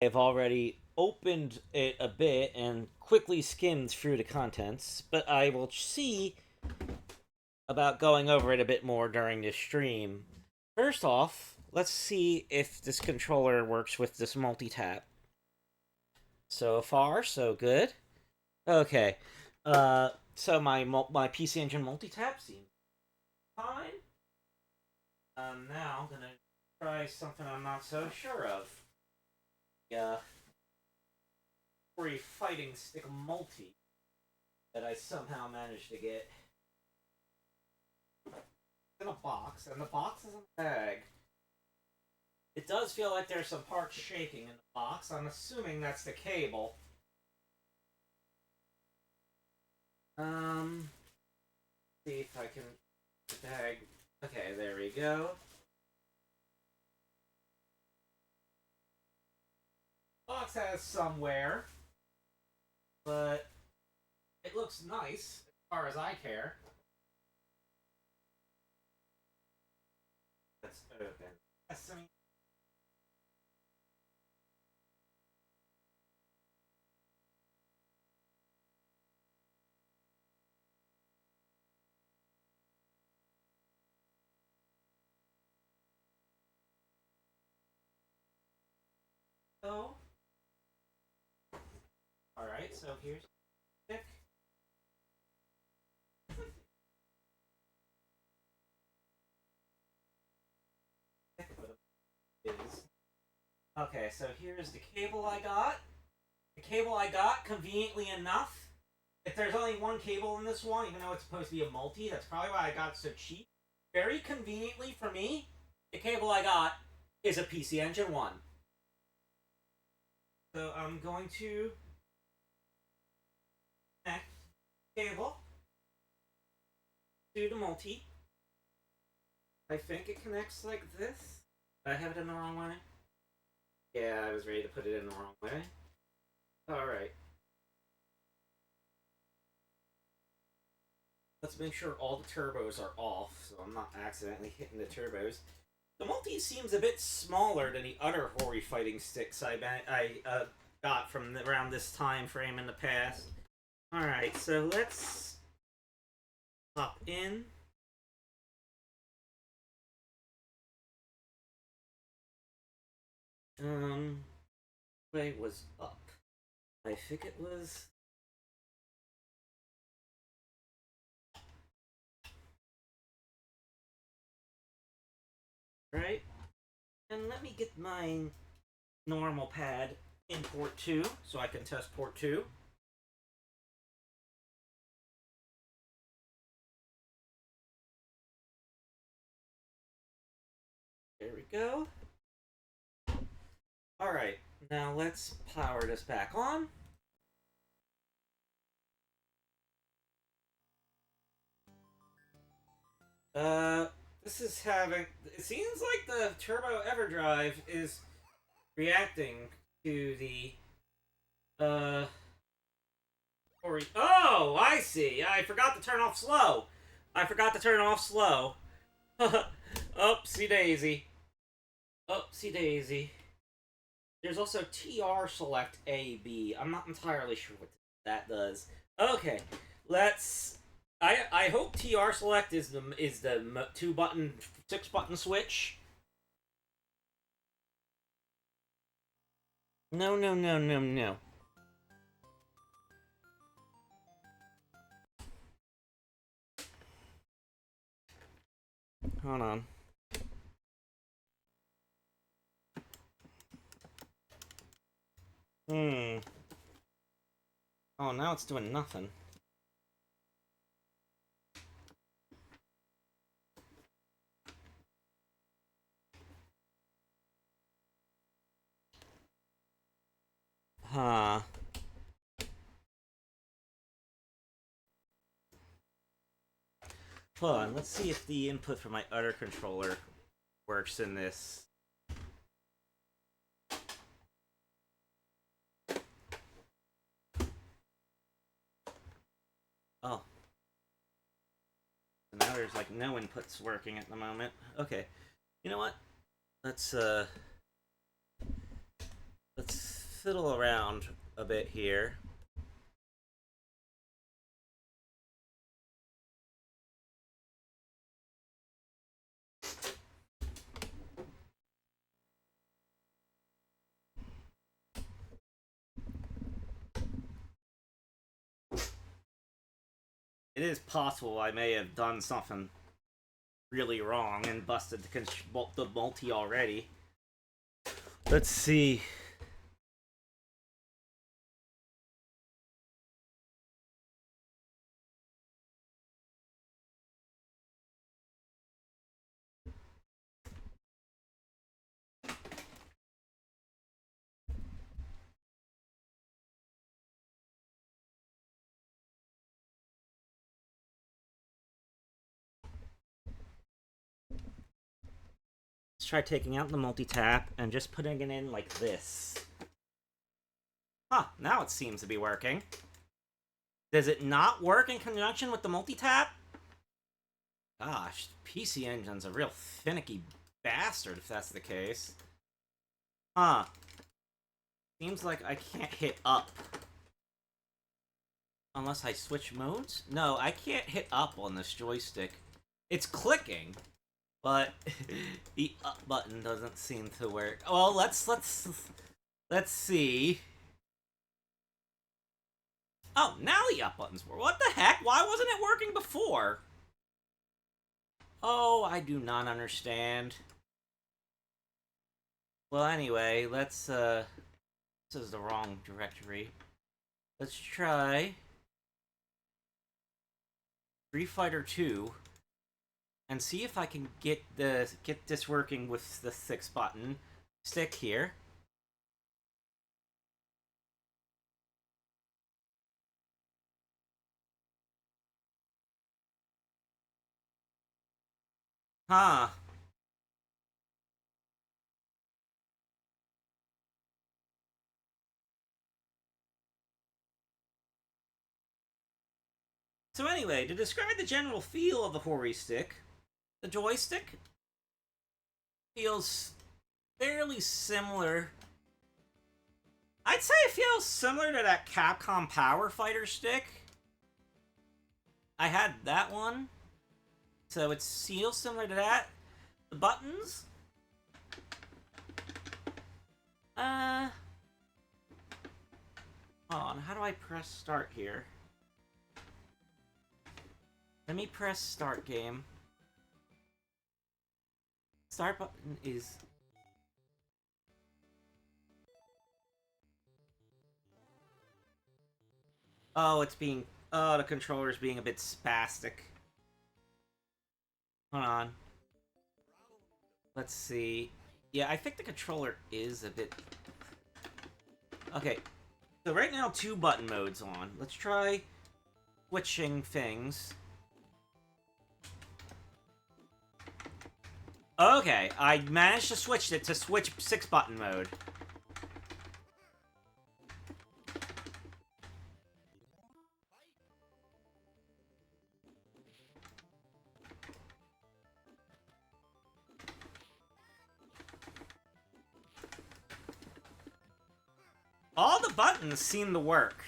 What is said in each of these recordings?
I've already opened it a bit and quickly skimmed through the contents, but I will see about going over it a bit more during this stream. First off, let's see if this controller works with this multi-tap. So far, so good. Okay. So my PC Engine multi-tap seems fine. Now I'm gonna try something I'm not so sure of. Yeah. Free fighting stick multi that I somehow managed to get in a box, and the box is in a bag. It does feel like there's some parts shaking in the box. I'm assuming that's the cable. See if I can bag. Okay, there we go. Box has some wear, but it looks nice as far as I care. Let's open Sesame. So, alright, so here's the stick. Okay, so here's the cable I got. The cable I got, conveniently enough, if there's only one cable in this one, even though it's supposed to be a multi, that's probably why I got it so cheap. Very conveniently for me, the cable I got is a PC Engine 1. So I'm going to connect the cable to the multi. I think it connects like this. Did I have it in the wrong way? Yeah, I was ready to put it in the wrong way. Alright. Let's make sure all the turbos are off, so I'm not accidentally hitting the turbos. The multi seems a bit smaller than the other Hori fighting sticks I got from around this time frame in the past. Alright, so let's hop in. Way was up. I think it was. Right? And let me get my normal pad in port 2 so I can test port 2. There we go. Alright, now let's power this back on. This is having. It seems like the Turbo EverDrive is reacting to the. Oh, I see. I forgot to turn off slow. I forgot to turn off slow. Oopsie daisy. Oopsie daisy. There's also TR select A B. I'm not entirely sure what that does. Okay, let's. I hope TR select is the 2-button 6-button switch. No, no, no, no, no. Hold on. Oh, now it's doing nothing. Huh. Hold on, let's see if the input for my other controller works in this. Oh. So now there's like no inputs working at the moment. Okay. You know what? Let's fiddle around a bit here. It is possible I may have done something really wrong and busted the multi already. Let's see. Let's try taking out the multi-tap and just putting it in like this. Huh, now it seems to be working. Does it not work in conjunction with the multi-tap? Gosh, PC Engine's a real finicky bastard if that's the case. Huh. Seems like I can't hit up. Unless I switch modes? No, I can't hit up on this joystick. It's clicking, but the up button doesn't seem to work. Well, let's see. Oh, now the up button's work. What the heck? Why wasn't it working before? Oh, I do not understand. Well, anyway, let's, this is the wrong directory. Let's try Street Fighter 2 and see if I can get this working with the 6-button stick here. Huh. So anyway, to describe the general feel of the Hori stick, the joystick feels fairly similar. I'd say it feels similar to that Capcom Power Fighter stick. I had that one, so it feels similar to that. The buttons, hold on, how do I press start here? Let me press start game. Start button is... Oh, it's being... Oh, the controller's being a bit spastic. Hold on. Let's see. Yeah, I think the controller is a bit... Okay. So right now, 2 button modes on. Let's try switching things. Okay, I managed to switch it to switch 6-button mode. All the buttons seem to work.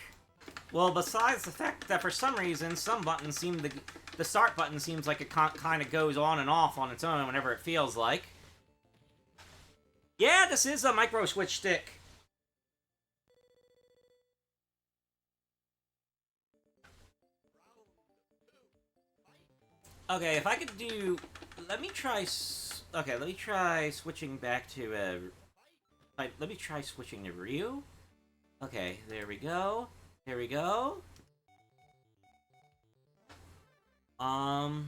Well, besides the fact that for some reason, some buttons seem to... The start button seems like it kind of goes on and off on its own whenever it feels like. Yeah, this is a micro switch stick. Okay, if I could do... Let me try... Okay, let me try switching back to... Let me try switching to Ryu. Okay, there we go. There we go. Kinda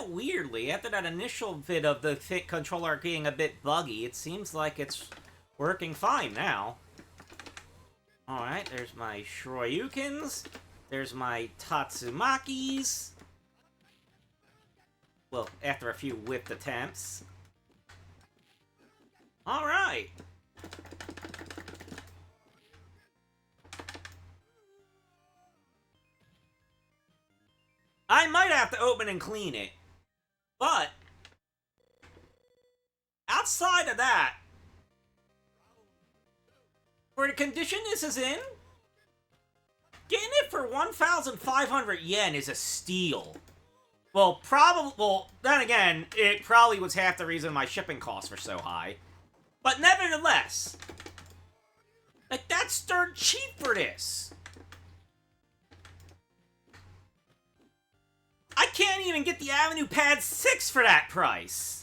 weirdly, after that initial bit of the Fit controller being a bit buggy, it seems like it's working fine now. Alright, there's my Shroyukins. There's my Tatsumakis. Well, after a few whipped attempts. Alright. I might have to open and clean it. But outside of that, For the condition this is in, getting it for 1,500 yen is a steal. Well, then again, it probably was half the reason my shipping costs were so high. But nevertheless, like, that's dirt cheap for this. I can't even get the Avenue Pad 6 for that price.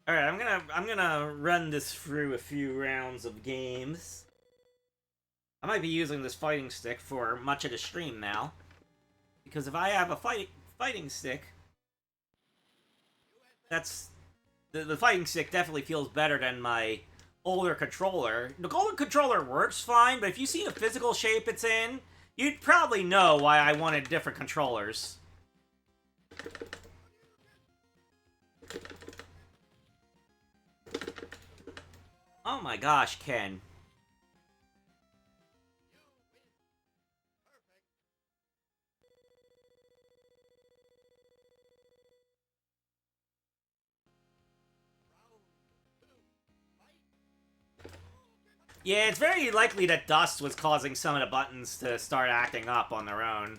Alright, I'm gonna run this through a few rounds of games. I might be using this fighting stick for much of the stream now. Because if I have a fighting stick, that's... The fighting stick definitely feels better than my older controller. The older controller works fine, but if you see the physical shape it's in, you'd probably know why I wanted different controllers. Oh my gosh, Ken. Yeah, it's very likely that dust was causing some of the buttons to start acting up on their own.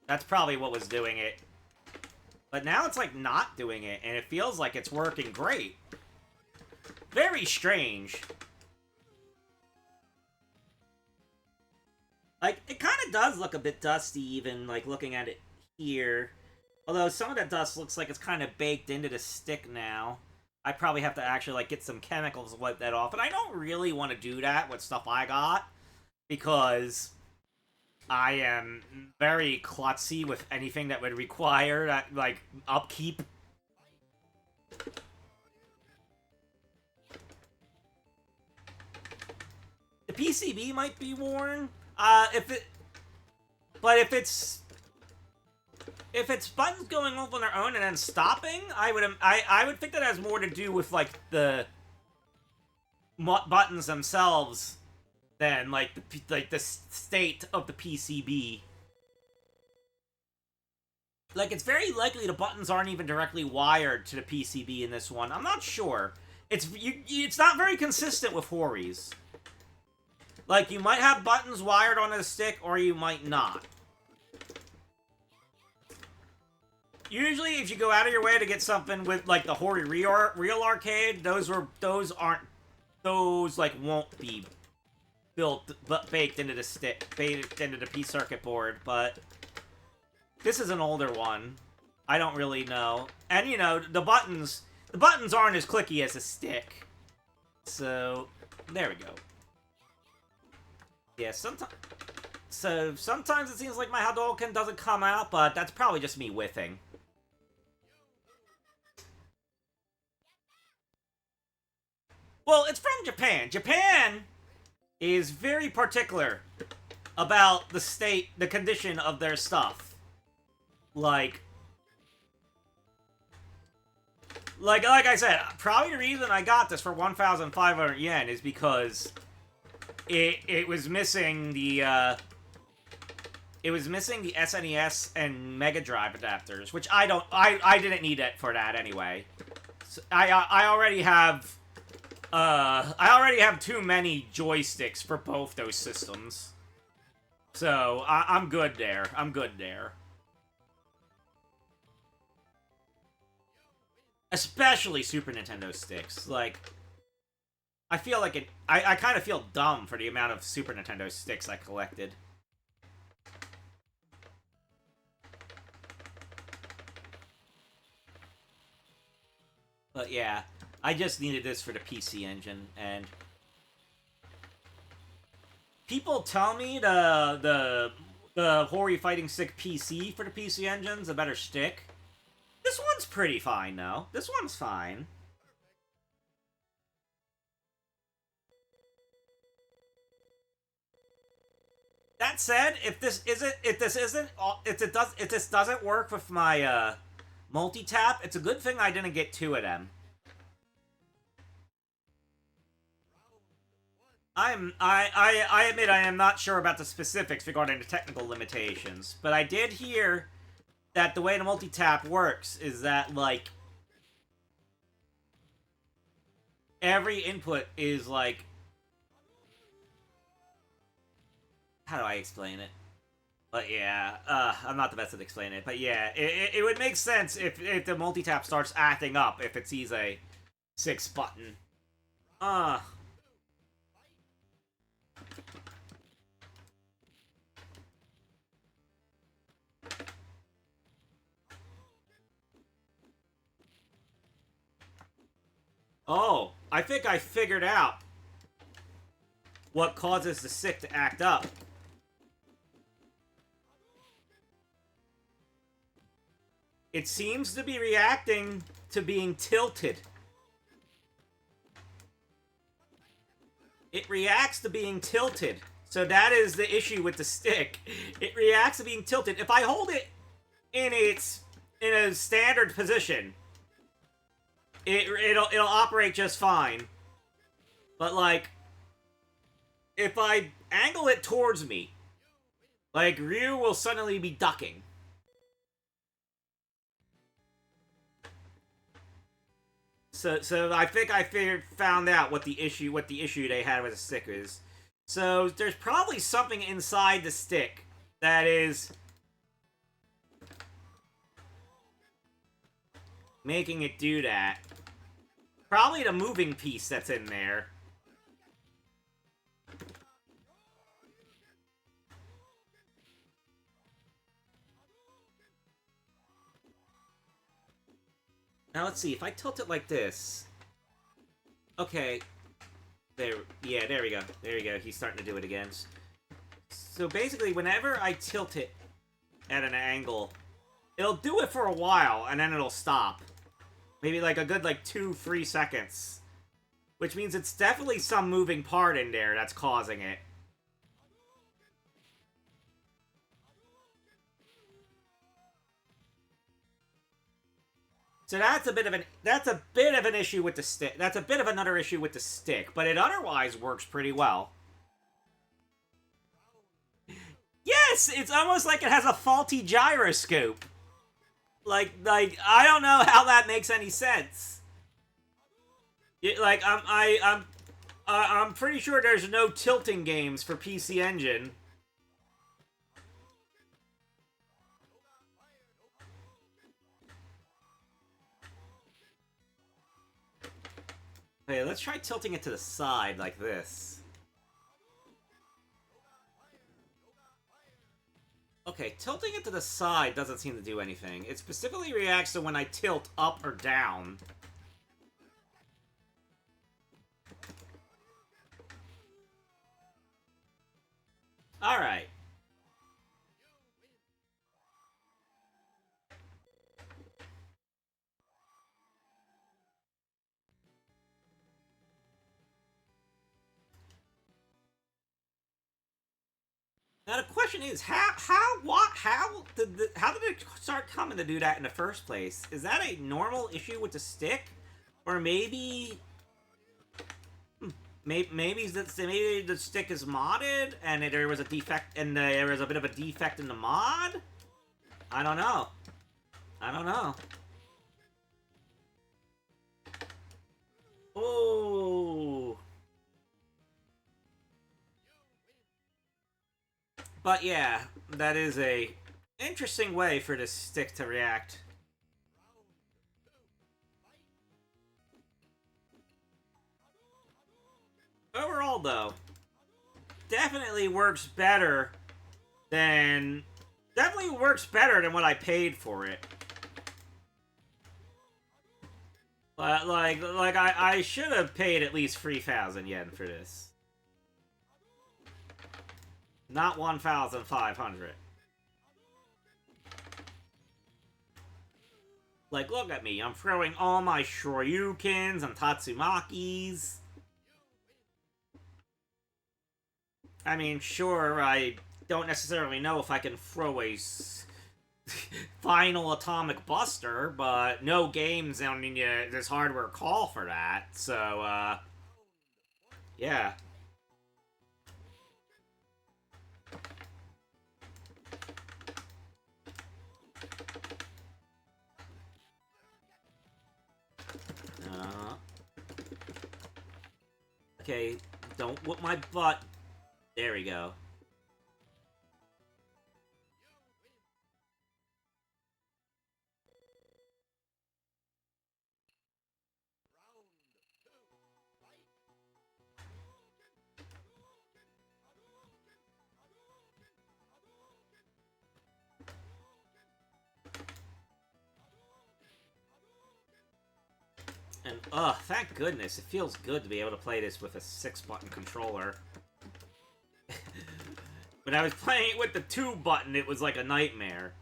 That's probably what was doing it. But now it's like not doing it, and it feels like it's working great. Very strange. Like, it kind of does look a bit dusty even, like, looking at it here. Although some of that dust looks like it's kind of baked into the stick now. I probably have to actually, like, get some chemicals to wipe that off. And I don't really want to do that with stuff I got. Because I am very klutzy with anything that would require that, like, upkeep. The PCB might be worn. But if it's buttons going off on their own and then stopping, I would think that has more to do with, like, the buttons themselves than, like, the state of the PCB. Like, it's very likely the buttons aren't even directly wired to the PCB in this one. I'm not sure. It's not very consistent with Hori's. Like, you might have buttons wired onto the stick, or you might not. Usually, if you go out of your way to get something with, like, the Hori Real Arcade, those won't be baked into the stick, baked into the P circuit board, but this is an older one. I don't really know. And, you know, the buttons aren't as clicky as a stick. So, there we go. Yeah, sometimes it seems like my Hadouken doesn't come out, but that's probably just me whiffing. Well, it's from Japan. Japan is very particular about the condition of their stuff. Like I said, probably the reason I got this for 1,500 yen is because it was missing the SNES and Mega Drive adapters, which I didn't need it for that anyway. So I already have too many joysticks for both those systems. So I'm good there. I'm good there. Especially Super Nintendo sticks. Like, I feel like I kind of feel dumb for the amount of Super Nintendo sticks I collected. But yeah, I just needed this for the PC Engine, and people tell me the Hori Fighting Stick PC for the PC Engine's a better stick. This one's pretty fine, though. This one's fine. That said, if this doesn't work with my multi-tap, it's a good thing I didn't get two of them. I admit I am not sure about the specifics regarding the technical limitations, but I did hear that the way the multi-tap works is that, like, every input is, like... How do I explain it? But yeah, I'm not the best at explaining it. But yeah, it would make sense if the multi-tap starts acting up if it sees a 6 button. Oh, I think I figured out what causes the stick to act up. It seems to be reacting to being tilted. It reacts to being tilted. So that is the issue with the stick. It reacts to being tilted. If I hold it in a standard position, it'll operate just fine. But like, if I angle it towards me, like, Ryu will suddenly be ducking. So I think I found out what the issue they had with the stick is. So there's probably something inside the stick that is making it do that. Probably the moving piece that's in there. Now let's see, if I tilt it like this... Okay. There we go. There we go. He's starting to do it again. So basically, whenever I tilt it at an angle, it'll do it for a while, and then it'll stop. Maybe like a good, 2-3 seconds. Which means it's definitely some moving part in there that's causing it. So that's a bit of an issue with the stick. That's a bit of another issue with the stick, but it otherwise works pretty well. Yes, it's almost like it has a faulty gyroscope. Like I don't know how that makes any sense. I'm pretty sure there's no tilting games for PC Engine. Okay, let's try tilting it to the side like this. Okay, tilting it to the side doesn't seem to do anything. It specifically reacts to when I tilt up or down. Alright. Now the question is, how did it start coming to do that in the first place? Is that a normal issue with the stick, or maybe the stick is modded and there was a defect and there was a bit of a defect in the mod? I don't know. Oh. But yeah, that is a interesting way for this stick to react. Overall, though, definitely works better than what I paid for it. But I should have paid at least 3,000 yen for this. Not 1,500. Like, look at me. I'm throwing all my Shoryukens and Tatsumakis. I mean, sure, I don't necessarily know if I can throw a final atomic buster, but no games on this hardware call for that. So, yeah. Okay, don't whoop my butt. There we go. And, thank goodness. It feels good to be able to play this with a 6-button controller. When I was playing it with the 2-button, it was like a nightmare.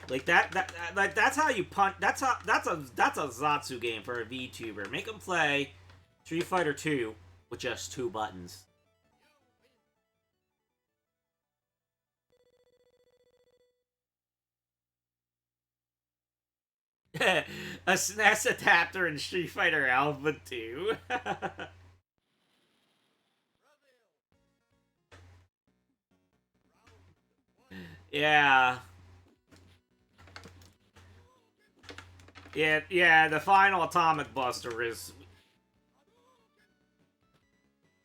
Like, that's how you punch... That's a Zatsu game for a VTuber. Make them play Street Fighter 2 with just 2 buttons. A SNES adapter in Street Fighter Alpha 2. Yeah. Yeah, the final Atomic Buster is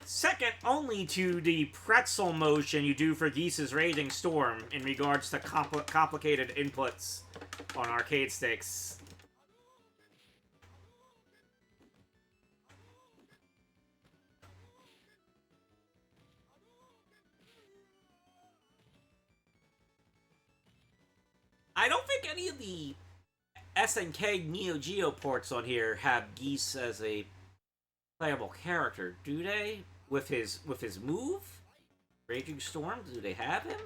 second only to the pretzel motion you do for Geese's Raging Storm in regards to complicated inputs on arcade sticks. I don't think any of the SNK Neo Geo ports on here have Geese as a playable character, do they? With his move? Raging Storm? Do they have him?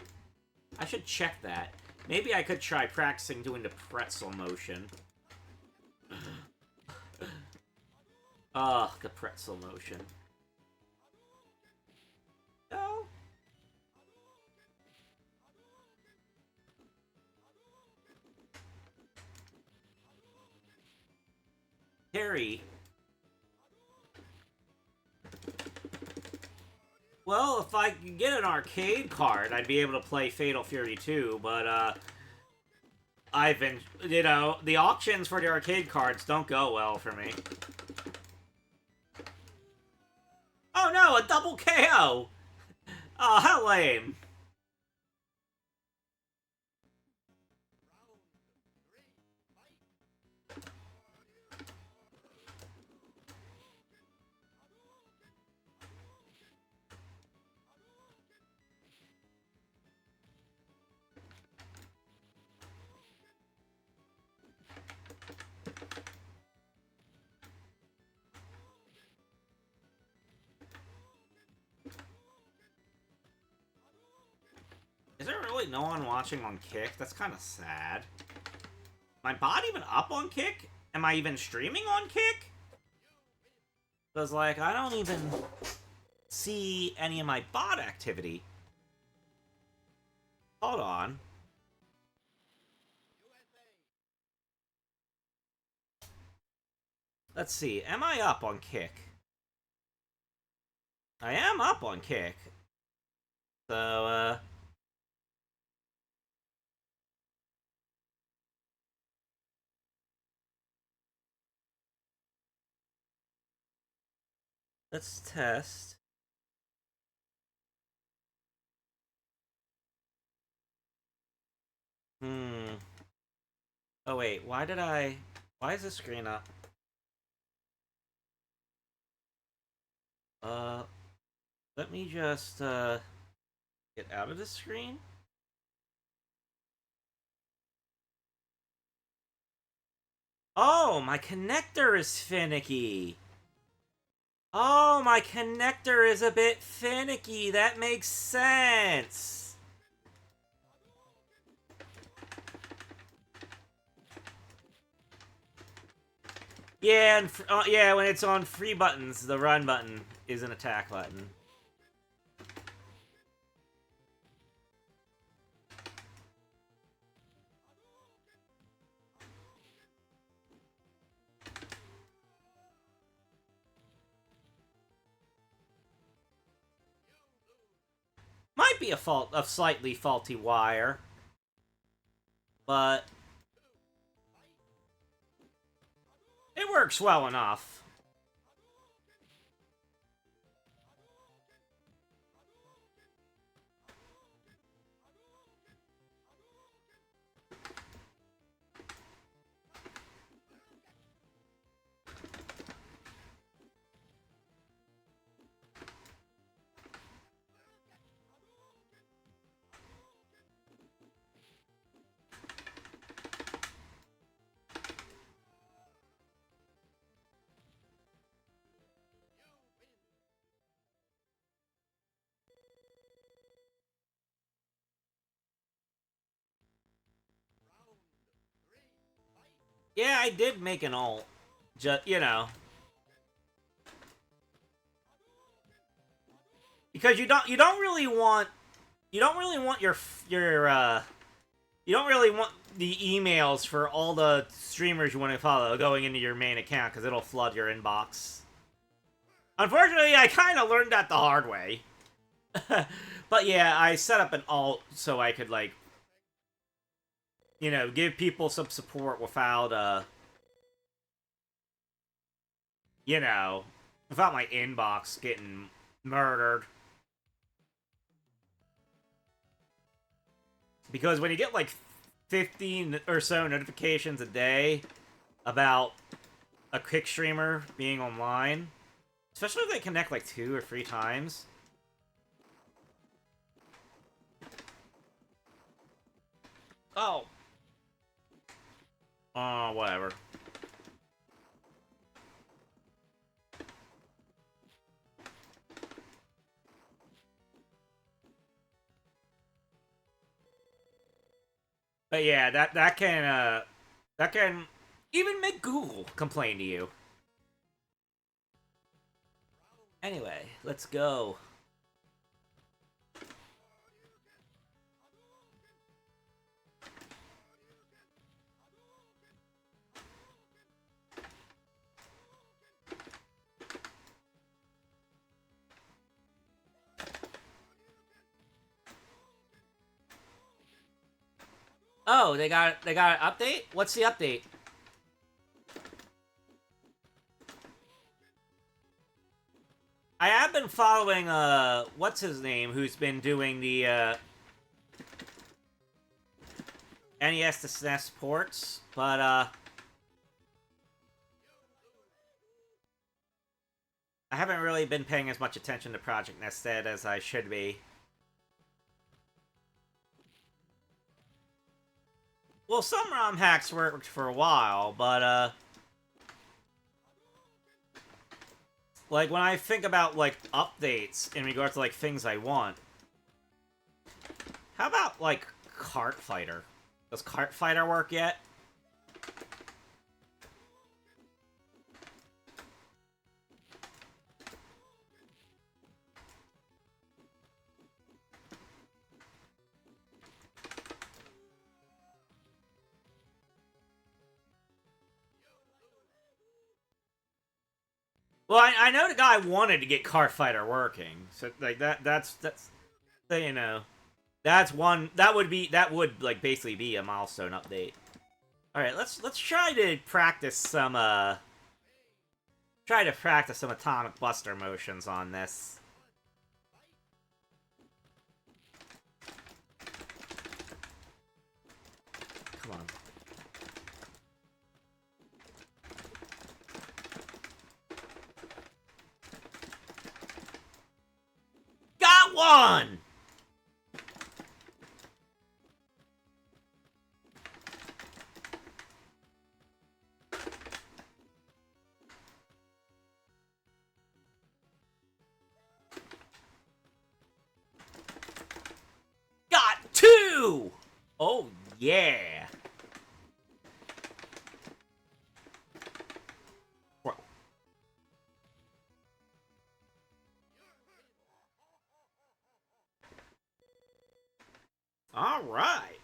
I should check that. Maybe I could try practicing doing the pretzel motion. Ugh, the pretzel motion. No? Harry. Well, if I could get an arcade card, I'd be able to play Fatal Fury 2, but, I've been, you know, the auctions for the arcade cards don't go well for me. Oh no, a double KO! Oh, how lame. Is there really no one watching on Kick? That's kind of sad. My bot even up on Kick? Am I even streaming on Kick? Because, like, I don't even see any of my bot activity. Hold on. Let's see. Am I up on Kick? I am up on Kick. So, let's test. Oh, wait. Why is the screen up? Let me just, get out of the screen. Oh, my connector is finicky. Oh, my connector is a bit finicky. That makes sense. Yeah, and yeah, when it's on free buttons, the run button is an attack button. Might be a slightly faulty wire, but it works well enough. Yeah, I did make an alt. Just, you know. Because you don't really want you don't really want the emails for all the streamers you want to follow going into your main account because it'll flood your inbox. Unfortunately, I kind of learned that the hard way. But yeah, I set up an alt so I could, like, you know, give people some support without, you know, without my inbox getting murdered. Because when you get, like, 15 or so notifications a day about a quick streamer being online, especially if they connect, like, 2 or 3 times. Oh. Oh, whatever. But yeah, that can even make Google complain to you. Anyway, let's go. Oh, they got an update? What's the update? I have been following what's his name, who's been doing the NES to SNES ports, but I haven't really been paying as much attention to Project Nested as I should be. Well, some ROM hacks worked for a while, but like, when I think about, like, updates in regards to, like, things I want, how about, like, Kart Fighter? Does Kart Fighter work yet? Well, I know the guy wanted to get Kart Fighter working, so, like, that's you know, that's one that would like basically be a milestone update. All right, let's try to practice some Atomic Buster motions on this. Come on. Got one! Got two! Oh, yeah. All right.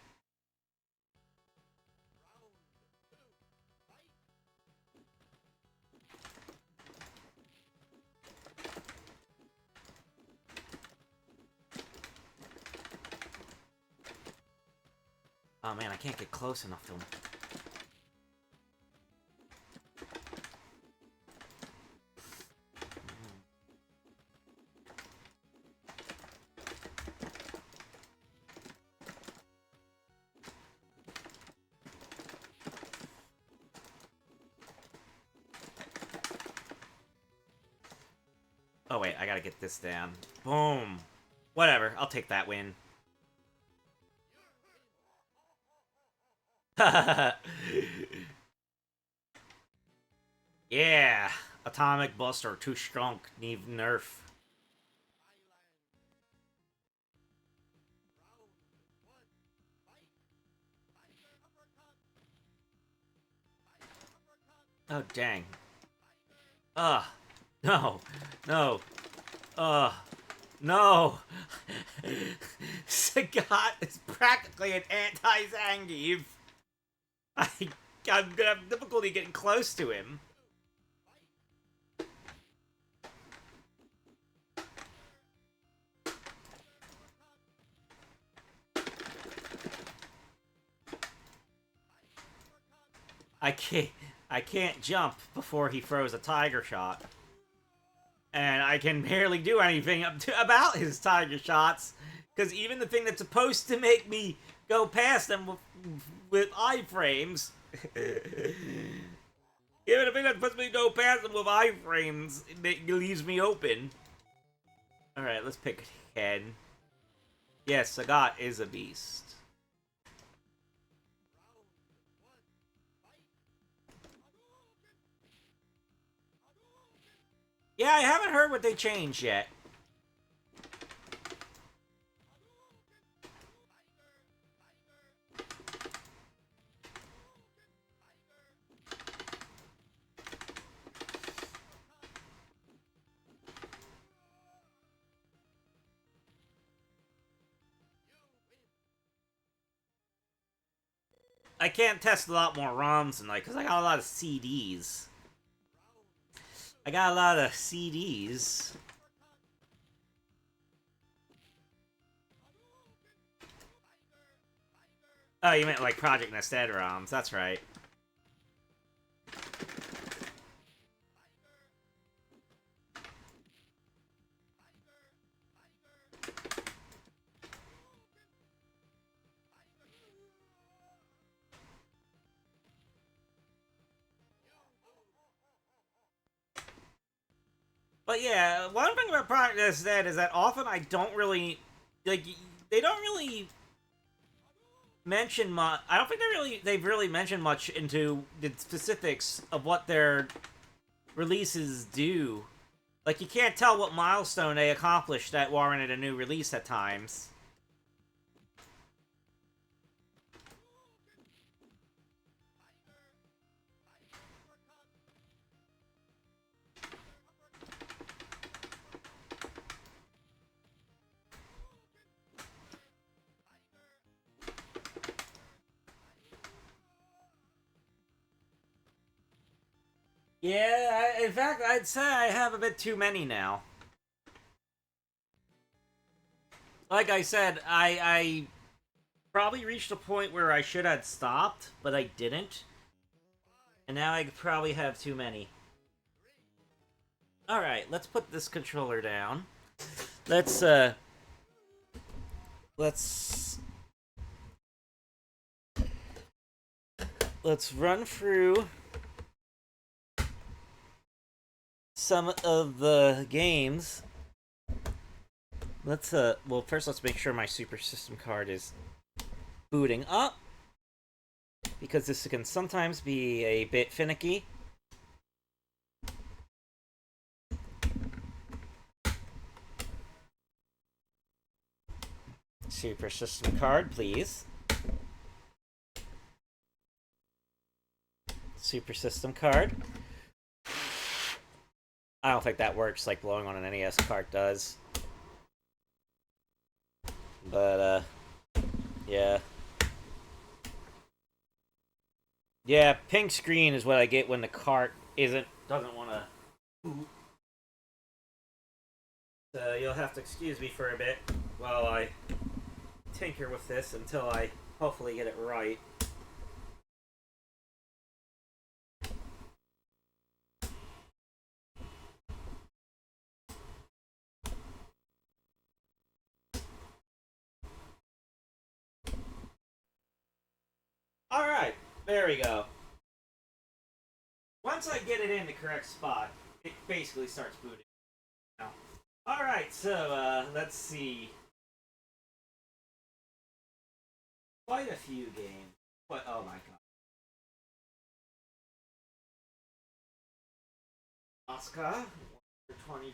Oh man, I can't get close enough to him. Oh wait, I gotta get this down. Boom. Whatever, I'll take that win. Yeah, Atomic Buster, too strong, need nerf. Oh, dang. Ugh. No. No. Ugh. No. Sagat is practically an anti-Zangief. I'm gonna have difficulty getting close to him. I can't. I can't jump before he throws a tiger shot, and I can barely do anything about his tiger shots. Because even the thing that's supposed to make me go past them with iframes, even the thing that's supposed to go past them with iframes, it leaves me open. All right, let's pick Ken. Yes, Sagat is a beast. Yeah, I haven't heard what they changed yet. I can't test a lot more ROMs tonight because I got a lot of CDs. I got a lot of CDs. Oh, you meant like Project Nested ROMs. That's right. But yeah, one thing about Project Nested is that often I don't really like. They don't really mention much. I don't think they've really mentioned much into the specifics of what their releases do. Like, you can't tell what milestone they accomplished that warranted a new release at times. Yeah, in fact, I'd say I have a bit too many now. Like I said, I probably reached a point where I should have stopped, but I didn't. And now I probably have too many. Alright, let's put this controller down. Let's, let's... Let's run through some of the games. Let's, well, first let's make sure my Super System card is booting up, because this can sometimes be a bit finicky. Super System card, please. Super System card. I don't think that works like blowing on an NES cart does. But, yeah. Yeah, pink screen is what I get when the cart doesn't want to boot. So you'll have to excuse me for a bit while I tinker with this until I hopefully get it right. Alright, there we go. Once I get it in the correct spot, it basically starts booting. Now. Alright, so, let's see. Quite a few games. But, oh my god. Oscar, 20%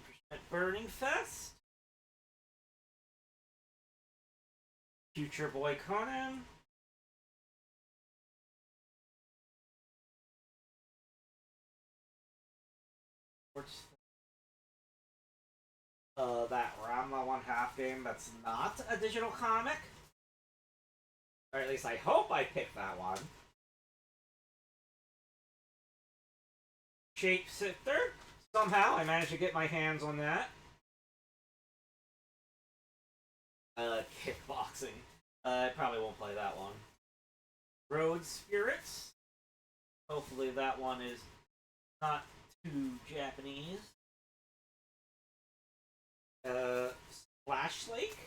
Burning Fest. Future Boy Conan. That Ramla 1/2 game that's not a digital comic. Or at least I hope I picked that one. Shapeshifter. Somehow I managed to get my hands on that. Kickboxing. I probably won't play that one. Road Spirits. Hopefully that one is not too Japanese. Splash Lake.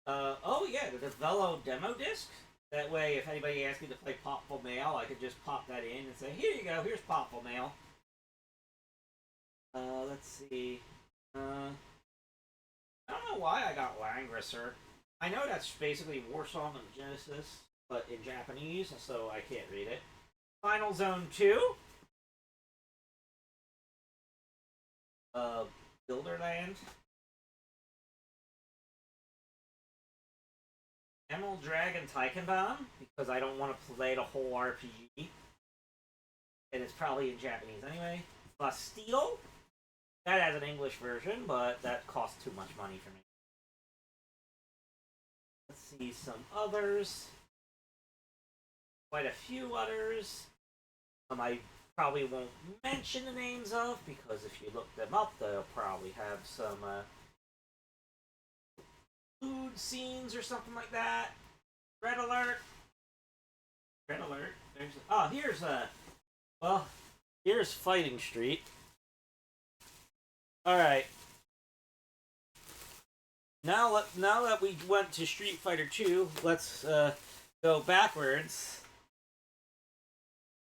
Oh yeah, the Velo demo disc. That way, if anybody asks me to play Popful Mail, I could just pop that in and say, here you go, here's Popful Mail. Let's see. I don't know why I got Langrisser. I know that's basically Warsong and Genesis, but in Japanese, so I can't read it. Final Zone 2. Builderland. Emerald Dragon Taikendon, because I don't want to play the whole RPG. And it's probably in Japanese anyway. Bastille. That has an English version, but that costs too much money for me. Let's see some others. Quite a few others. I probably won't mention the names of, because if you look them up, they'll probably have some food scenes or something like that. Red Alert. Red Alert. Here's Fighting Street. Alright. Now that we went to Street Fighter 2, let's go backwards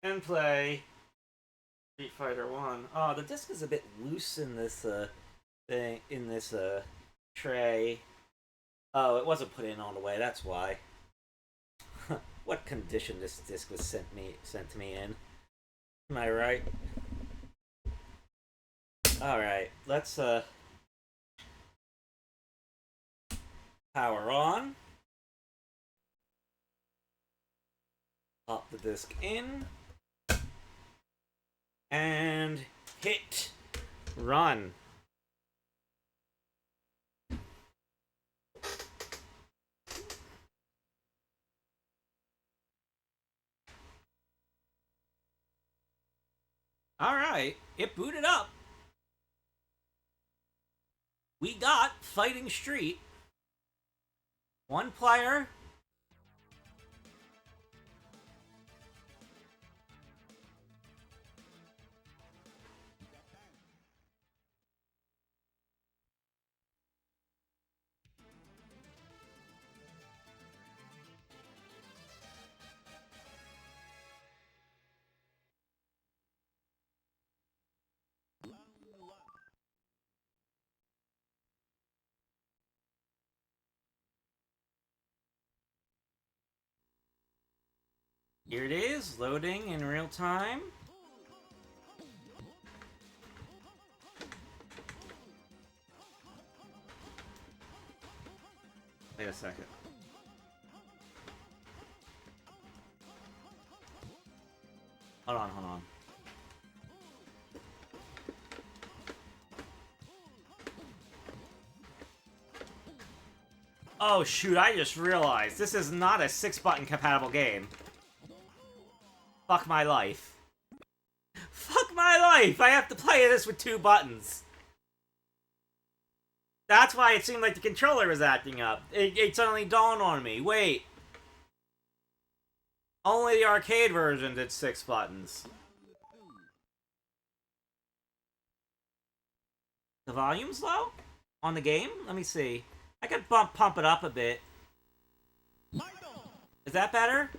and play Street Fighter 1. Oh, the disc is a bit loose in this tray. Oh, it wasn't put in all the way, that's why. What condition this disc was sent to me in. Am I right? Alright, let's power on. Pop the disc in. And hit run. Alright, it booted up. We got Fighting Street. One player. Here it is, loading in real time. Wait a second. Hold on. Oh shoot, I just realized this is not a 6-button compatible game. Fuck my life. Fuck my life! I have to play this with 2 buttons. That's why it seemed like the controller was acting up. It suddenly dawned on me. Wait. Only the arcade version did 6 buttons. The volume's low? On the game? Let me see. I could pump it up a bit. Is that better?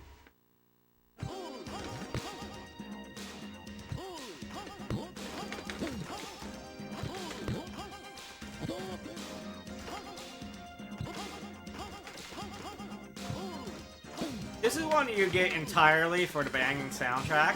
This is one you get entirely for the banging soundtrack.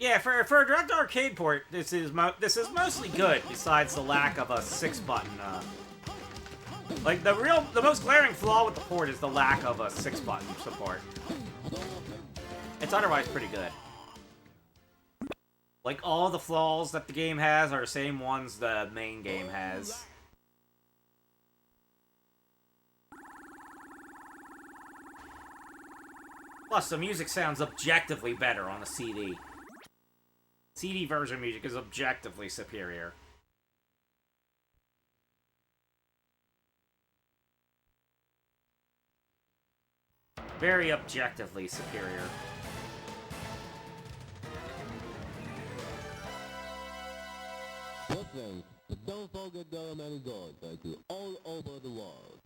Yeah, for a direct arcade port, this is mostly good. Besides the lack of a 6-button. Like the most glaring flaw with the port is the lack of a 6-button support. It's otherwise pretty good. Like all the flaws that the game has are the same ones the main game has. Plus, the music sounds objectively better on a CD. CD version music is objectively superior. Very objectively superior. Listen, don't forget there are many gods all over the world.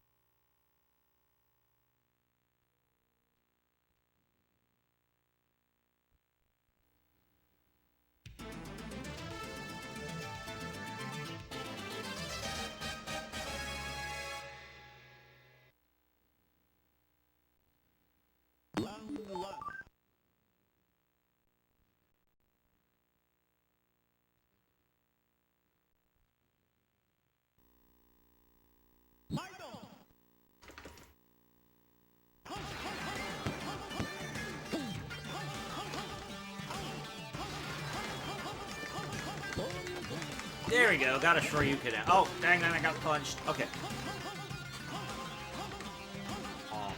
There we go, got a Shoryuken out. Oh, dang, then I got punched. Okay. Oh,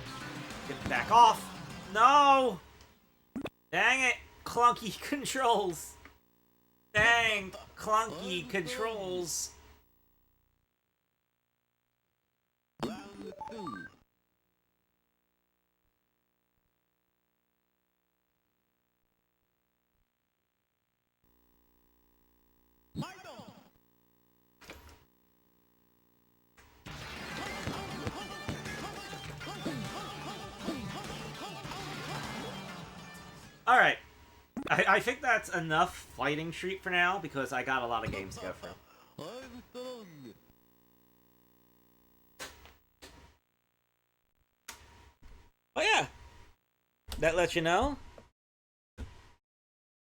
get back off. No! Dang it, clunky controls. Dang, clunky controls. Round 2. Alright. I think that's enough Fighting Street for now, because I got a lot of games to go through. I'm strong. Oh yeah! That lets you know?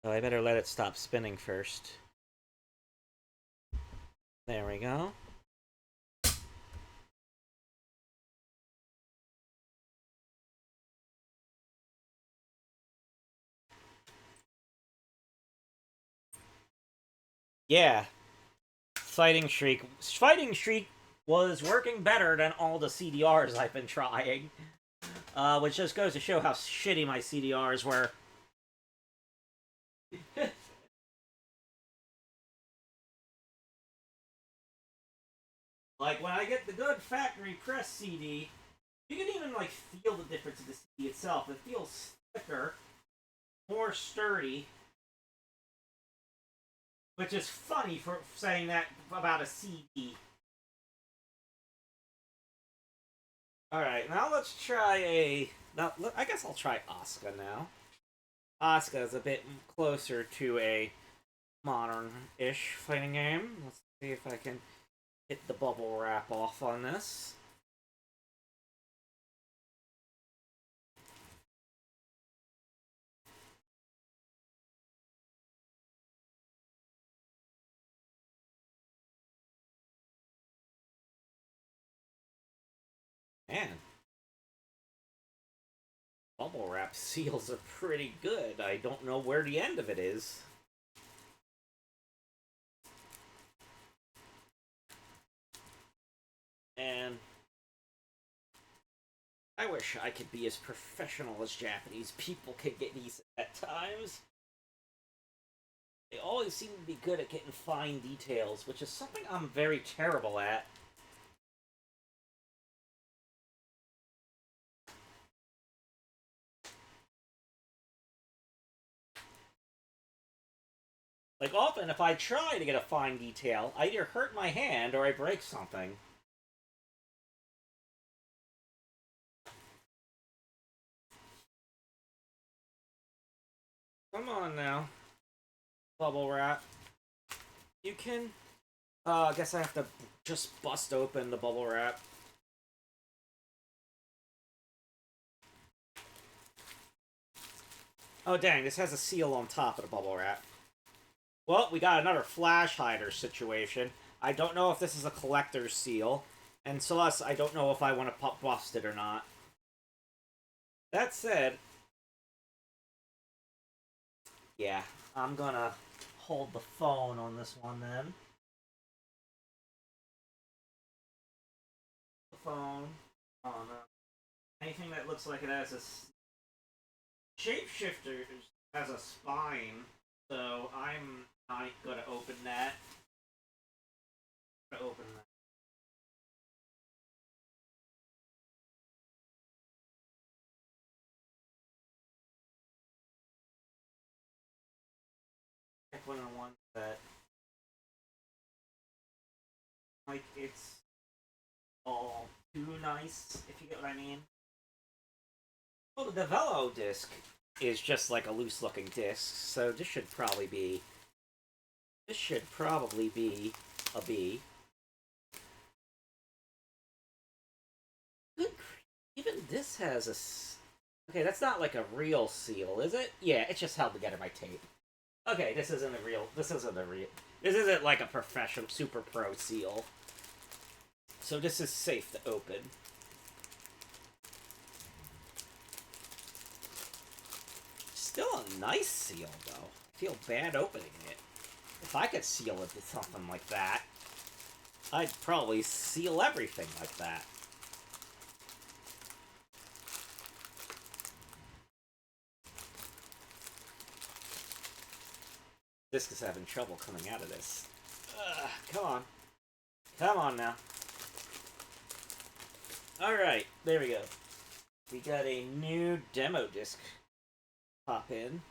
Oh, I better let it stop spinning first. There we go. Yeah. Fighting Streak was working better than all the CDRs I've been trying. Which just goes to show how shitty my CDRs were. Like, when I get the good factory press CD, you can even, like, feel the difference in the CD itself. It feels thicker, more sturdy. Which is funny for saying that about a CD. Alright, now let's try a... Now, I guess I'll try Asuka now. Asuka is a bit closer to a modern-ish fighting game. Let's see if I can hit the bubble wrap off on this. Man. Bubble wrap seals are pretty good. I don't know where the end of it is. And I wish I could be as professional as Japanese people can get these at times. They always seem to be good at getting fine details, which is something I'm very terrible at. Like, often, if I try to get a fine detail, I either hurt my hand or I break something. Come on now. Bubble wrap. You can... I guess I have to just bust open the bubble wrap. Oh dang, this has a seal on top of the bubble wrap. Well, we got another flash hider situation. I don't know if this is a collector's seal, and plus, I don't know if I want to bust it or not. That said, yeah, I'm gonna hold the phone on this one then. The phone. Oh no. Anything that looks like it has a shapeshifter has a spine, so I'm not gonna open that. I'm gonna open that. Pick one of the ones that like it's all too nice, if you get what I mean. Well, the Velo disc is just like a loose-looking disc, so this should probably be. This should probably be a B. Good. Even this has a. Okay, that's not like a real seal, is it? Yeah, it's just held together by tape. Okay, this isn't a real. This isn't a real. This isn't like a professional, super pro seal. So this is safe to open. Still a nice seal, though. I feel bad opening it. If I could seal it with something like that, I'd probably seal everything like that. Disc is having trouble coming out of this. Come on. Come on now. Alright, there we go. We got a new demo disc pop in.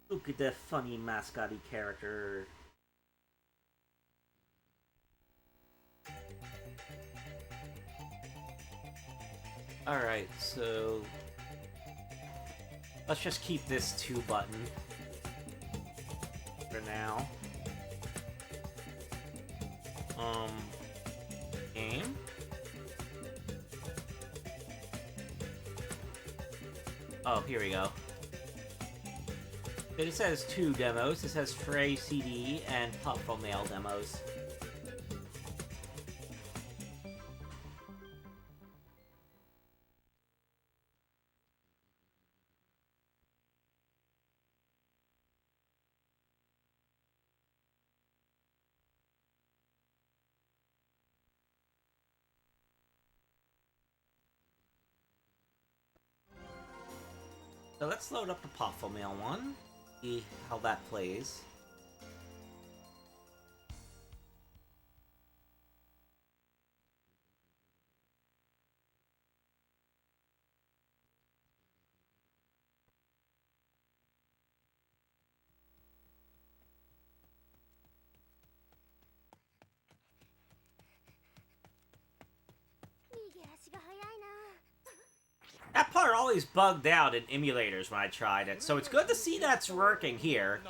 Look at that funny mascotty character. Alright, so let's just keep this 2 button for now. Game. Oh, here we go. It says 2 demos. It says Frey CD and Popful Mail demos. So let's load up the Popful Mail one. See how that plays. That part always bugged out in emulators when I tried it, so it's good to see that's working here.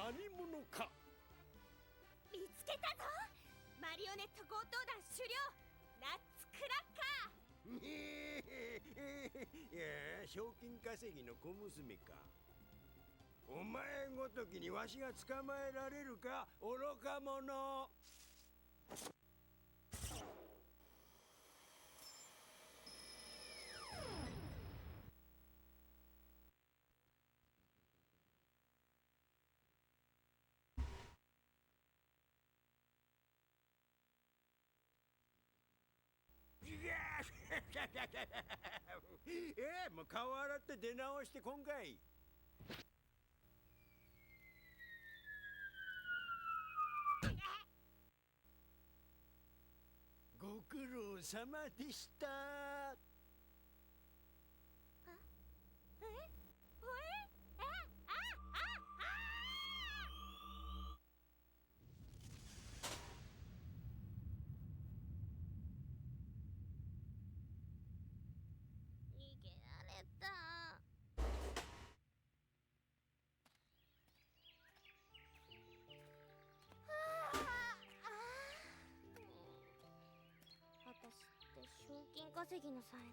稼ぎの才能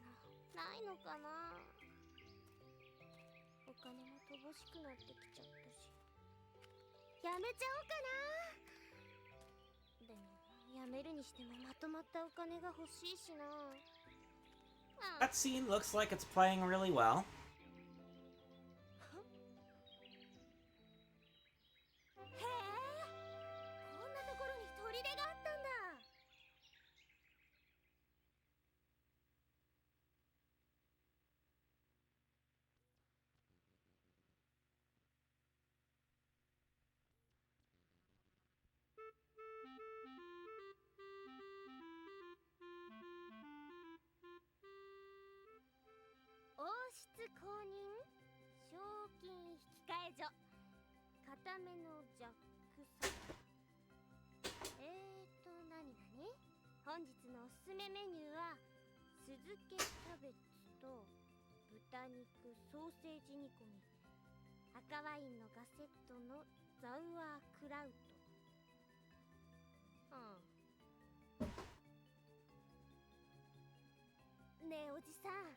ないのかな。お金も乏しくなってきちゃったし、やめちゃおうかな。でもやめるにしてもまとまったお金が欲しいしな。That scene looks like it's playing really well. へえ、こんなところに砦があったんだ。王室公認賞金引換所、固めのジャックサ何本日のおすすめメニューは酢漬けキャベツと豚肉ソーセージ煮込み、赤ワインのガセットのザウアークラウト。ねえおじさん、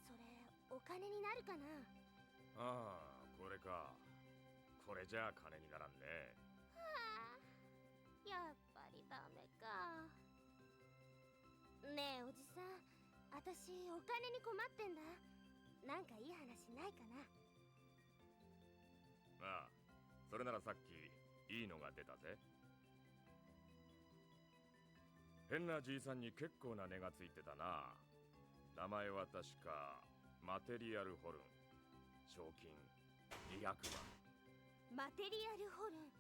それお金になるかな。ああ、これか。これじゃあ金にならんね。はあ、やっぱりダメか。ねえおじさん、私お金に困ってんだ。なんかいい話ないかな。ああ、それならさっきいいのが出たぜ。変なじいさんに結構な値がついてたな。名前は確かマテリアルホルン、賞金200万。マテリアルホルン、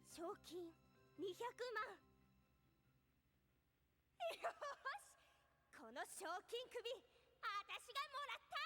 賞金200万。よし、この賞金首、私がもらった。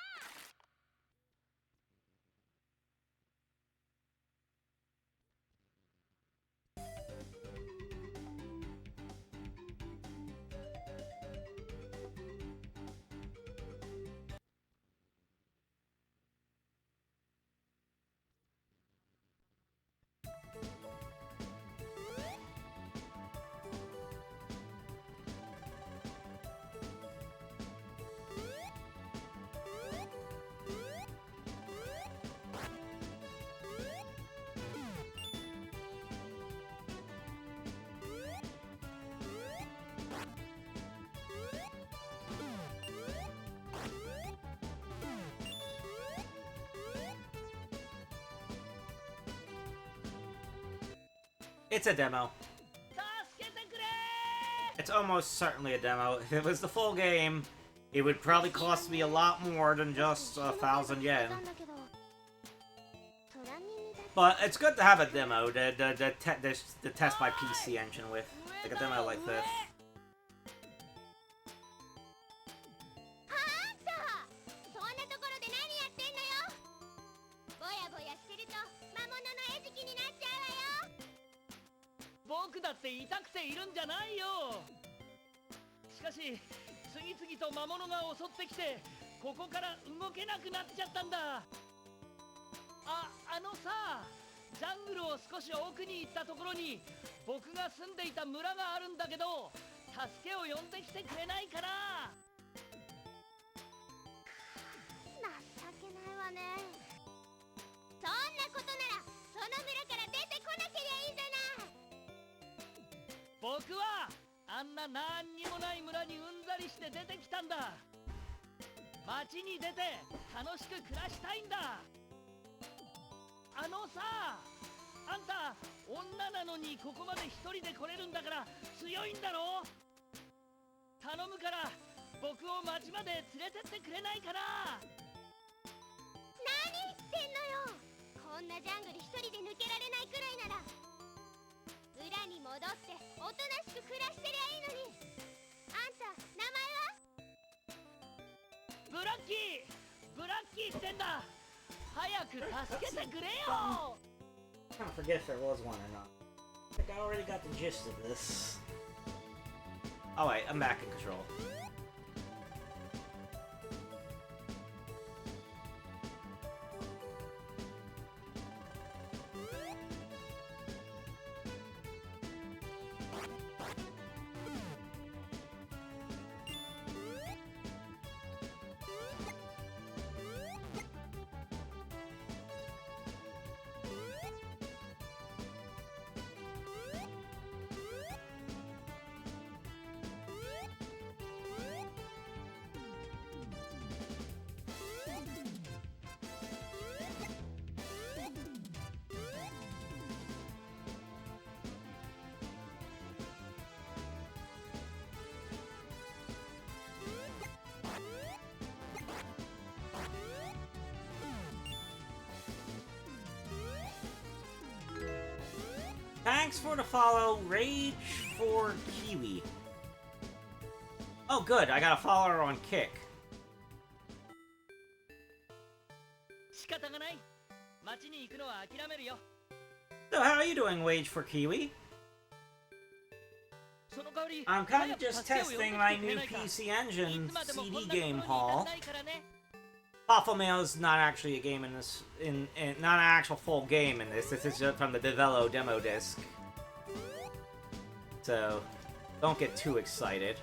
It's a demo. It's almost certainly a demo. If it was the full game, it would probably cost me a lot more than just 1,000 yen. But it's good to have a demo to test my PC engine with. Like a demo like this. 僕だって痛くているんじゃないよ。しかし次々と魔物が襲ってきて、ここから動けなくなっちゃったんだ。あのさ、ジャングルを少し奥に行ったところに僕が住んでいた村があるんだけど、助けを呼んできてくれないかな。情けないわね。そんなことならその村から出てこなけりゃいいじゃない。僕はあんな何にもない村にうんざりして出てきたんだ。街に出て楽しく暮らしたいんだ。あのさ、あんた女なのにここまで一人で来れるんだから強いんだろ。頼むから僕を町まで連れてってくれないかな。何言ってんのよ。こんなジャングル一人で抜けられないくらいなら村に戻っておとなしく暮らしてりゃいいのに。あんた名前は？ブラッキー、ブラッキーってんだ。早く助けてくれよ。I kind of forget if there was one or not. I think I already got the gist of this. Oh wait, I'm back in control. thanks for the follow, Rage for Kiwi. Oh, good. I got a follower on Kick. 仕方がない。町に行くのは諦めるよ。 So how are you doing, Wage for Kiwi? その代わり、 I'm kind of just testing my new PC Engine CD game haul. Waffle Mail is not actually a game in this, not an actual full game in this. This is just from the Develo demo disc. So, don't get too excited.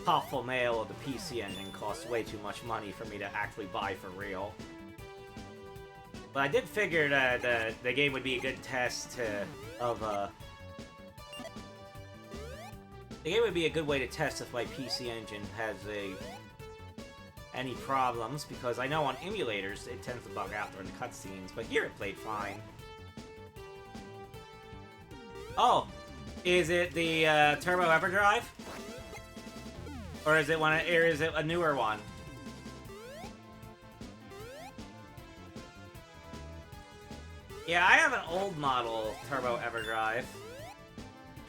Waffle Mail of the PC Engine costs way too much money for me to actually buy for real. But I did figure that the game would be a good test of the game would be a good way to test if my PC Engine has any problems, because I know on emulators it tends to bug out during the cutscenes, but here it played fine. Oh, is it the Turbo EverDrive? Or is it a newer one? Yeah, I have an old model Turbo EverDrive.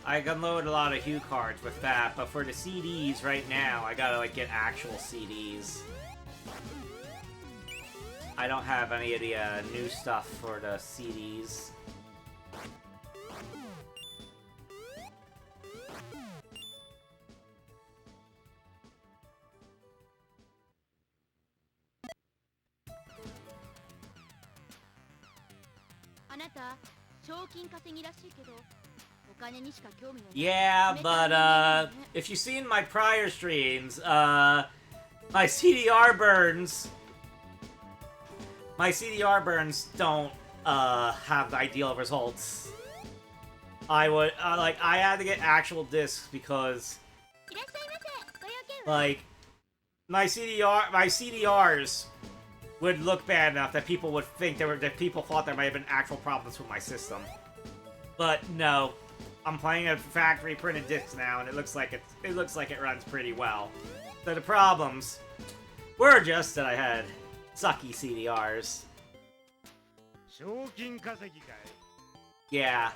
I can load a lot of Hue cards with that, but for the CDs right now, I gotta like get actual CDs. I don't have any of the new stuff for the CDs. Yeah, but if you've seen my prior streams, my CDR burns don't have ideal results. I had to get actual discs because like my CDRs would look bad enough that people would think that people thought there might have been actual problems with my system. But no, I'm playing a factory printed disc now, and it looks like it runs pretty well. So the problems were just that I had sucky CDRs. Yeah.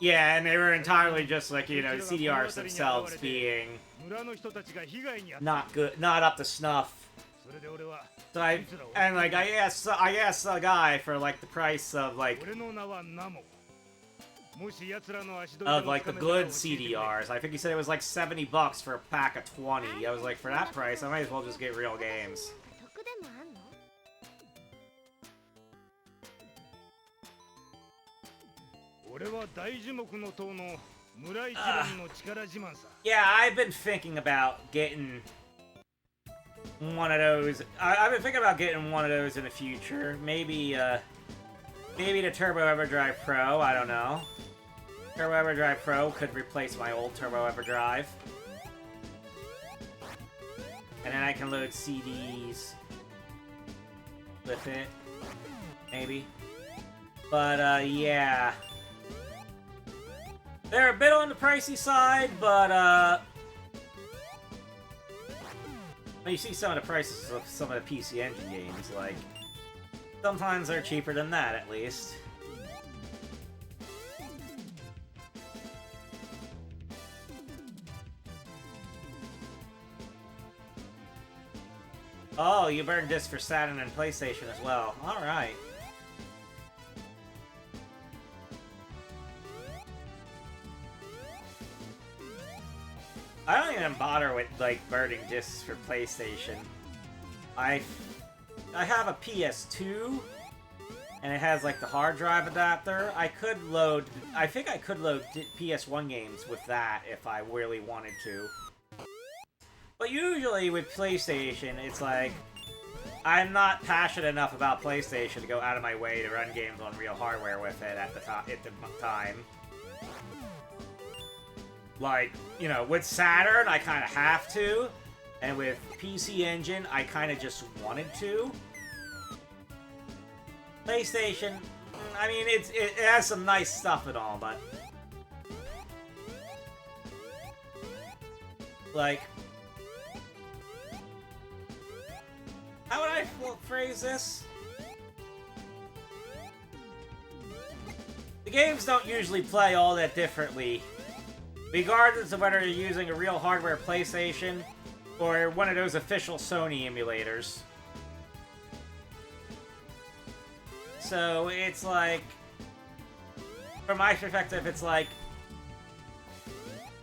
Yeah, and they were entirely just like, you know, CDRs themselves being not good, not up to snuff. So I asked a guy for like the price of like the good CDRs. I think he said it was like $70 for a pack of 20. I was like, for that price, I might as well just get real games. Yeah, I've been thinking about getting one of those. I've been thinking about getting one of those in the future. Maybe the Turbo EverDrive Pro. I don't know. Turbo EverDrive Pro could replace my old Turbo EverDrive, and then I can load CDs with it. Maybe. But yeah. They're a bit on the pricey side, but when you see some of the prices of some of the PC Engine games, like, sometimes they're cheaper than that, at least. Oh, you burned discs for Saturn and PlayStation as well. Alright. I don't even bother with, like, burning discs for PlayStation. I have a PS2, and it has, like, the hard drive adapter. I think I could load PS1 games with that if I really wanted to. But usually with PlayStation, it's like, I'm not passionate enough about PlayStation to go out of my way to run games on real hardware with it at the time. Like, you know, with Saturn, I kind of have to, and with PC Engine, I kind of just wanted to. PlayStation, I mean, it has some nice stuff and all, but like, How would I phrase this? The games don't usually play all that differently, regardless of whether you're using a real hardware PlayStation or one of those official Sony emulators. So it's like, from my perspective, it's like,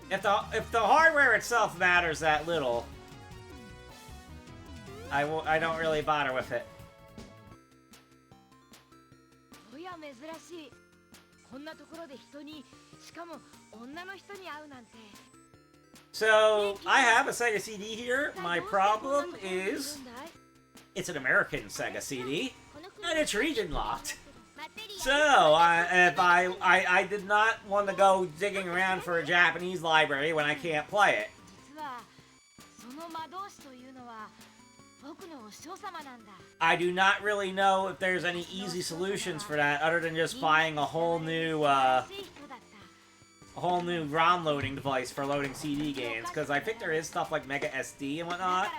if the hardware itself matters that little, I don't really bother with it. おや珍しい。こんなところで人に、しかも女の人に会うなんて。 So, I have a Sega CD here. My problem is, it's an American Sega CD, and it's region locked. So, I did not want to go digging around for a Japanese library when I can't play it. 実はその魔導士というのは僕のお師匠様なんだ。 I do not really know if there's any easy solutions for that other than just buying a whole new ROM loading device for loading CD games, because I think there is stuff like Mega SD and whatnot.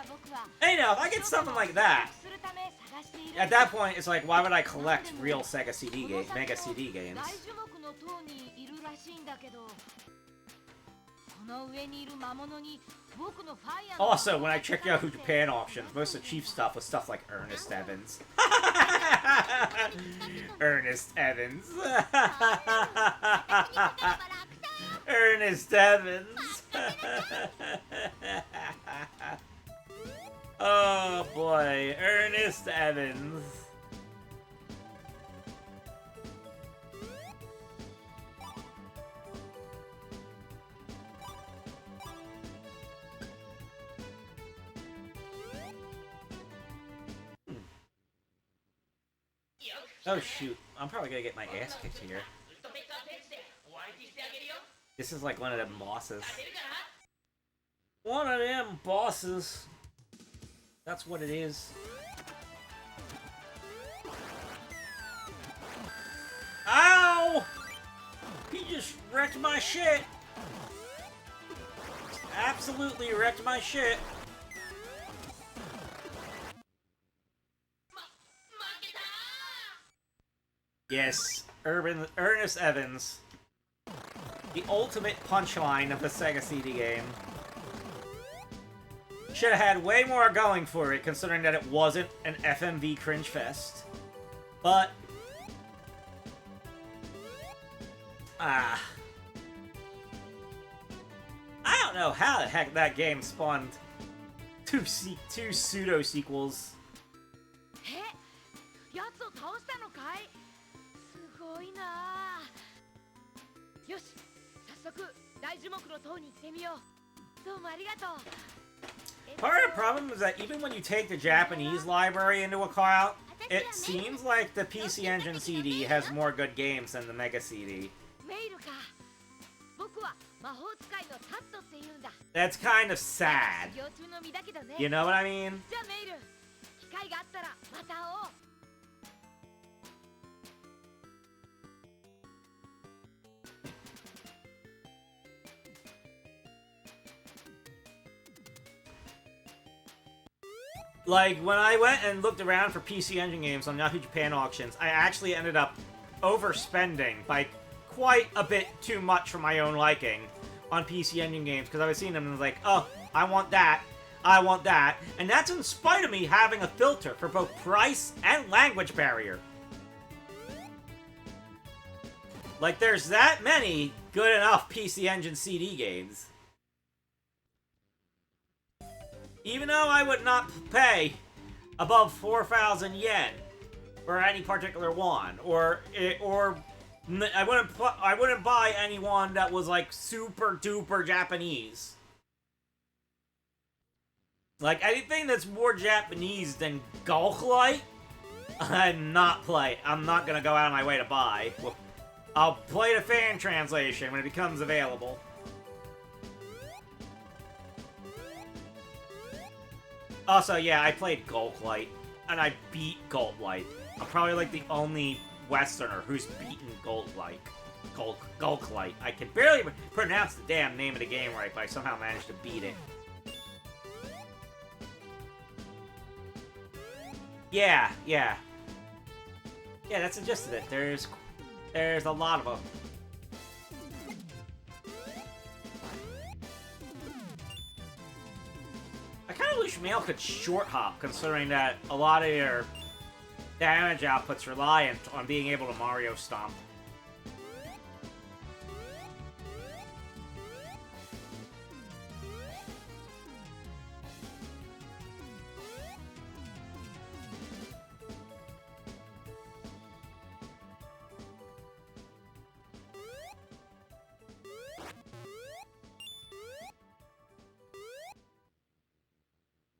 And you know, if I get something like that, at that point it's like, why would I collect real Sega CD games, Mega CD games? Also, when I checked Yahoo Japan auctions, most of the cheap stuff was stuff like Ernest Evans. Ernest Evans. Ernest Evans. Oh boy, Ernest Evans. Oh shoot, I'm probably gonna get my ass kicked here. This is like one of them bosses. One of them bosses. That's what it is. Ow! He just wrecked my shit. Absolutely wrecked my shit. Yes, Ernest Evans. The ultimate punchline of the Sega CD game. Should have had way more going for it, considering that it wasn't an FMV cringe fest. But... I don't know how the heck that game spawned two pseudo-sequels. やつを倒したのかい？すごいな。よし、早速大樹木の塔に行ってみよう。どうもありがとう。 Part of the problem is that even when you take the Japanese library into account, it seems like the PC Engine CD has more good games than the Mega CD. メイルか。僕は魔法使いのタットって言うんだ。 That's kind of sad. 修行中の身だけどね。 You know what I mean? じゃあメイル、機会があったらまた会おう。 Like, when I went and looked around for PC Engine games on Yahoo Japan auctions, I actually ended up overspending by quite a bit too much for my own liking on PC Engine games, because I was seeing them and was like, oh, I want that, and that's in spite of me having a filter for both price and language barrier. Like, there's that many good enough PC Engine CD games. Even though I would not pay above 4,000 yen for any particular one, or I wouldn't buy any one that was like super duper Japanese. Like anything that's more Japanese than Gulk-Light, I'm not gonna go out of my way to buy. I'll play the fan translation when it becomes available. Also, yeah, I played Gulk-Light, and I beat Gulk-Light. I'm probably like the only Westerner who's beaten Gulk-Light. Gulk-Light. I can barely pronounce the damn name of the game right, but I somehow managed to beat it. Yeah, yeah. Yeah, that's the gist of it. There's a lot of them. I kind of wish Mail could short hop, considering that a lot of your damage outputs rely on being able to Mario Stomp.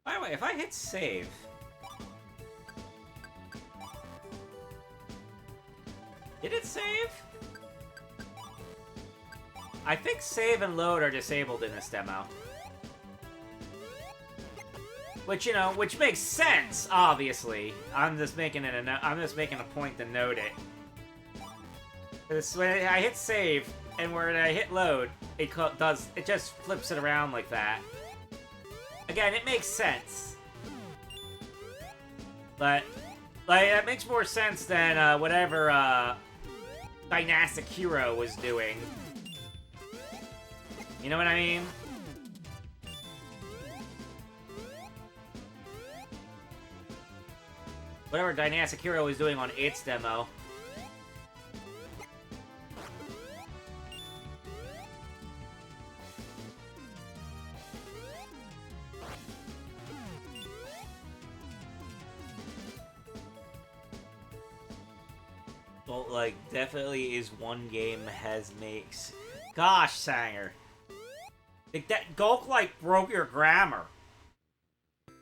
By the way, if I hit save... Did it save? I think save and load are disabled in this demo. Which, you know, which makes sense, obviously. I'm just making a point to note it. 'Cause when I hit save, and when I hit load, it just flips it around like that. Again, it makes sense. But, like, that makes more sense than, whatever, Dynastic Hero was doing. You know what I mean? Whatever Dynastic Hero was doing on its demo. Well, like, definitely is one game has makes... Gosh, Sanger. Like, that Gulk, like, broke your grammar.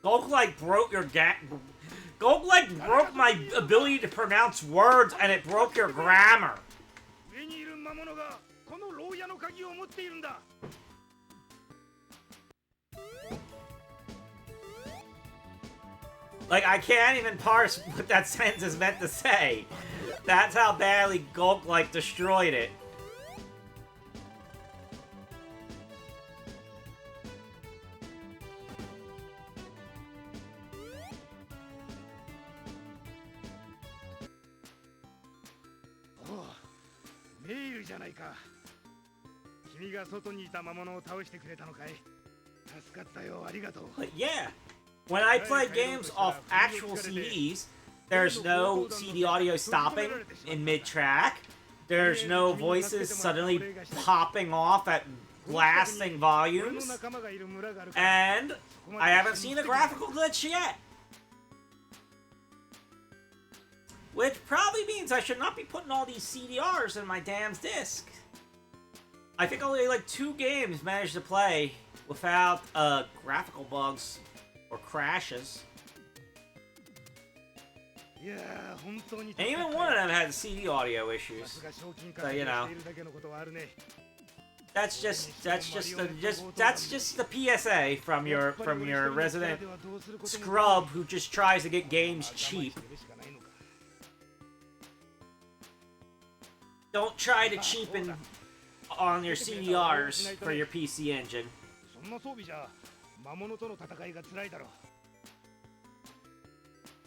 Gulk, like, broke your Gulk, like, broke my ability to pronounce words, and it broke your grammar. Like, I can't even parse what that sentence is meant to say. That's how badly Gulk, like, destroyed it. But yeah, when I play games off actual CDs, there's no CD audio stopping in mid-track. There's no voices suddenly popping off at blasting volumes. And I haven't seen a graphical glitch yet. Which probably means I should not be putting all these CDRs in my damn disc. I think only like 2 games managed to play without graphical bugs or crashes. And even one of them had CD audio issues. So, you know, that's just the PSA from your resident scrub who just tries to get games cheap. Don't try to cheapen on your CDRs for your PC engine.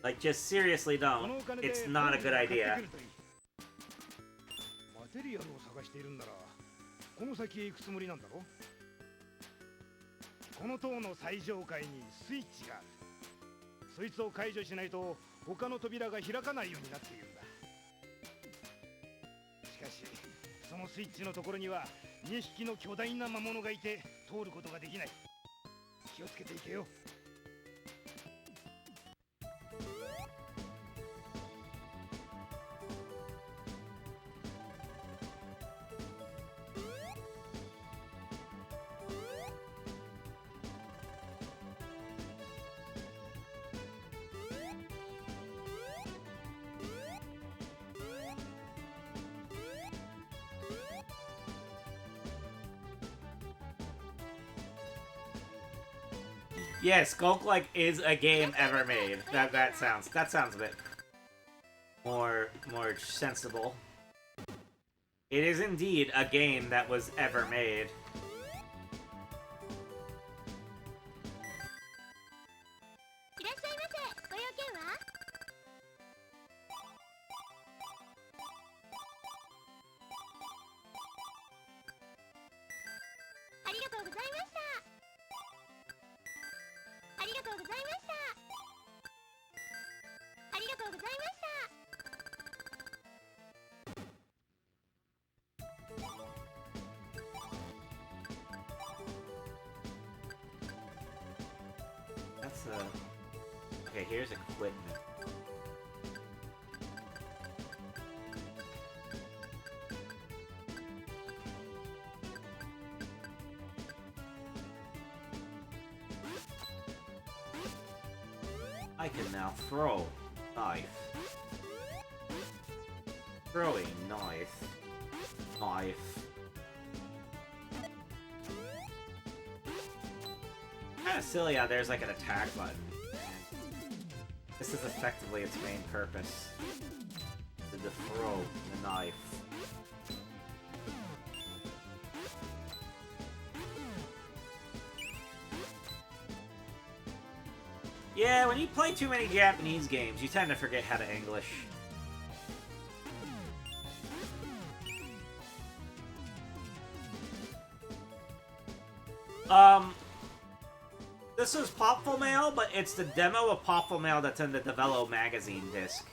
Like, just seriously don't. It's not a good idea. Yes, Gulk like is a game ever made. That sounds a bit more sensible. It is indeed a game that was ever made. Okay, here's equipment. I can now throw knife. Throwing knife. Knife. Kinda silly how there's like an attack button. This is effectively its main purpose. To throw the knife. Yeah, when you play too many Japanese games, you tend to forget how to English. This is Popful Mail, but it's the demo of Popful Mail that's in the Develop magazine disc.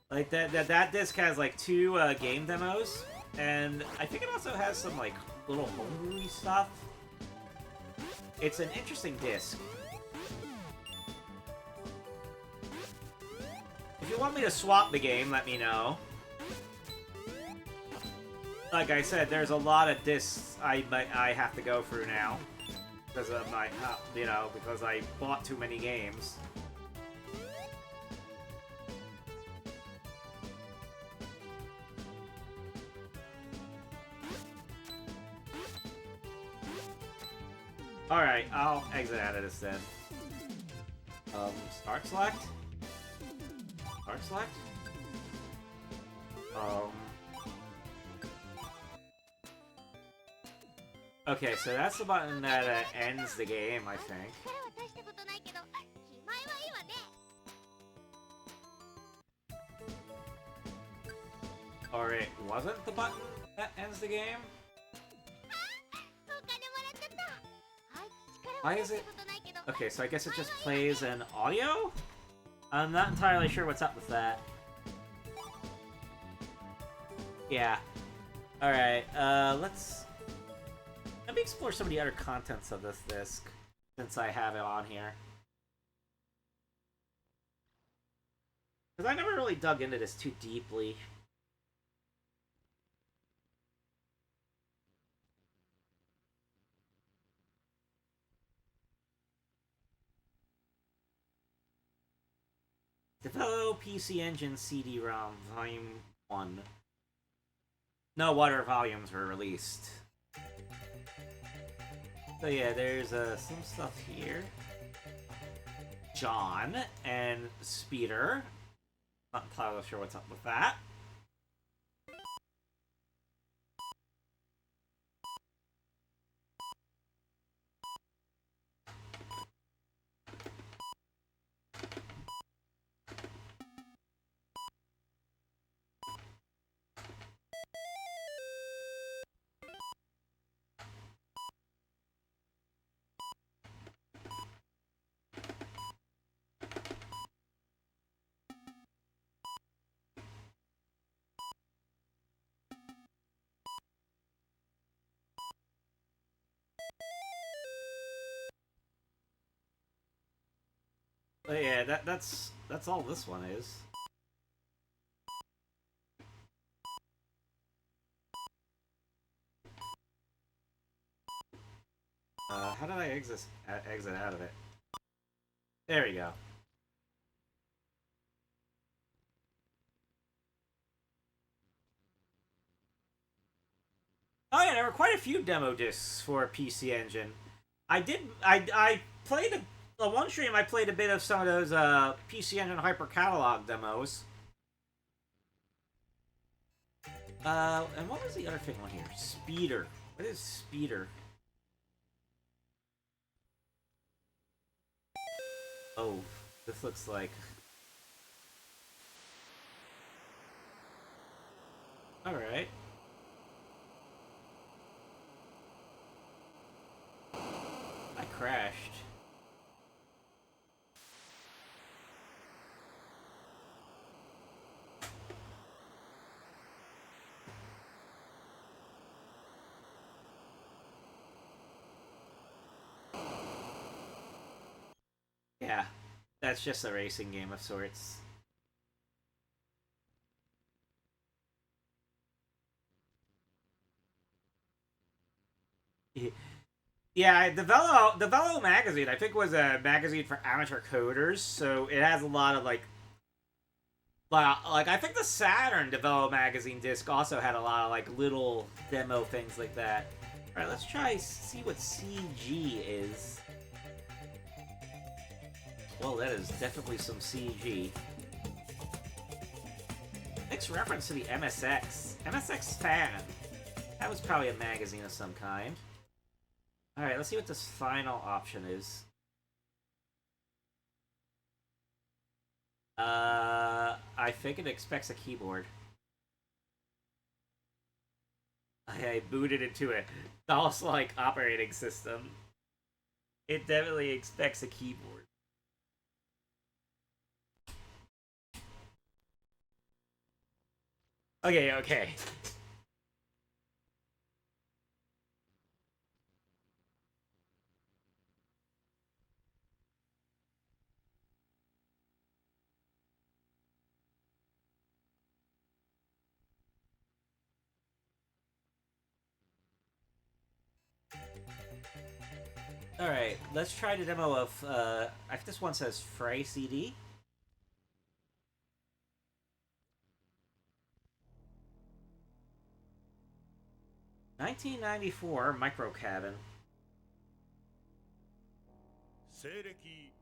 Like, that disc has, like, 2 game demos, and I think it also has some, like, little homebrew stuff. It's an interesting disc. If you want me to swap the game, let me know. Like I said, there's a lot of discs I have to go through now. Because of my, you know, because I bought too many games. Alright, I'll exit out of this then. Start select? Start select? Okay, so that's the button that ends the game, I think. Or it wasn't the button that ends the game? Why is it... Okay, so I guess it just plays an audio? I'm not entirely sure what's up with that. Yeah. Alright, let me explore some of the other contents of this disc, since I have it on here. Because I never really dug into this too deeply. Develop PC Engine CD-ROM Volume 1. No other volumes were released. So yeah, there's some stuff here. John and Speeder. Not entirely sure what's up with that. But yeah, that's all this one is. How did I exit out of it? There we go. Oh yeah, there were quite a few demo discs for PC Engine. I played on one stream. I played a bit of some of those PC Engine Hyper Catalog demos. And what was the other thing on here? Speeder. What is Speeder? Oh, this looks like... Alright. I crashed. That's just a racing game of sorts. Yeah, the Velo magazine, I think, was a magazine for amateur coders, so it has a lot of like I think the Saturn Develop magazine disc also had a lot of like little demo things like that. All right, let's try see what CG is. Well, that is definitely some CG. Next reference to the MSX. MSX Fan. That was probably a magazine of some kind. All right, let's see what this final option is. I think it expects a keyboard. I booted into a DOS-like operating system. It definitely expects a keyboard. Okay. Alright, let's try the demo of, I think this one says Frey CD. $1994 micro cabin. 西暦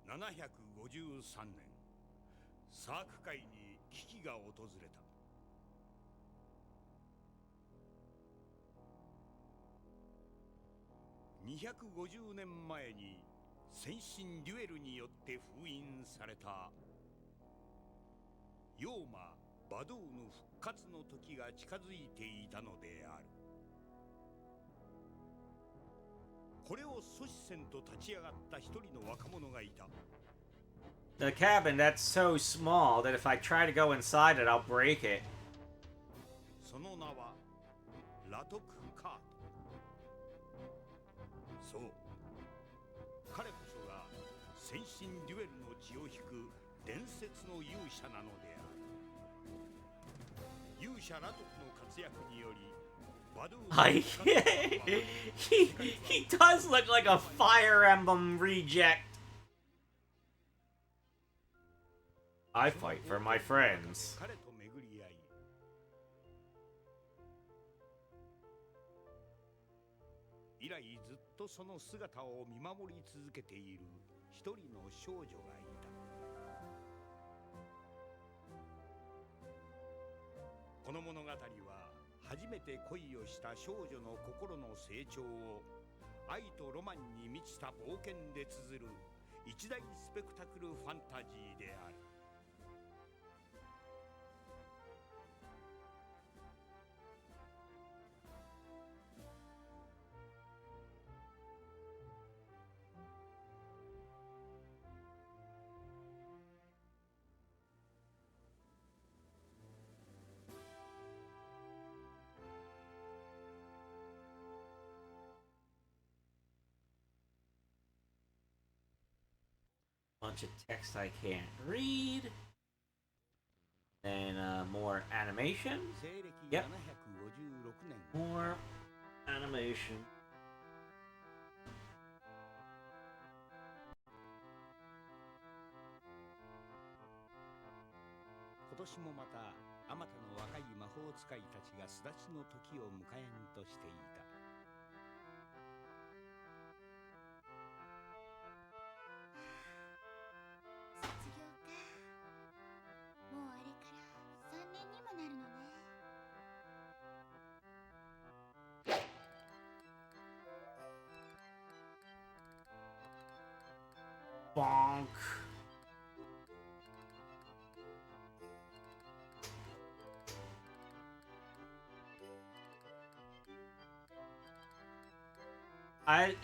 753年サーク界に危機が訪れた。250年前に先進デュエルによって封印された妖魔バドゥーの復活の時が近づいていたのである。これを阻止せんと立ち上がった一人の若者がいた。 The cabin, that's so small that if I try to go inside it, I'll break it. その名はラトクカート。そう、彼こそが先進デュエルの血を引く伝説の勇者なのである。勇者ラトクの活躍により he does look like a Fire Emblem reject. I fight for my friends. 彼と巡り合い、以来ずっとその姿を見守り続けている一人の少女がいた。この物語は初めて恋をした少女の心の成長を愛とロマンに満ちた冒険で綴る一大スペクタクルファンタジーである。Bunch of text I can't read. And more animation. Yep. More animation. 今年もまたあまたの若い魔法使いたちが巣立ちの時を迎えんとしていた。卒業か。もうあれから3年にもなるのね。Bonk.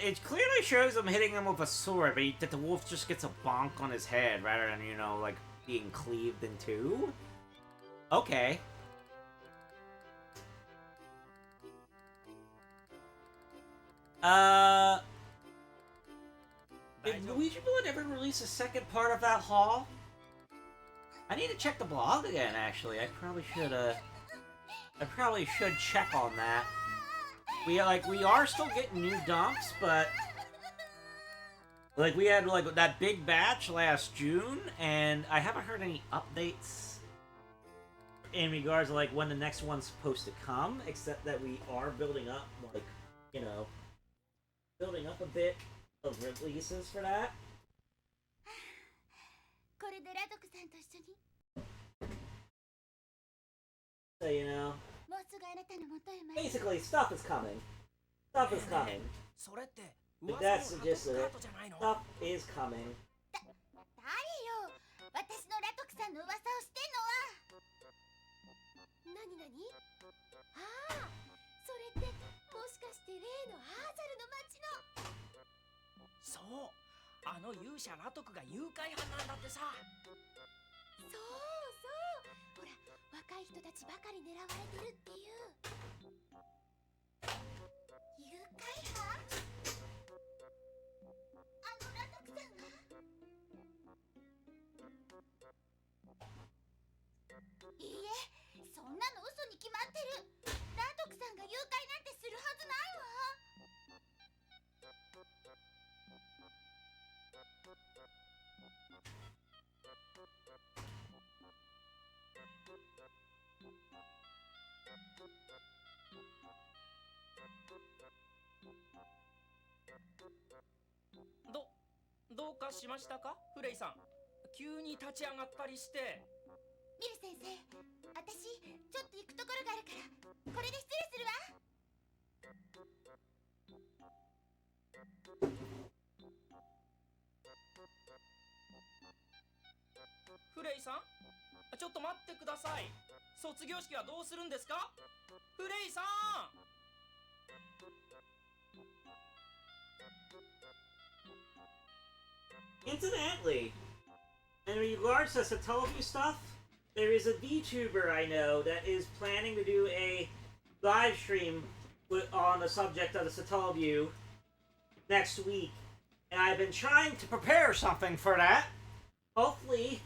It clearly shows him hitting him with a sword, but that the wolf just gets a bonk on his head rather than, you know, like being cleaved in two. Okay. Did Luigi Bullet ever release a second part of that haul? I need to check the blog again, actually. I probably should check on that. We are still getting new dumps, but like we had like that big batch last June, and I haven't heard any updates in regards to like when the next one's supposed to come, except that we are building up, like, you know, building up a bit of releases for that. これでラドクさんと一緒に So, you know, もうすぐあなたの元へ参る basically stuff is coming. Stuff is coming. それって But 噂 that's の just ハト it. カートじゃないの Stuff is coming. 誰よ私のラドクさんの噂をしてんのは何々ああそれってもしかして例のアーザルの町のそうあの勇者ラトクが誘拐犯なんだってさそうそうほら若い人たちばかり狙われてるっていう誘拐犯あのラトクさんがいいえそんなの嘘に決まってるラトクさんが誘拐なんてするはずないわどうかしましたかフレイさん急に立ち上がったりしてミル先生私ちょっと行くところがあるからこれで失礼するわフレイさんちょっと待ってください卒業式はどうするんですかフレイさん Incidentally, in regards to Satellawave stuff, there is a VTuber I know that is planning to do a live stream on the subject of the Satellawave next week, and I've been trying to prepare something for that. Hopefully,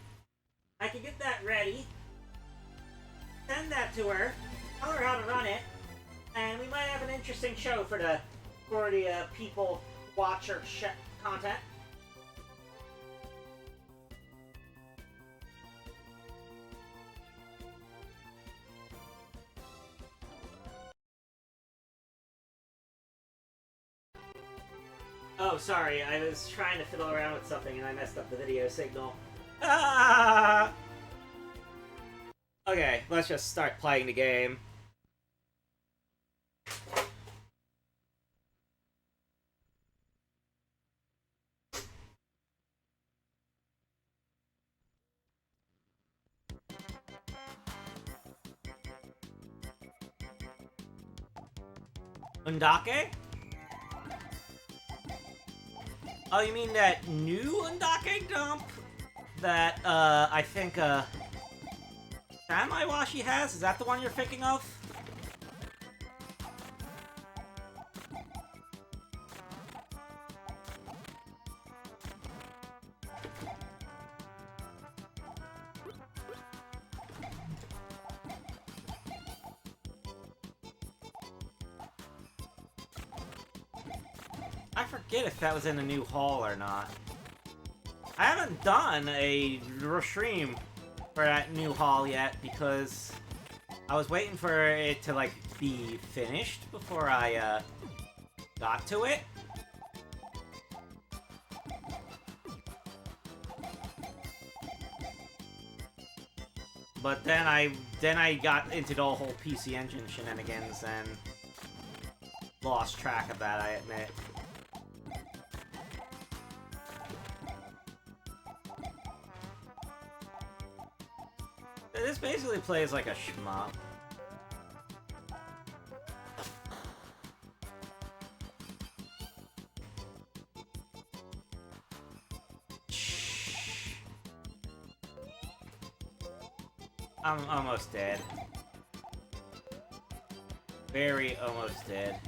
I can get that ready, send that to her, tell her how to run it, and we might have an interesting show for the people watcher content. Oh, sorry, I was trying to fiddle around with something and I messed up the video signal. Ah! Okay, let's just start playing the game. Undake? Oh, you mean that new Undake dump? That, I think, Samaiwashi has? Is that the one you're thinking of? I forget if that was in the new hall or not. I haven't done a stream for that new hall yet because I was waiting for it to like be finished before I got to it. But then I got into the whole PC Engine shenanigans and lost track of that, I admit. This basically plays like a shmup. I'm almost dead. Very almost dead.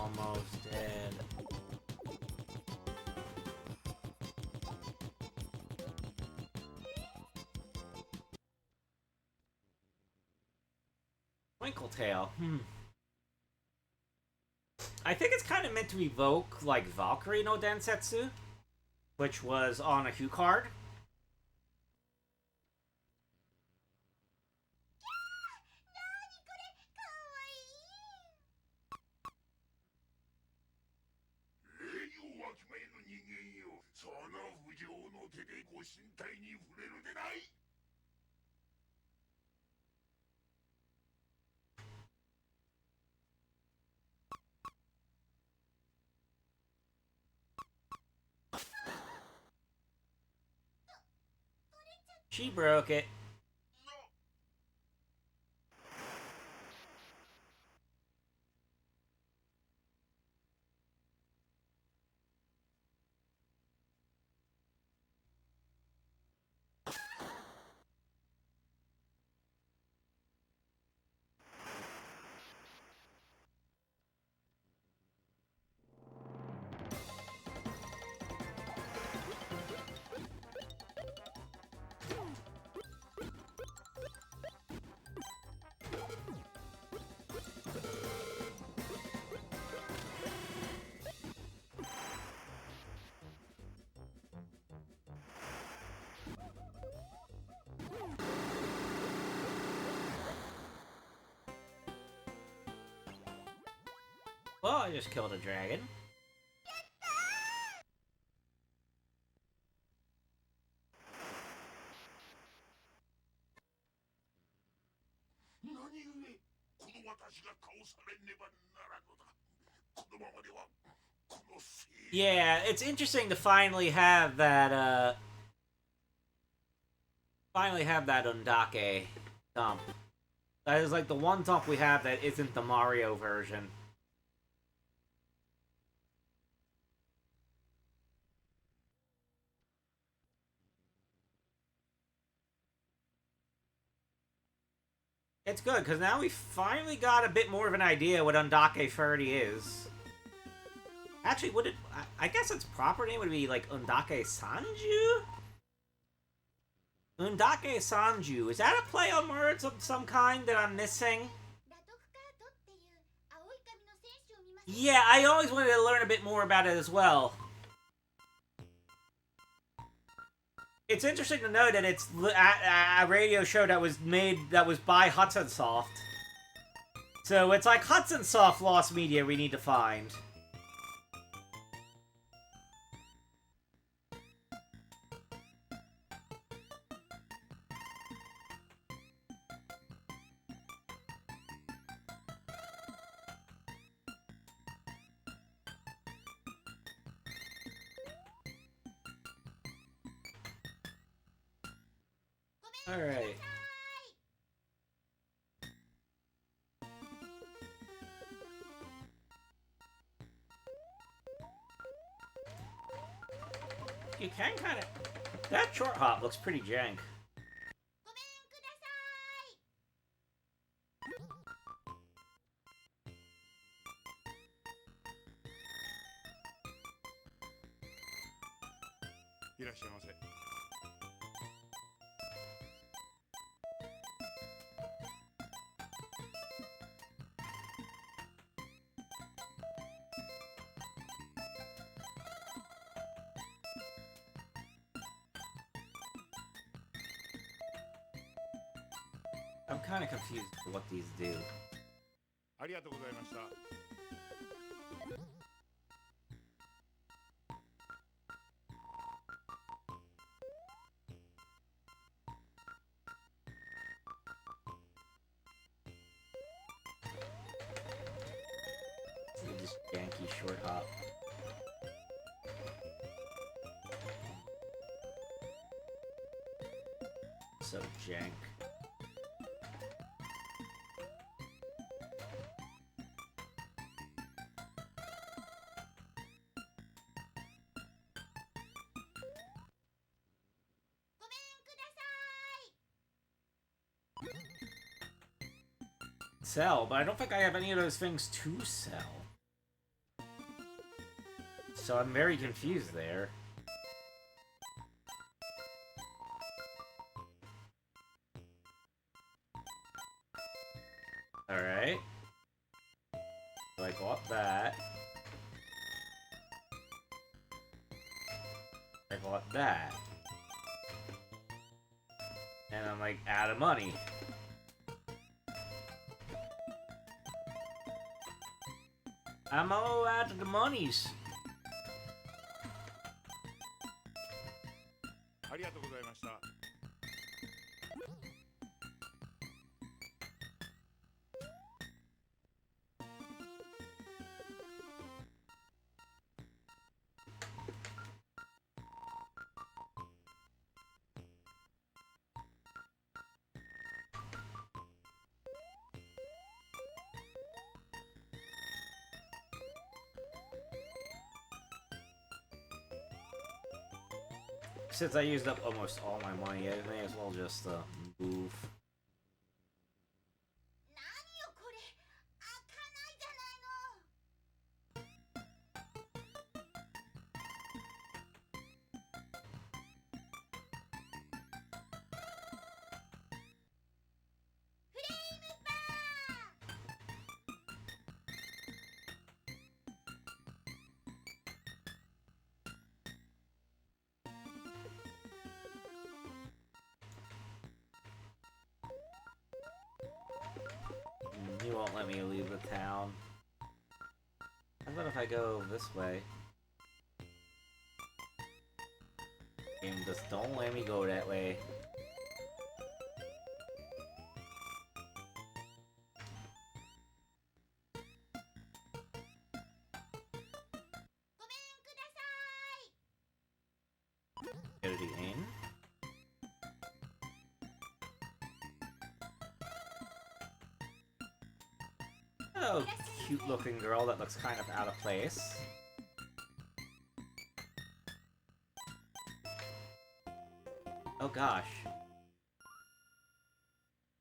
almost dead. Twinkle-tail. I think it's kind of meant to evoke, like, Valkyrie no Densetsu, which was on a Hue card. She broke it. Well, I just killed a dragon. Yeah, it's interesting to finally have that, Undake dump. That is like the one dump we have that isn't the Mario version. It's good, because now we finally got a bit more of an idea what Undake 30 is. Actually, would it... I guess its proper name would be, like, Undake Sanju? Undake Sanju. Is that a play on words of some kind that I'm missing? Yeah, I always wanted to learn a bit more about it as well. It's interesting to know that it's a radio show that was by Hudson Soft. So it's like Hudson Soft lost media we need to find. Alright. You can kind of... That short hop looks pretty jank. I'm kind of confused what these do. This janky short hop. So jank. Sell, but I don't think I have any of those things to sell. so I'm very confused there. Alright. So I go up that. I go up that. And I'm like, out of money. I'm all out of the monies. ありがとうございました。 Since I used up almost all my money, I may as well just move. 何よこれ、開かないじゃないの。フレームバー。 He won't let me leave the town. How about if I go this way? Game, just don't let me go that way. Go to the inn. Oh, cute looking girl that looks kind of out of place. Oh gosh.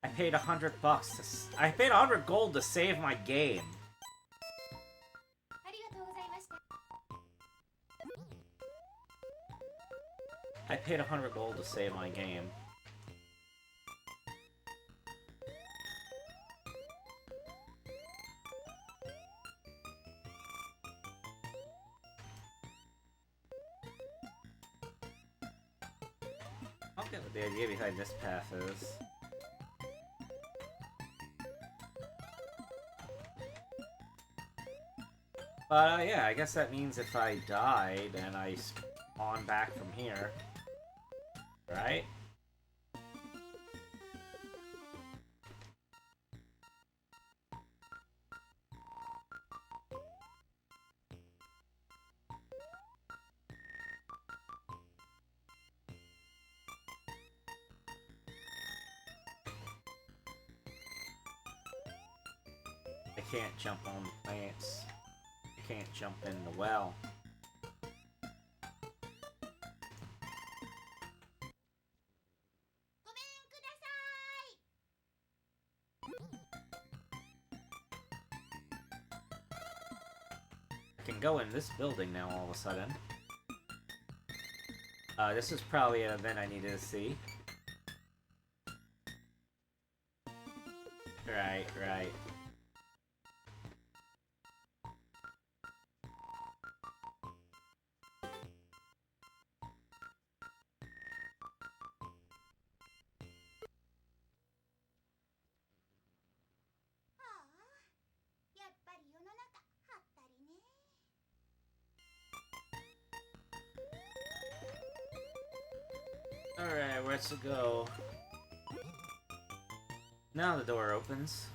I paid $100 I paid 100 gold to save my game. ありがとうございました。 I paid 100 gold to save my game. I'll get what the idea behind this path is. But yeah, I guess that means if I die, then I spawn back from here. Right? I can't jump on plants. I can't jump in the well. I can go in this building now all of a sudden. This is probably an event I needed to see. Right, right. Alright, where's to go? Now the door opens.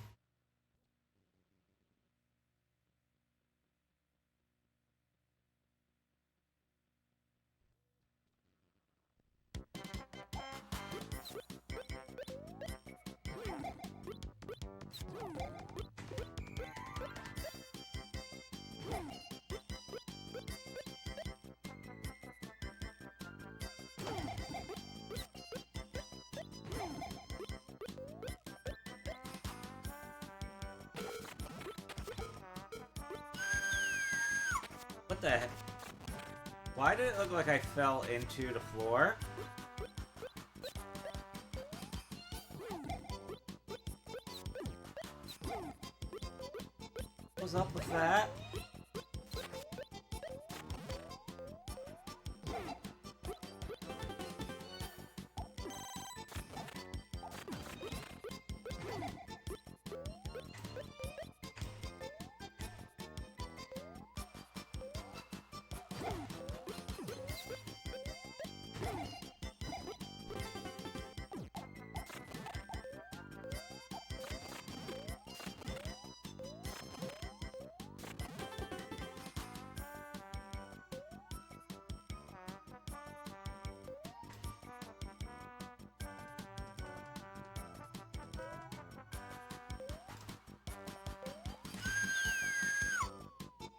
What the heck? Why did it look like I fell into the floor? What's up with that?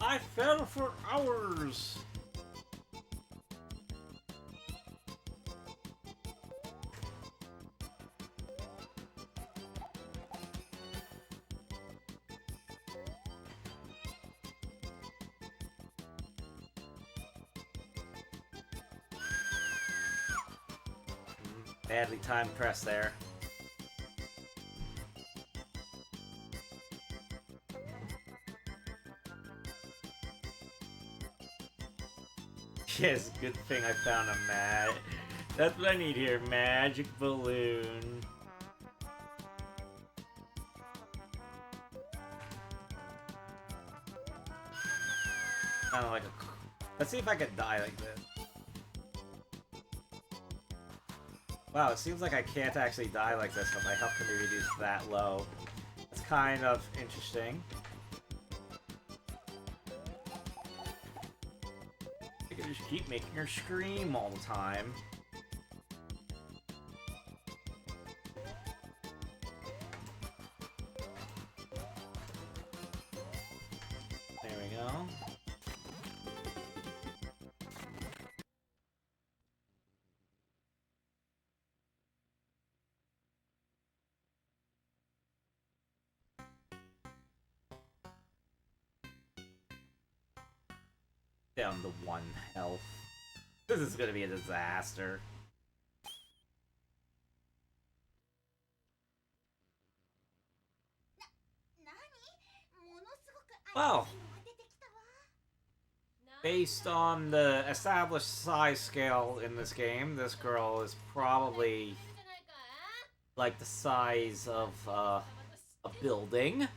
I fell for hours! Badly timed press there. Yes, good thing I found a That's what I need here, magic balloon. Kind of like a... Let's see if I can die like this. Wow, it seems like I can't actually die like this, but my health can be reduced that low. It's kind of interesting. I can just keep making her scream all the time. There we go. Down to 1 health. This is gonna be a disaster. Well, based on the established size scale in this game, this girl is probably like the size of a building.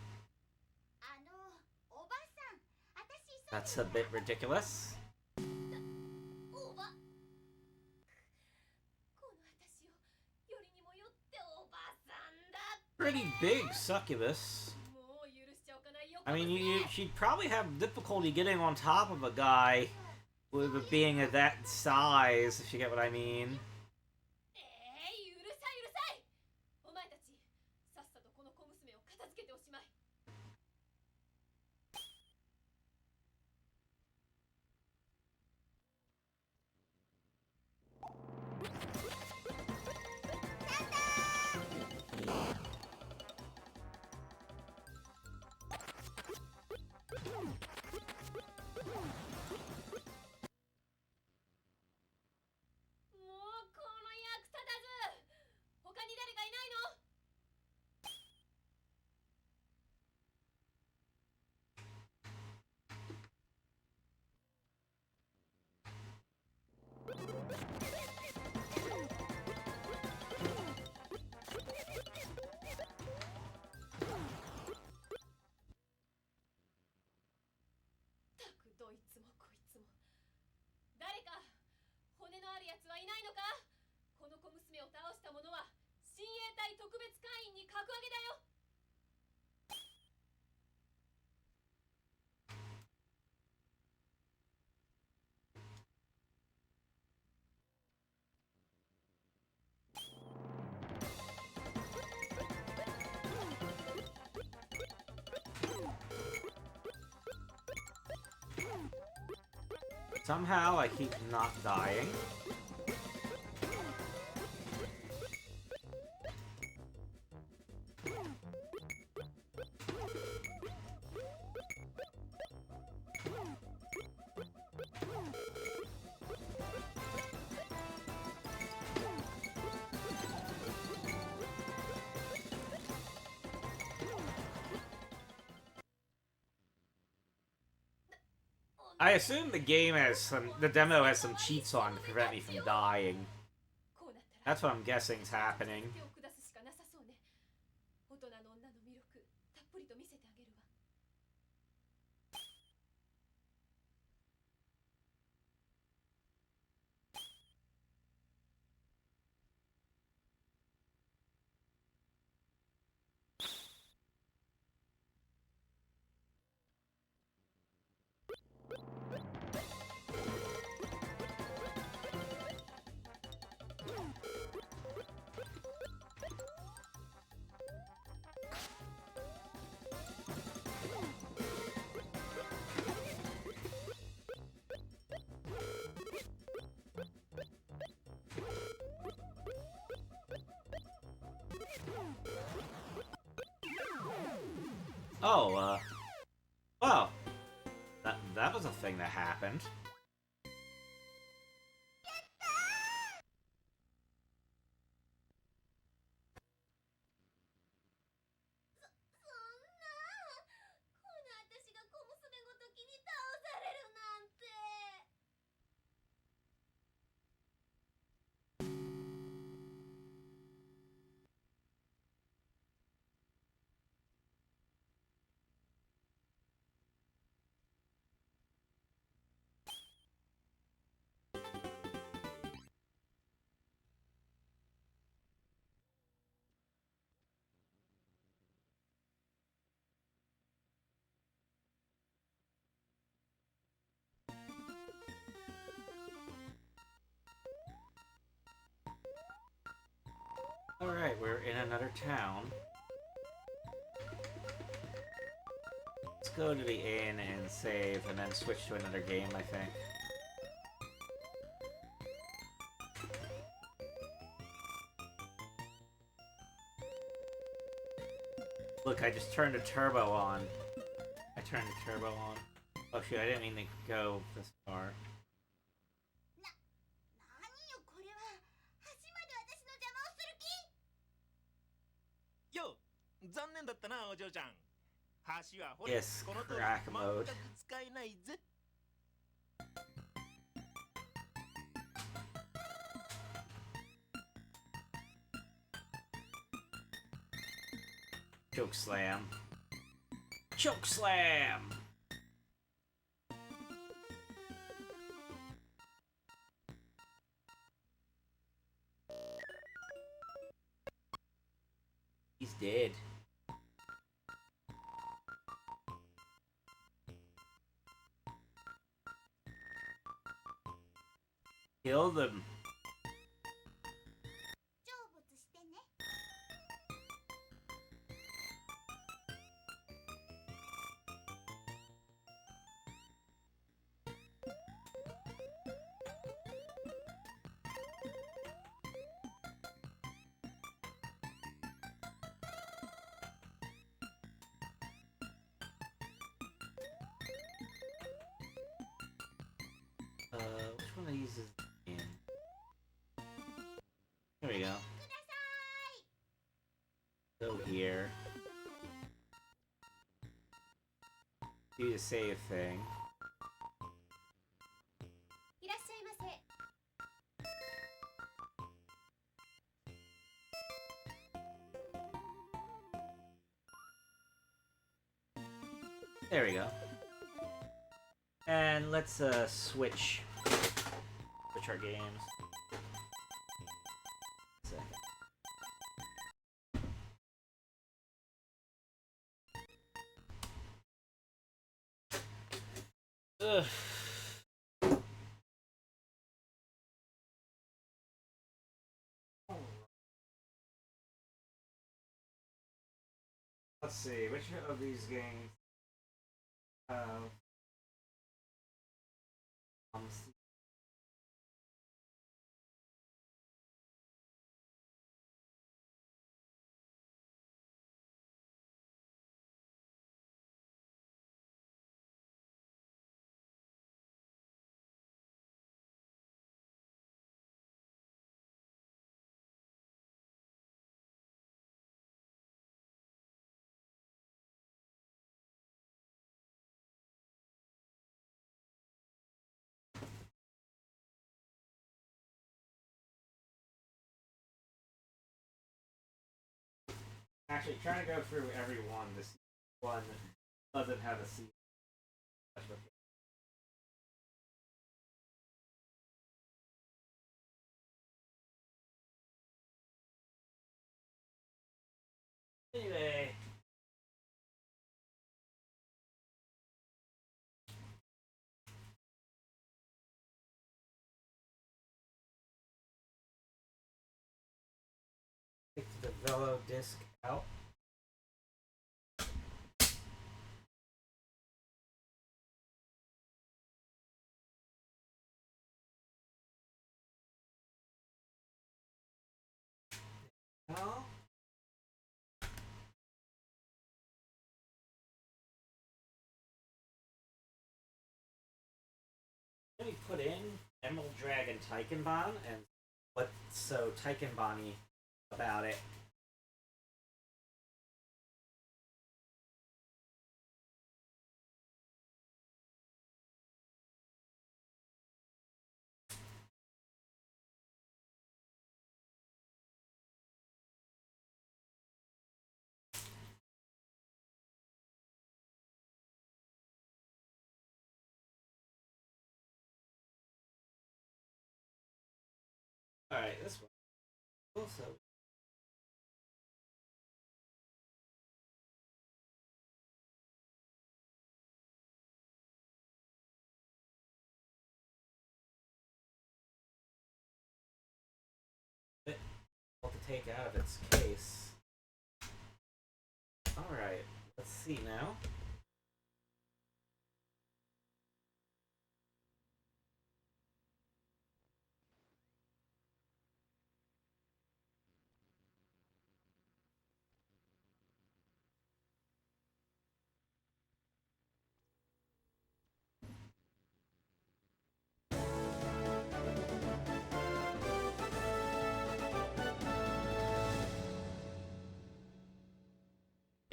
That's a bit ridiculous. Pretty big succubus. I mean, she'd probably have difficulty getting on top of a guy with it being of that size, if you get what I mean. Somehow I keep not dying. I assume the game has the demo has some cheats on to prevent me from dying. That's what I'm guessing is happening. Oh, well, that was a thing that happened. Alright, we're in another town. Let's go to the inn and save, and then switch to another game, I think. Look, I just turned the turbo on. I turned the turbo on. Oh shoot, I didn't mean to go this far. よう残念だったなお嬢ちゃん橋はほ Yes, この通り crack 全 mode. く使えないぜ Choke slam. Choke slam! He's dead. Killed him. Which one of these is in? There we go. Go here. Do the save thing. There we go. And let's switch our games. Second. Ugh. Let's see, which of these games have Actually, trying to go through every one. This one doesn't have a C. Anyway. Take the Velo disc out. Now, let me put in Emerald Dragon Taikenban and what's so Taikenban-y about it. Alright, this one. Also. To take out of its case. Alright, let's see now.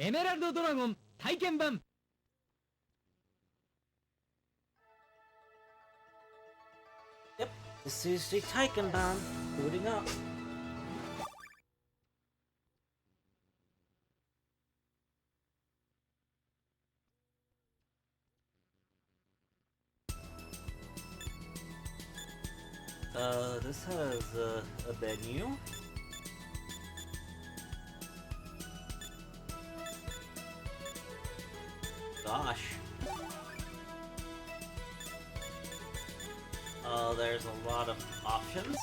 Emerald Dragon 体験版 Yep, this is the Taikenban booting up. This has a menu. Gosh. There's a lot of options.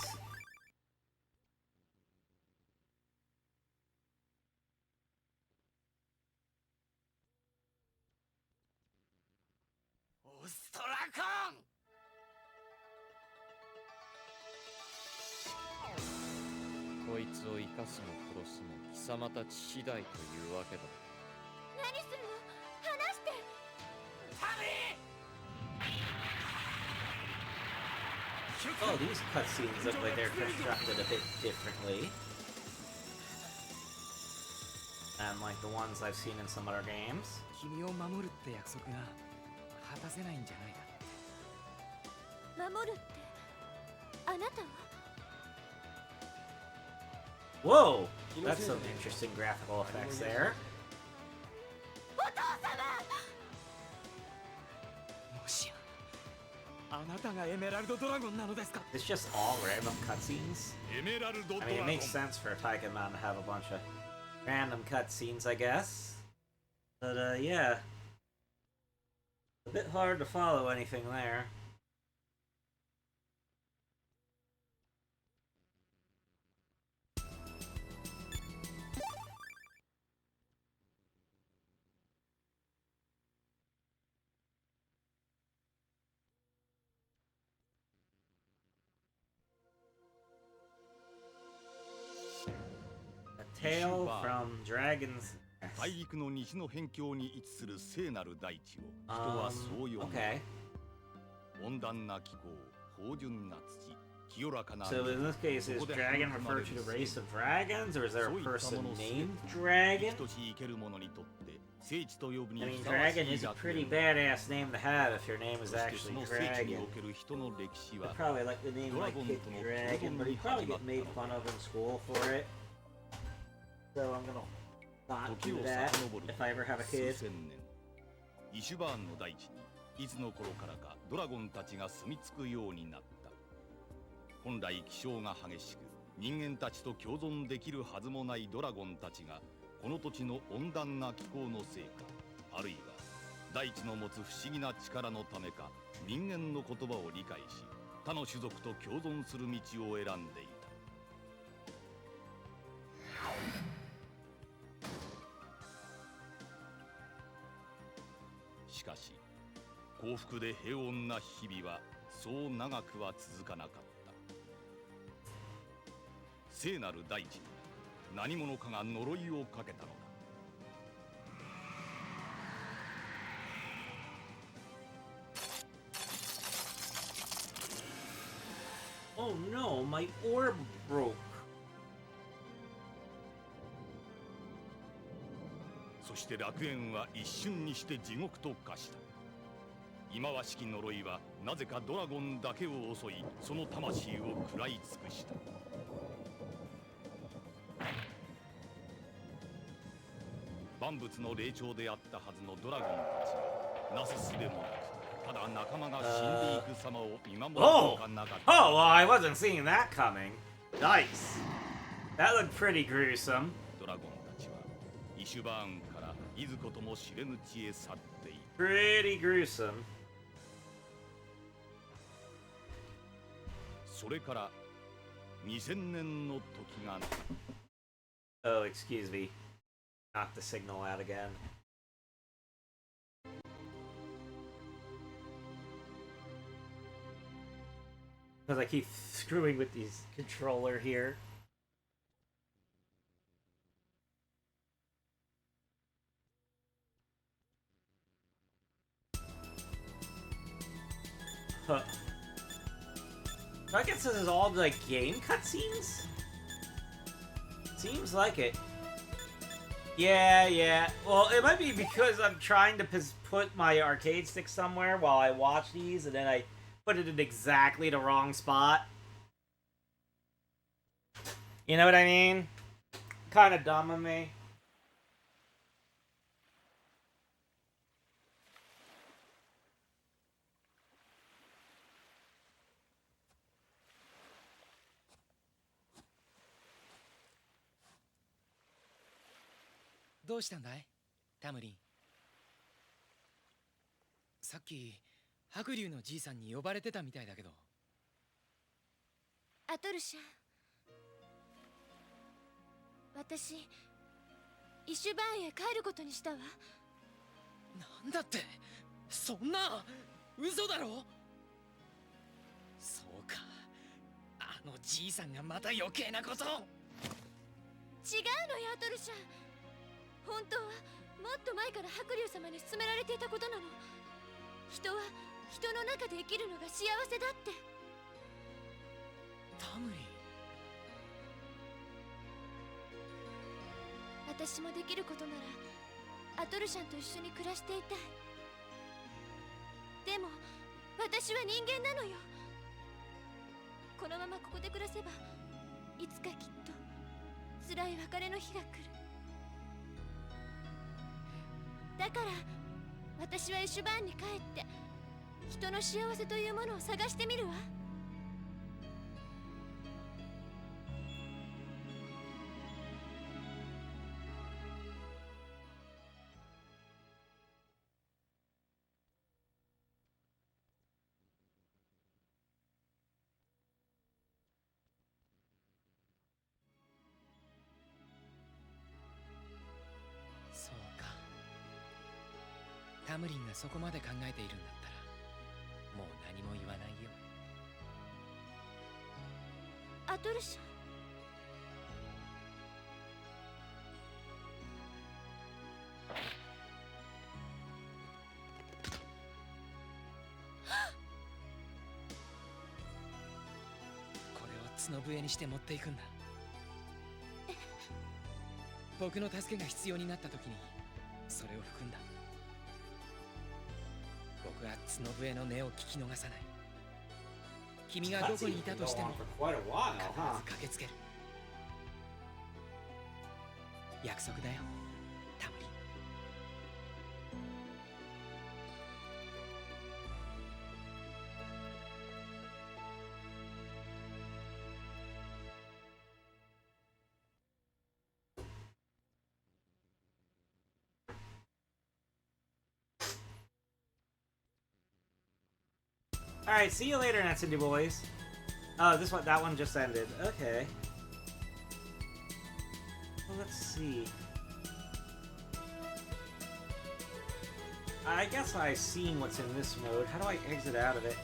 Ostrakan! こいつを生かすも殺すも貴様たち次第というわけだ。何するの？離して！ Oh, these cutscenes look like they're constructed a bit differently than like the ones I've seen in some other games. 君を守るって約束が果たせないんじゃないか。守るって、あなたは？ Whoa! That's some interesting graphical effects there. お父様！ もしやあなたがエメラルドドラゴンなのですか？ It's just all random cutscenes. エメラルドドラ I mean, ゴ it ン makes sense for a Taikenman to have a bunch of random cutscenes, I guess. But, yeah. A bit hard to follow anything there. A tale from Dragon's 大陸の西の辺境に位置する聖なる大地を人はそう呼ぶ。 Okay. 温暖な気候、芳醇な土、清らかな So in this case, is dragon referred to the race of dragons, or is there a person named Dragon? 等しい生ける者にとって聖地と呼ぶに I mean, ふさわし Dragon い is a 楽 pretty 園。 badass name to have if your name is そして actually その聖地に Dragon. おける人の歴史 I'd は probably like the name like Kid Dragon, but he'd probably get made fun of in school for it. So I'm gonna not 時 do を that 遡る if I ever have a 数 kid. 千年、イシュバーンの大地にいつの頃からかドラゴンたちが住み着くようになった。本来気性が激しく人間たちと共存できるはずもないドラゴンたちがこの土地の温暖な気候のせいか、あるいは大地の持つ不思議な力のためか、人間の言葉を理解し他の種族と共存する道を選んでいた。しかし幸福で平穏な日々はそう長くは続かなかった。聖なる大地に何者かが呪いをかけたのだ。Oh no, my orb broke. そして楽園は一瞬にして地獄と化した。忌まわしき呪いはなぜかドラゴンだけを襲い、その魂を食らい尽くした。万物の霊長であったはずのドラゴンたちがなすすべもなく、ただ仲間が死んでいく様を見守るほかなかった。Oh, well, I wasn't seeing that coming. Nice. That looked pretty gruesome. ドラゴンたちはイシュバーンからいずことも知れぬ地へ去っている。 Pretty gruesome. それから2000年の時が。 Oh, excuse me. Knock the signal out again. Because I keep screwing with these controller here. Huh. So I guess this is all like game cutscenes? Seems like it. Yeah. Well, it might be because I'm trying to put my arcade stick somewhere while I watch these, and then I put it in exactly the wrong spot. You know what I mean? Kind of dumb of me. What happened, Tamurin? さっき白龍のじいさんに呼ばれてたみたいだけど。アトルシャン、私イシュバーンへ帰ることにしたわ。なんだって、そんな嘘だろ。そうか、あのじいさんがまた余計なことを。違うのよアトルシャン、本当はもっと前から白龍様に勧められていたことなの。人は人の中で生きるのが幸せだって。タムリン、私もできることならアトルシャンと一緒に暮らしていたい。でも私は人間なのよ。このままここで暮らせばいつかきっと辛い別れの日が来る。だから私はイシュバーンに帰って人の幸せというものを探してみるわ。そうか。タムリンがそこまで考えているんだったらもう何も言わないよ。アトルシャン、これを角笛にして持っていくんだ。僕の助けが必要になった時にそれを吹くんだ。僕は角笛の音を聞き逃さない。君がどこにいたとしても必ず駆けつける。約束だよ。Alright, see you later, Natsundi boys. Oh, that one just ended. Okay. Well, let's see. I guess I've seen what's in this mode. How do I exit out of it?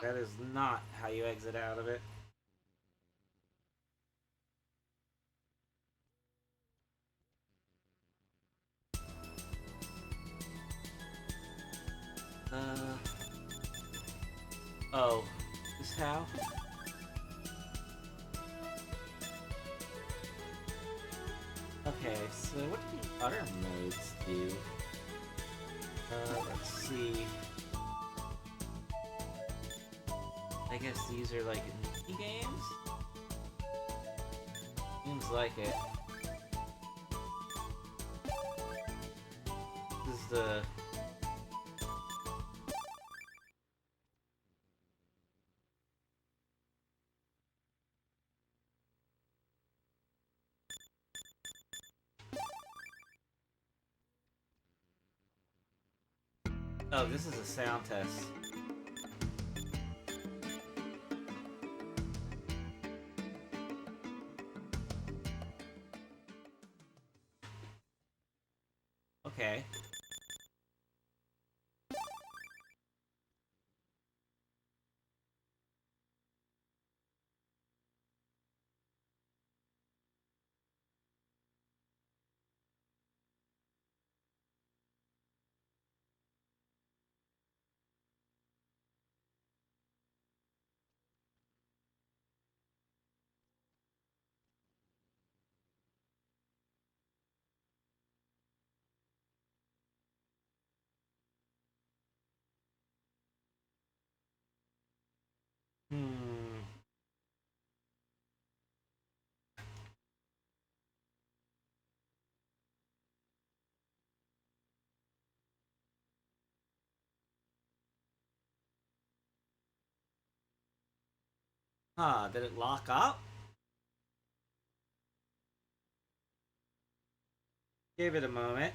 That is not how you exit out of it. Oh, this how? Okay, so what do the other modes do? Let's see. I guess these are like mini games? Seems like it. This is the... Oh, this is a sound test. Okay. Huh, did it lock up? Give it a moment.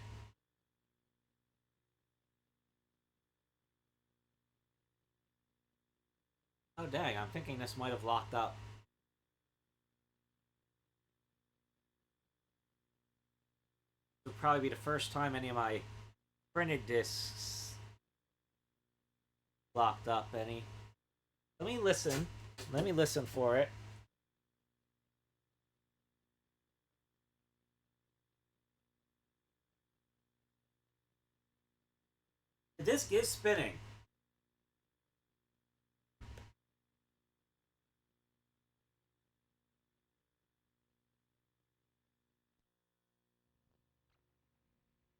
Oh dang, I'm thinking this might have locked up. It would probably be the first time any of my printed discs locked up any. Let me listen. Let me listen for it. The disc is spinning.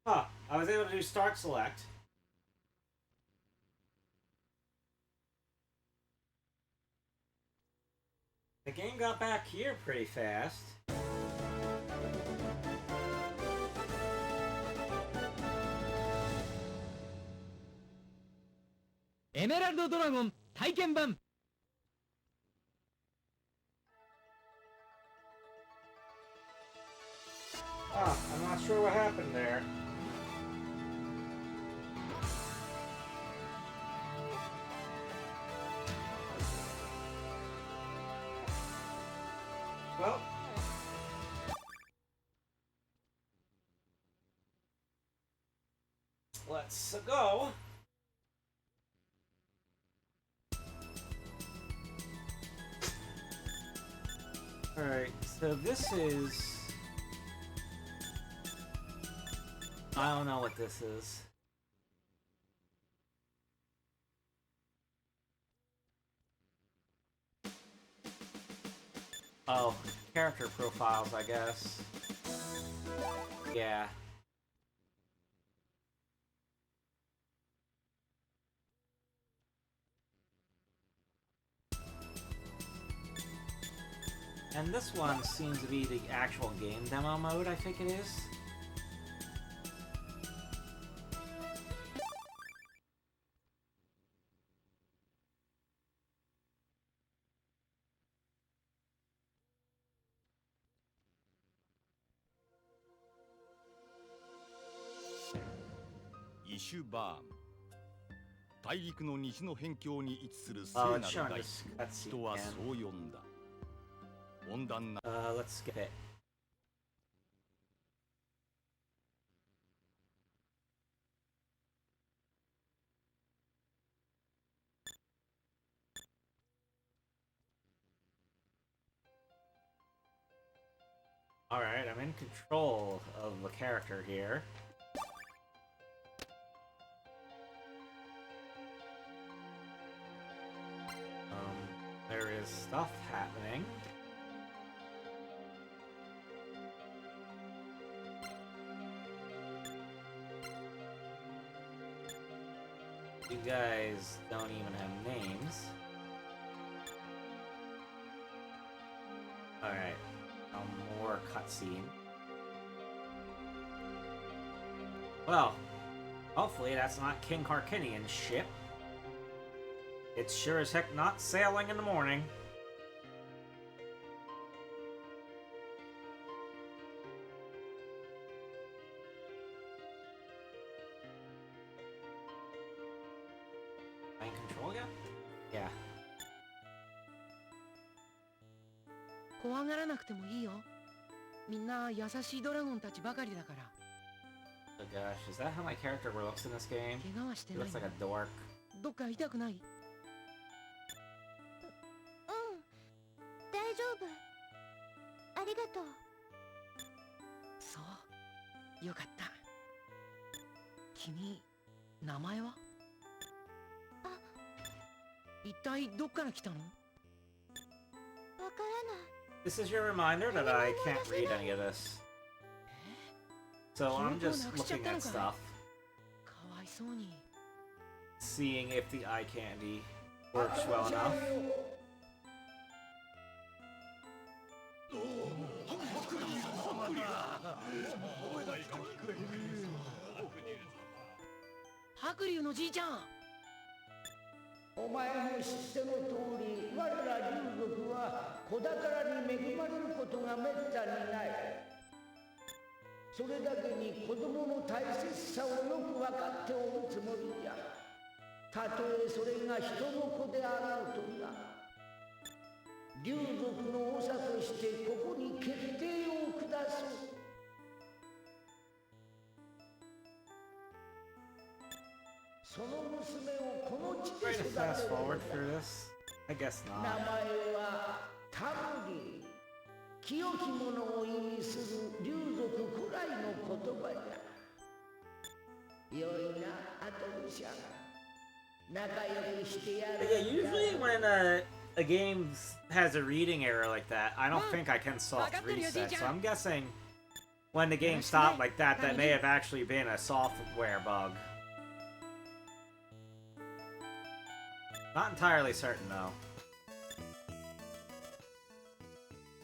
Huh, I was able to do start select. The game got back here pretty fast. Emerald Dragon 体験版 I'm not sure what happened there. Well, let's go. Alright, so this is... I don't know what this is. Oh, character profiles, I guess. Yeah. And this one seems to be the actual game demo mode, I think it is. シュバーン。大陸の西の辺境に位置する聖 Oh, な let's る show 大 this 地を cutscene 人は again. そう呼んだ。温暖な Let's skip it. Alright, I'm in control of the character here. There is stuff happening. You guys don't even have names. Alright, more cutscene. Well, hopefully that's not King Harkinian's ship. It's sure as heck not sailing in the morning. Am I in control yet? Yeah. 怖がらなくてもいいよ。みんな優しいドラゴンたちばかりだから。 Oh gosh, is that how my character looks in this game? 怪我はして He ない looks の like a dork. どっか痛くない？大丈夫。ありがとう。そう。よかった。君、名前は？一体どっから来たの？わからない。 This is your reminder that I can't read any of this. So I'm just looking at stuff, かわいそうに。 seeing if the eye candy works well enough. 白龍のじいちゃん。お前も知っての通り、我ら竜族は子宝に恵まれることがめったにない。それだけに子供の大切さをよく分かっておるつもりじゃ。たとえそれが人の子であろうとな。竜族の長としてここに決定を下す。その娘をこの地で Try 育 to て fast る forward through this? I guess 名 not. 前はタムリー。清きものを意味する竜族古来の言葉じゃ。よいな、アトムシャン。仲良くしてやる。 Yeah, usually when a game has a reading error like that, I don't think I can soft reset. So I'm guessing when the game stopped like that, that may have actually been a software bug. Not entirely certain though.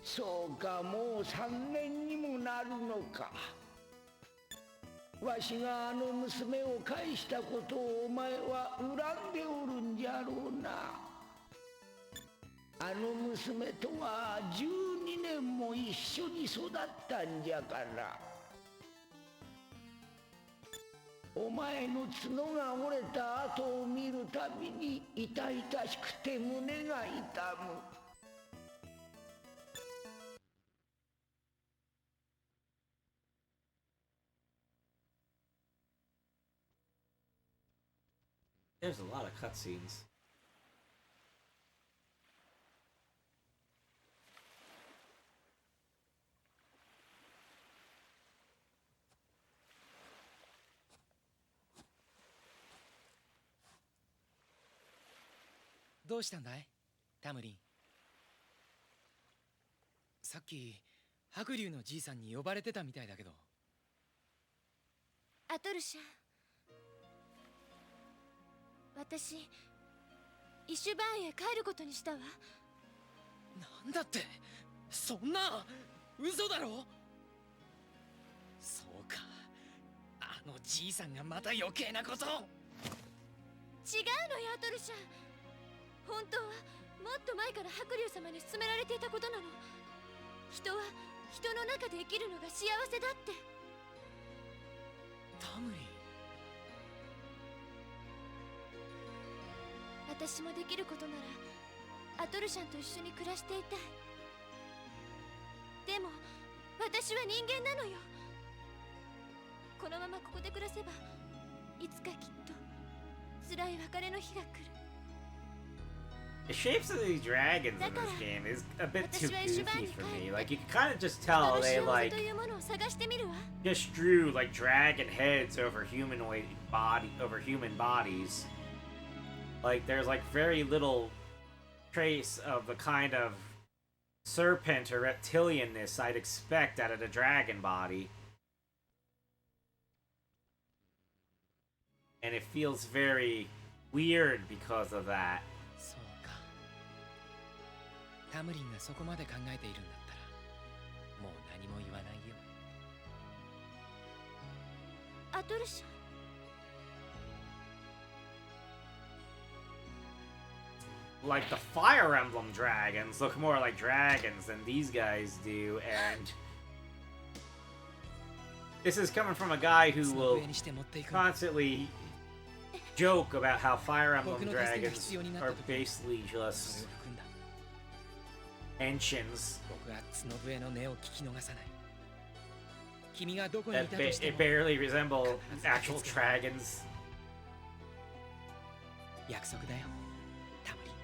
そうか、もう3年にもなるのか。わしがあの娘を返したことをお前は恨んでおるんじゃろうな。あの娘とは12年も一緒に育ったんじゃから。お前の角が折れた後を見るたびに痛々しくて胸が痛む。There's a lot of cutscenes. どうしたんだいタムリン。さっき白龍のじいさんに呼ばれてたみたいだけど。アトルシャン、私イシュバーンへ帰ることにしたわ。なんだって、そんな嘘だろ。そうか、あのじいさんがまた余計なことを。違うのよアトルシャン。本当はもっと前から白龍様に勧められていたことなの。人は人の中で生きるのが幸せだって。タムリン、私もできることならアトルシャンと一緒に暮らしていたい。でも私は人間なのよ。このままここで暮らせばいつかきっと辛い別れの日が来る。 The shapes of these dragons in this game is a bit too goofy for me. Like, you can kind of just tell they, like, just drew, like, dragon heads over human bodies. Like, there's, like, very little trace of the kind of serpent or reptilianness I'd expect out of a dragon body. And it feels very weird because of that. タムリンがそこまで考えているんだったらもう何も言わないよ。アトルシャン。 Like the Fire Emblem dragons look more like dragons than these guys do, and this is coming from a guy who will constantly joke about how Fire Emblem dragons are basically just ancients. It barely resemble actual dragons. 約束だよ、タムリン。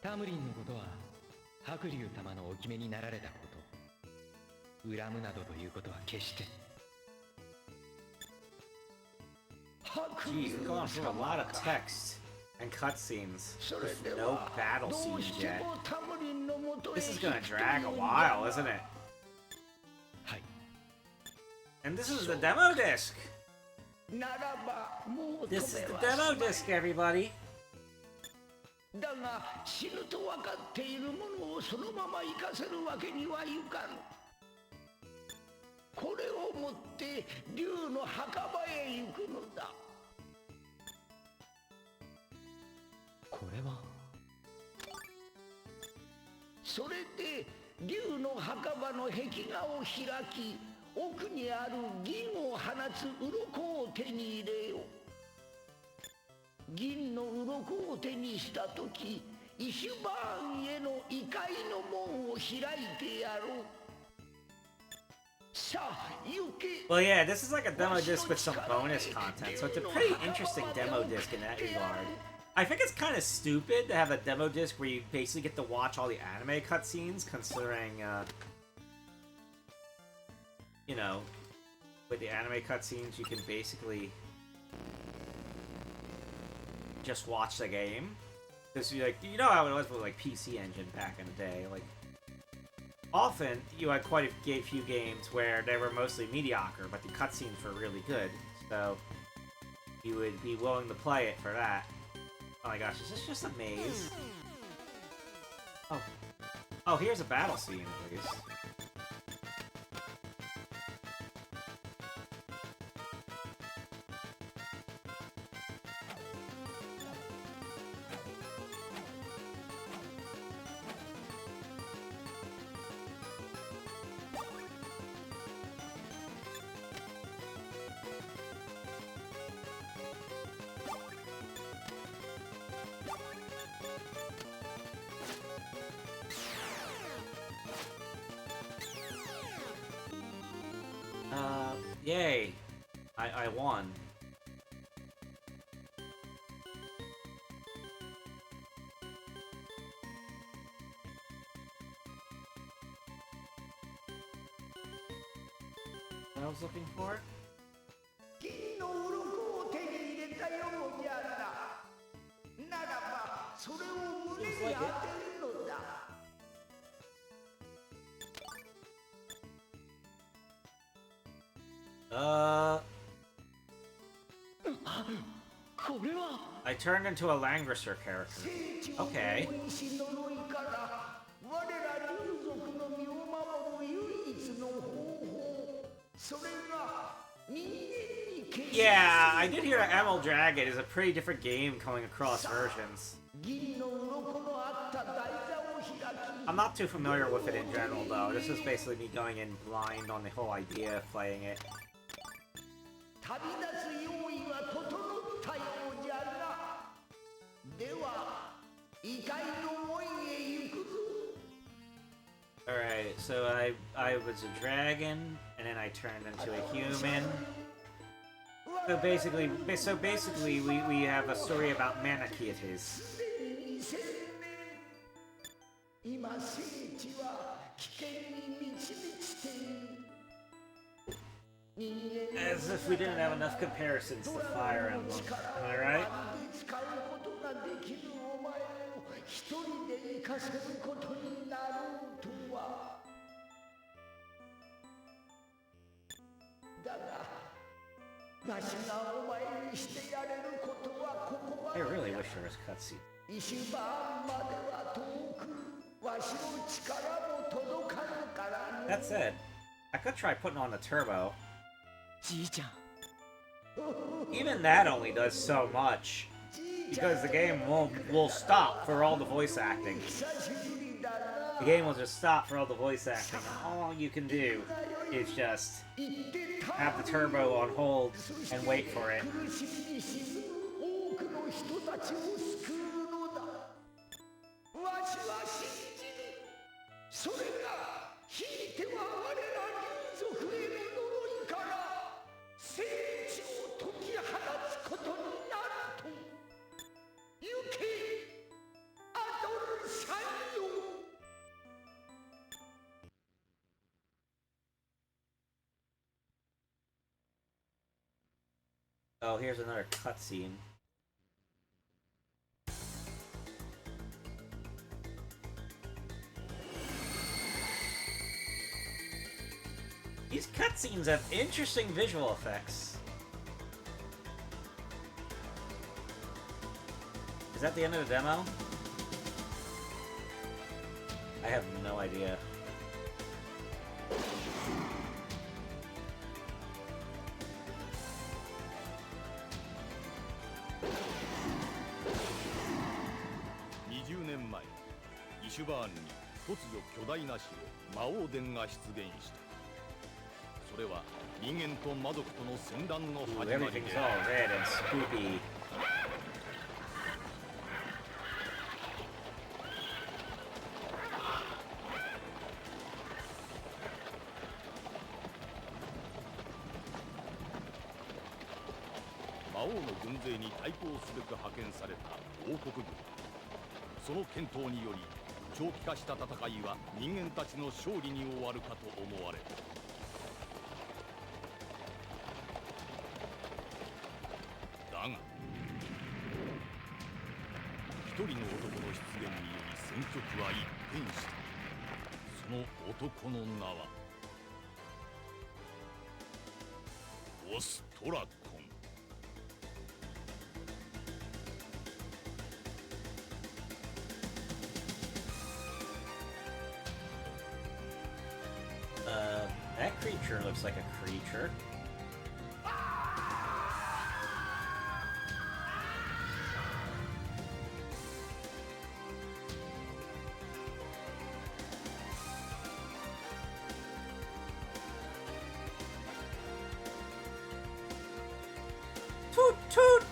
タムリンのことは白龍様のお決めになられたことを恨むなどということは決して。 Jeez, we're going through a lot of text and cutscenes with no battle scenes yet. This is gonna drag a while, isn't it? And this is the demo disc! This is the demo disc, everybody! だが死ぬと分かっているものをそのまま生かせるわけにはいかん。これを持って竜の墓場へ行くのだ。これはそれで竜の墓場の壁画を開き、奥にある銀を放つ鱗を手に入れよう。銀の鱗を手にしたとき、イシュバーンへの異界の門を開いてやろう。 Well, yeah, this is like a demo disc with some bonus content, so it's a pretty interesting demo disc in that regard. I think it's kind of stupid to have a demo disc where you basically get to watch all the anime cutscenes, considering, you know, with the anime cutscenes, you can basically just watch the game. Because, like, you know how it was with, like, PC Engine back in the day, like, often, you had quite a few games where they were mostly mediocre, but the cutscenes were really good, so you would be willing to play it for that. Oh my gosh, is this just a maze? Oh. Oh, here's a battle scene, at least. Yay! I won. What I was looking for? Seems like it. I turned into a Langrisser character. Okay. Yeah, I did hear Emerald Dragon is a pretty different game coming across versions. I'm not too familiar with it in general, though. This is basically me going in blind on the whole idea of playing it. Alright, so I was a dragon, and then I turned into a human. So basically, we have a story about Manichaeans. As if we didn't have enough comparisons to Fire Emblem. Am I right? I really wish there was cutscene. That said, I could try putting on the turbo. Even that only does so much. Because the game will stop for all the voice acting. The game will just stop for all the voice acting, and all you can do is just have the turbo on hold and wait for it. Oh, here's another cutscene. These cutscenes have interesting visual effects. Is that the end of the demo? I have no idea. Everything's all red and spooky. That creature looks like a creature. Toot toot!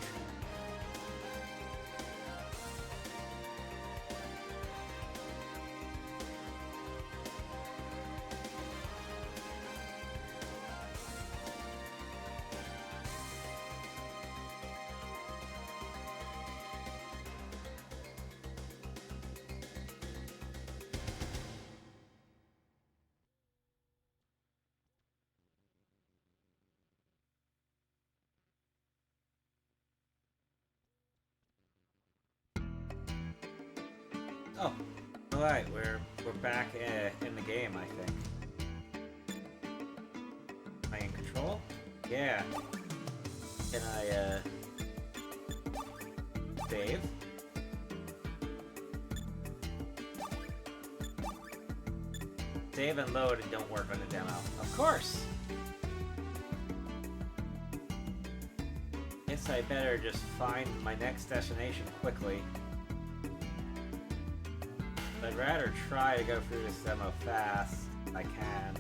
Oh, alright, we're back in the game, I think. Am I in control? Yeah. Can I, save? Save and load and don't work on the demo. Of course! guess I better just find my next destination quickly. I'd rather try to go through this demo fast if I can.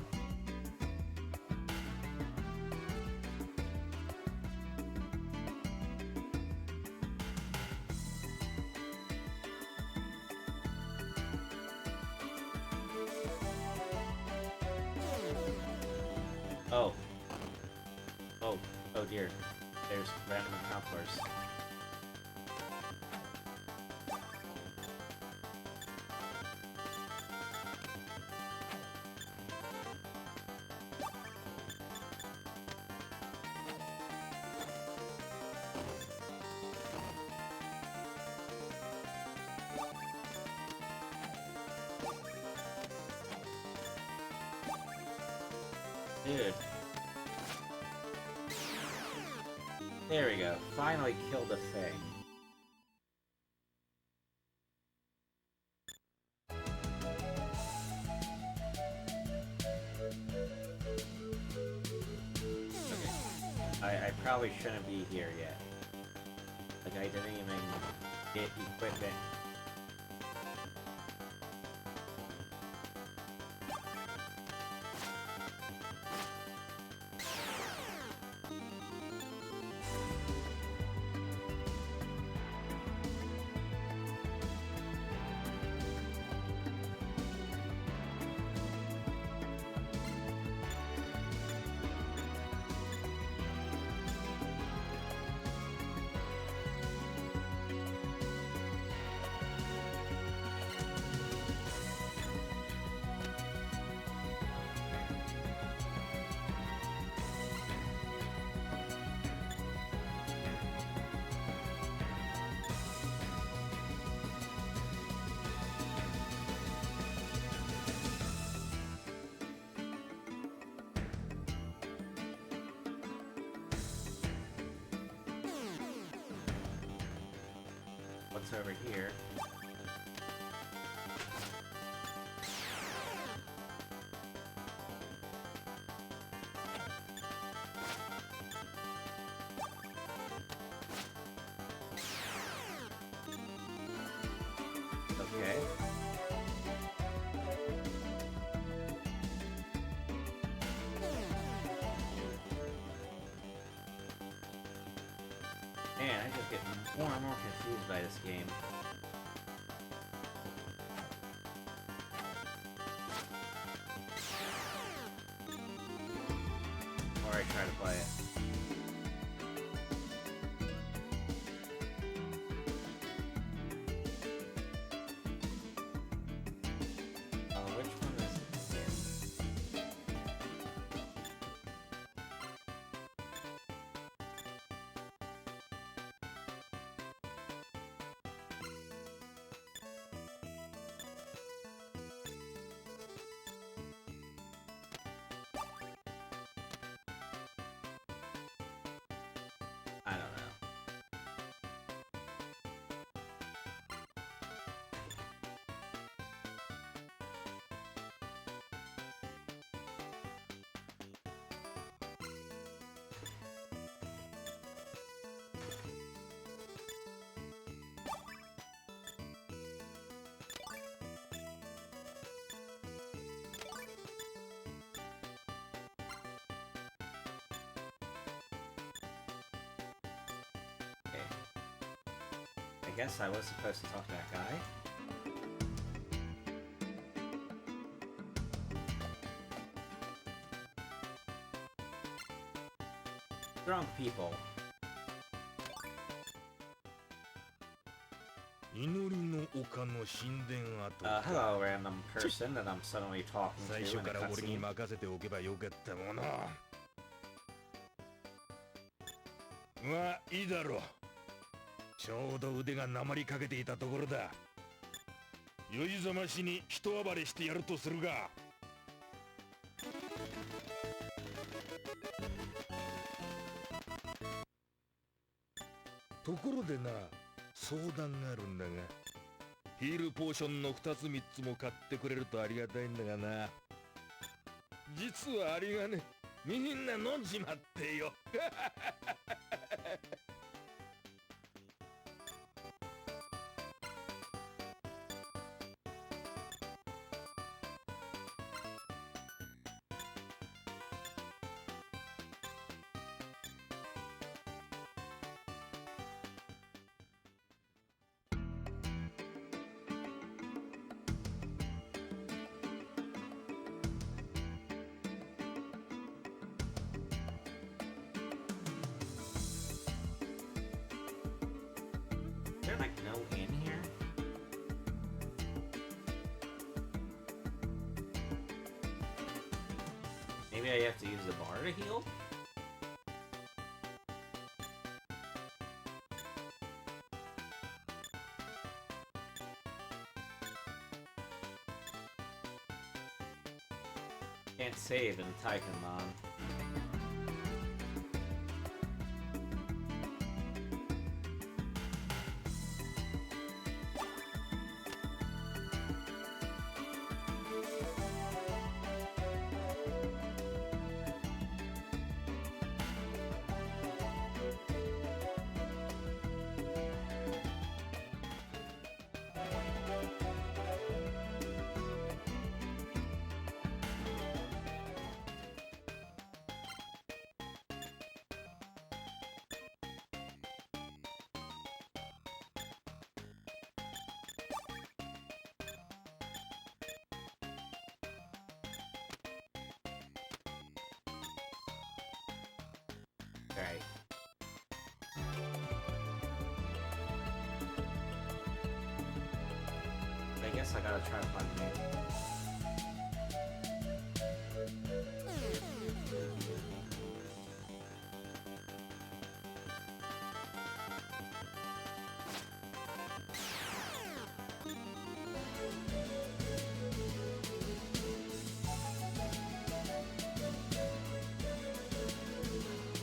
Oh. Oh dear. There's random encounters. Dude. There we go. Finally killed a thing. Okay. I probably shouldn't be here yet. Like, I didn't even get equipment. What's over here? Okay. Man, I just get more and more confused by this game. Or I try to play it. Which one is this? I don't know. I guess I was supposed to talk to that guy. Drunk people. Hello, random person that I'm suddenly talking to in a cutscene. まあいいだろう。ちょうど腕がなまりかけていたところだ。酔いざましに人暴れしてやるとするが。ところでな、相談があるんだが、ヒールポーションの2つ3つも買ってくれるとありがたいんだがな。実はありがね、みんな飲んじまってよ。Maybe I have to use the bar to heal? Can't save in Taikemon. Right. I guess I gotta try to find a name.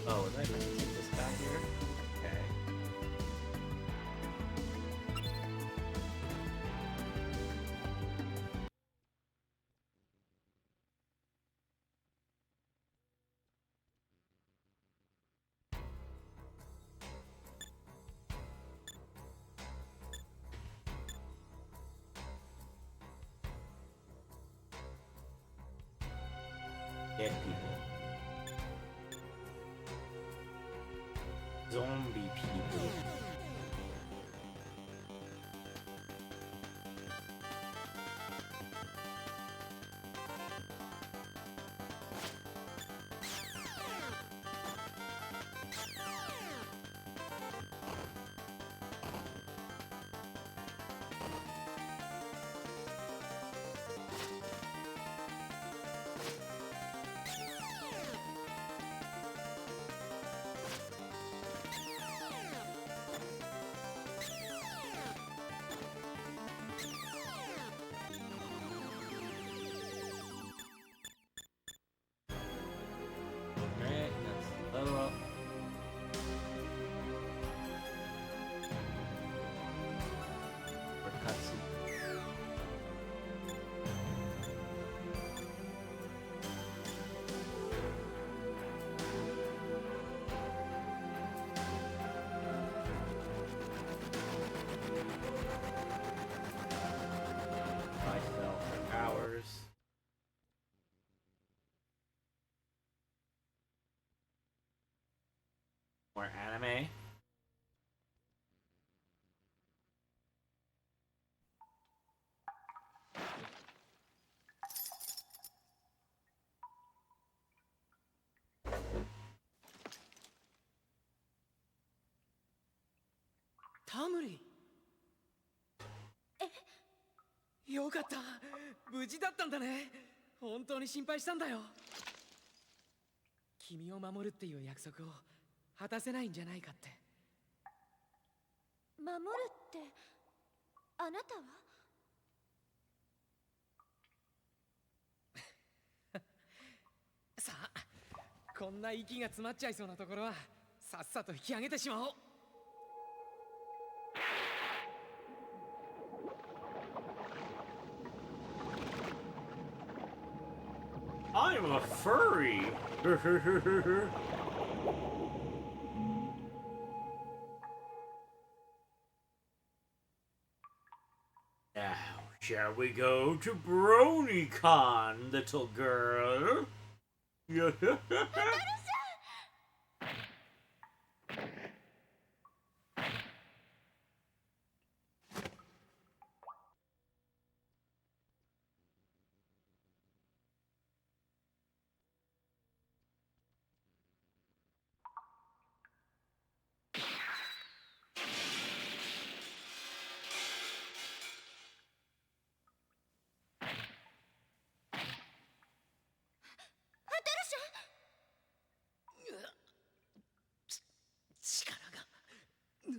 Oh, was I meant to take this back here? Okay. Dead people. Zombie people. Alright, let's level up. For cutscene. I fell for hours. More anime.タムリン。よかった。無事だったんだね。本当に心配したんだよ。君を守るっていう約束を果たせないんじゃないかって。守るってあなたは？さあ、こんな息が詰まっちゃいそうなところはさっさと引き上げてしまおう。I'm a furry! Now, shall we go to BronyCon, little girl?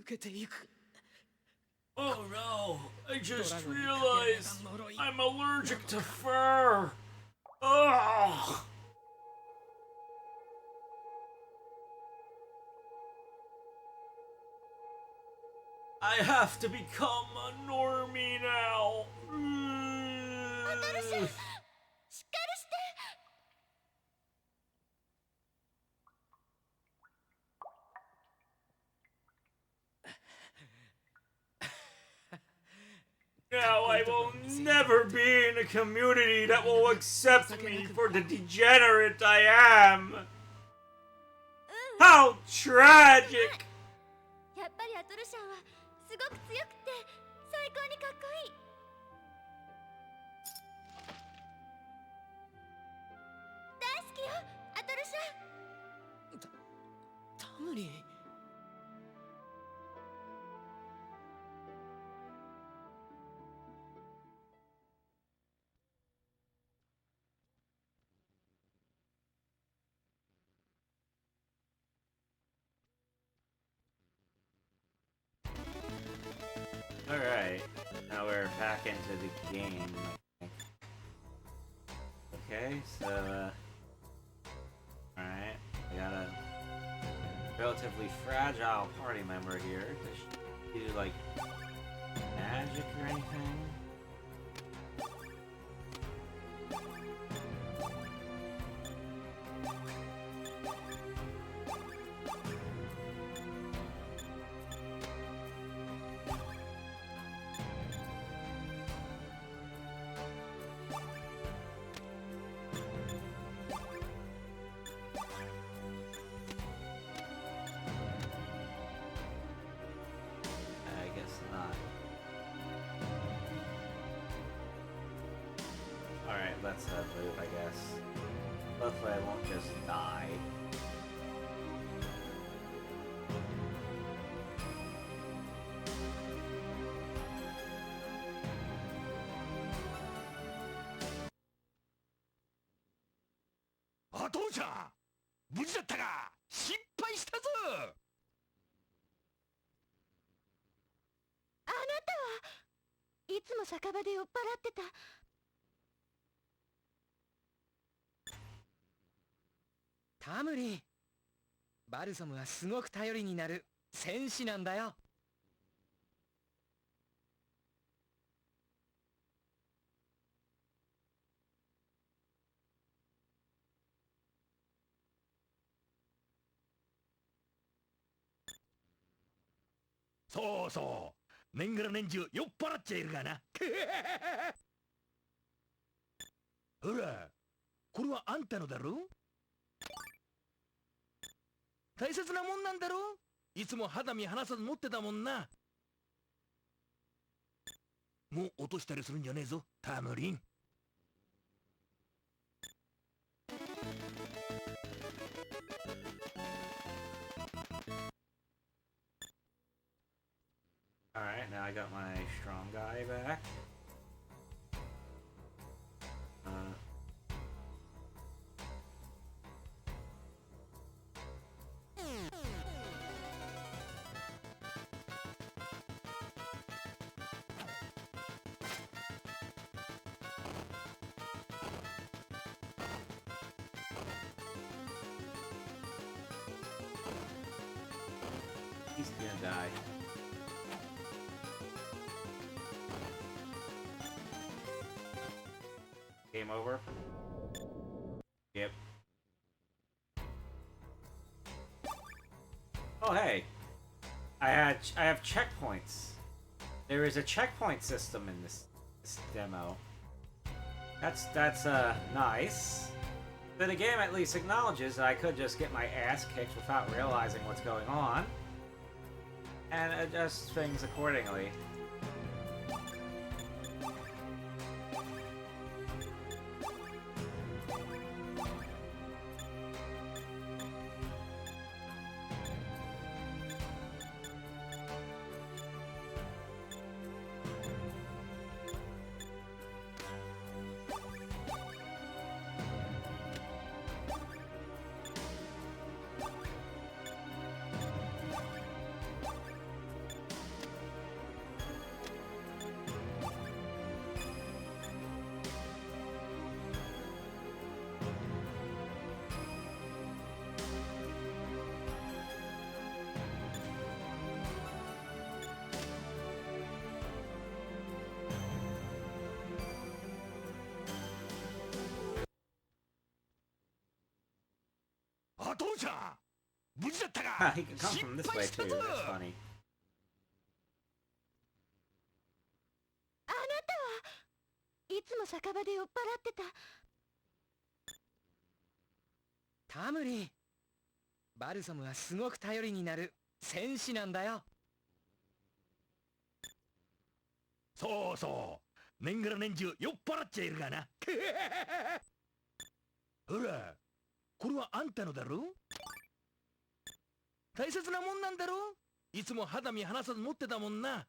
けていく。 Oh no, I just realized I'm allergic to fur. Ugh. I have to become a normie now. しっかりして。Now I will never be in a community that will accept me for the degenerate I am. How tragic! やっぱりアトルシャンはすごく強くて最高にかっこいい。大好きよ、アトルシャン。タムリン。 Alright, now we're back into the game, I think. Okay, so, alright, we got a relatively fragile party member here. Does she do, like, magic or anything? I guess not. Alright, let's move, I guess. Hopefully I won't just die. Atoru-chan! 無事だったか？失敗したぞ！あなたはいつも酒場で酔っ払ってた。タムリン、バルサムはすごく頼りになる戦士なんだよ。そうそう、年がら年中酔っ払っちゃいるがな。ほら、これはあんたのだろ？大切なもんなんだろ？いつも肌身離さず持ってたもんな。もう落としたりするんじゃねえぞ、タムリン。Alright, now I got my strong guy back. He's gonna die. Game over? Yep. Oh hey! I have checkpoints. There is a checkpoint system in this demo. That's nice. But the game at least acknowledges that I could just get my ass kicked without realizing what's going on, and adjust things accordingly. ちゃん無事だったか。 He can come from this way too. That's funny. あなたはいつも酒場で酔っ払ってた。タムリン、バルサムはすごく頼りになる戦士なんだよ。そうそう、年がら年中酔っ払っちゃいるがな。ほら、これはあんたのだろ。大切なもんなんだろ。いつも肌身離さず持ってたもんな。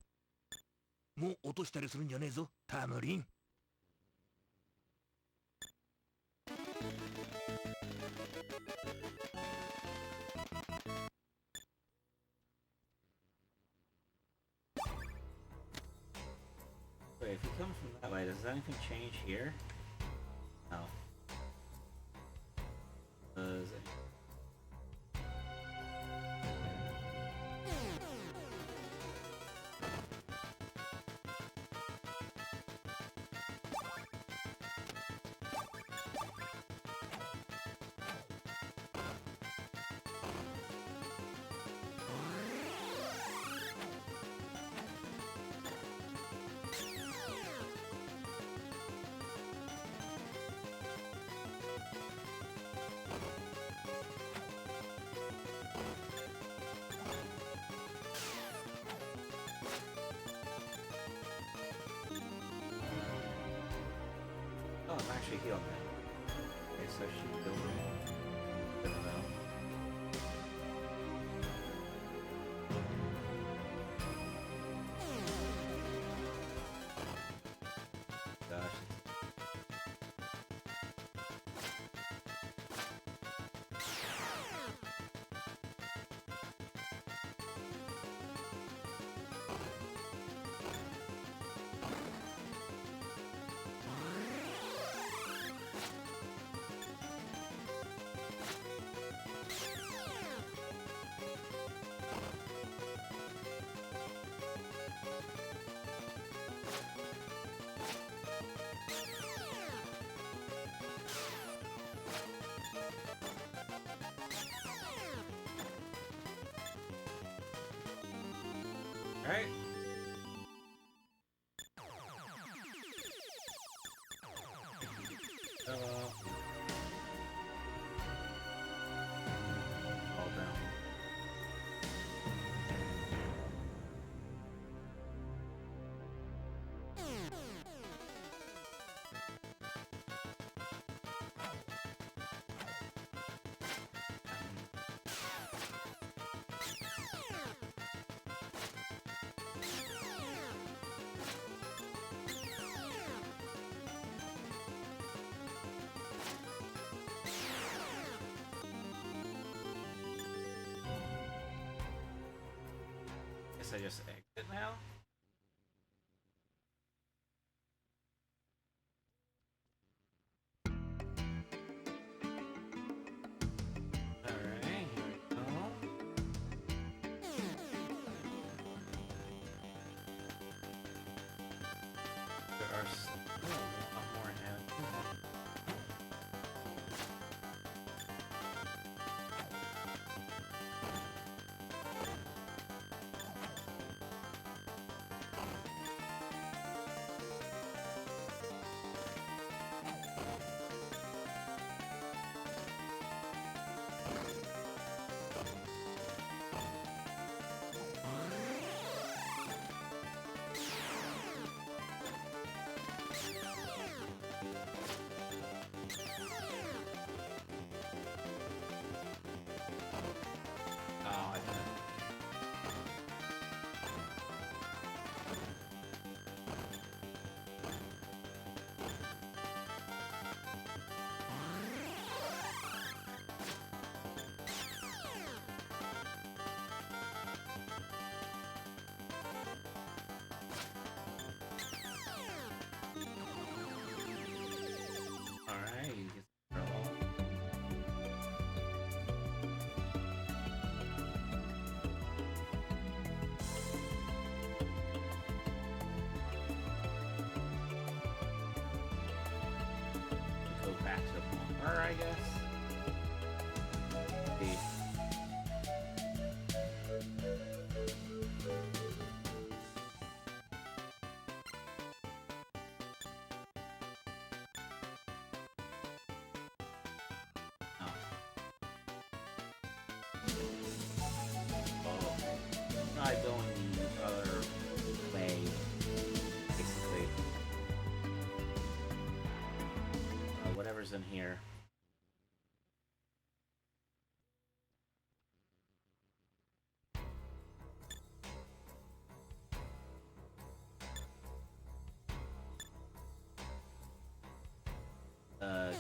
もう落としたりするんじゃねえぞ、タムリン。Wait, if you come from that way, does anything change here? No. Does it? Oh, I'm actually healed now. Okay, so she killed him. Good to know. Gosh. Alright. All down. Guess I just exit now? Alright, here we go. There are still a lot more ahead. Oh, try going the other way, basically. Whatever's in here. Alright.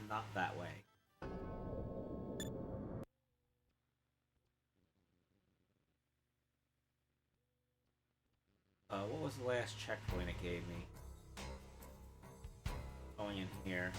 Not that way. What was the last checkpoint it gave me? Going in here.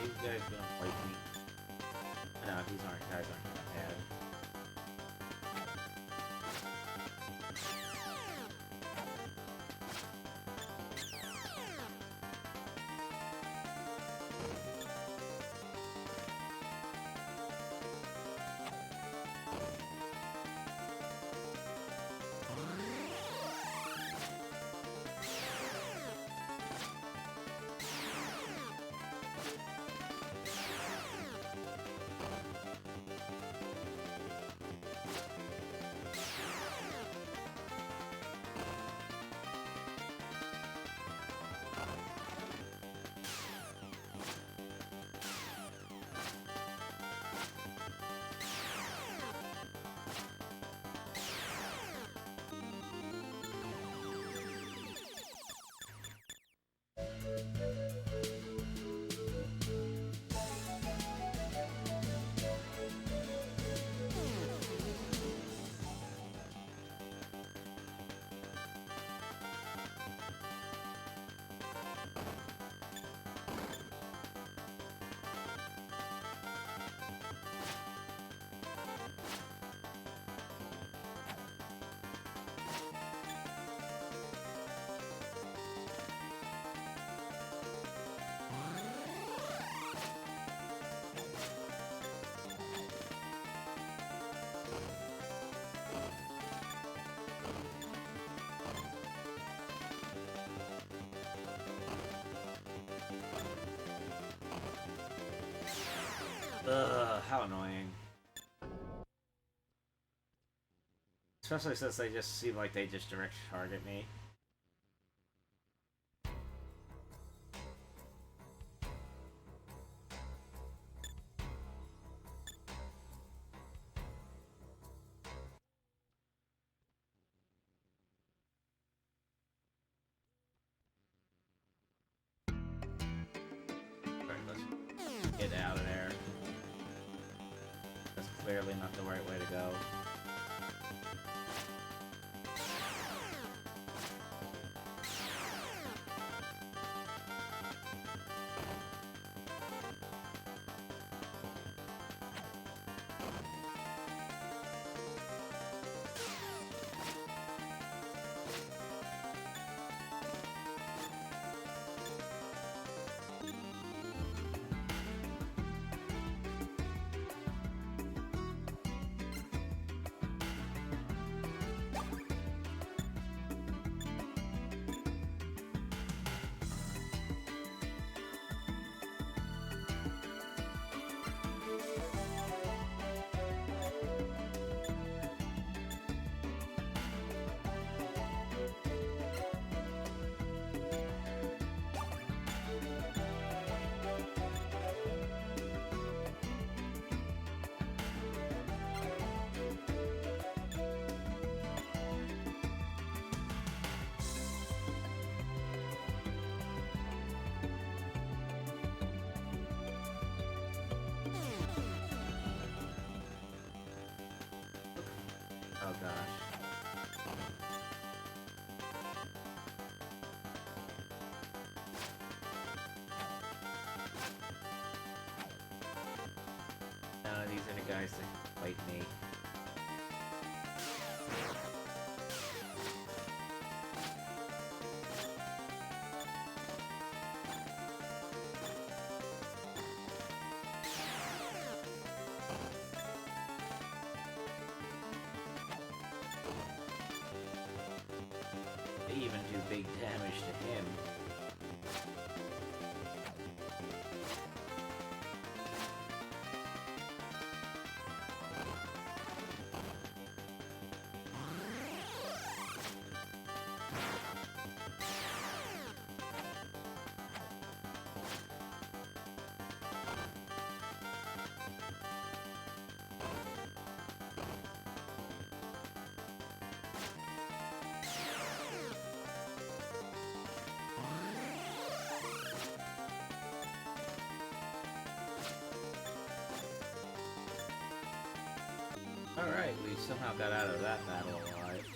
You guys gonna fight me? No, these guys aren't that bad. Ugh, how annoying. Especially since they just seem like they just direct target me. Alright, let's get out of there. That's clearly not the right way to go. Oh gosh. None of these are the guys that fight me. They even do big damage to him. Alright, we somehow got out of that battle alive.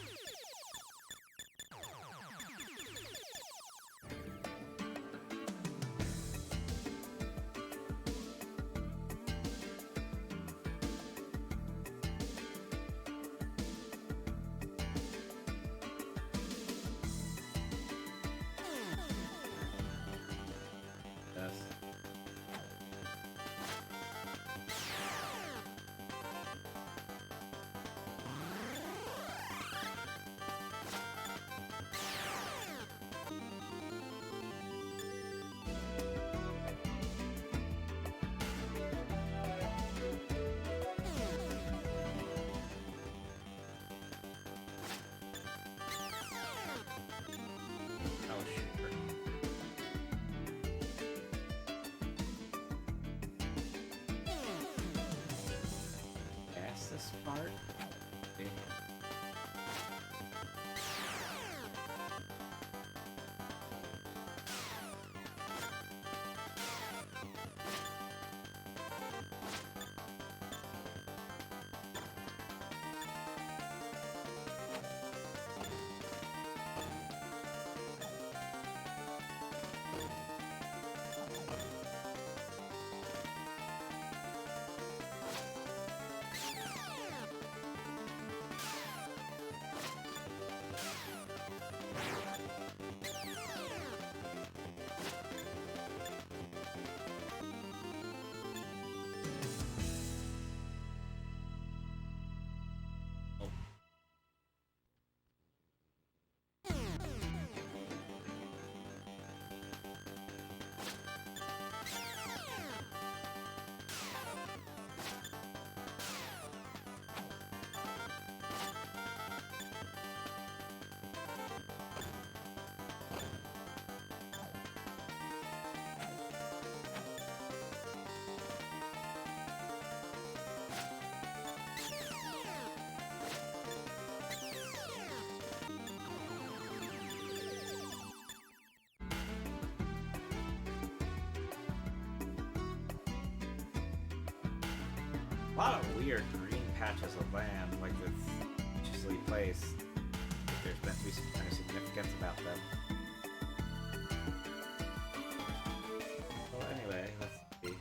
Yes. A lot of weird green patches of land, like this usually placed. There's meant to be some kind of significance about them. Well, anyway, let's see.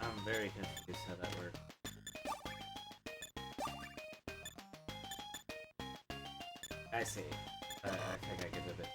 I'm very confused how that works. I see. I think I get a bit.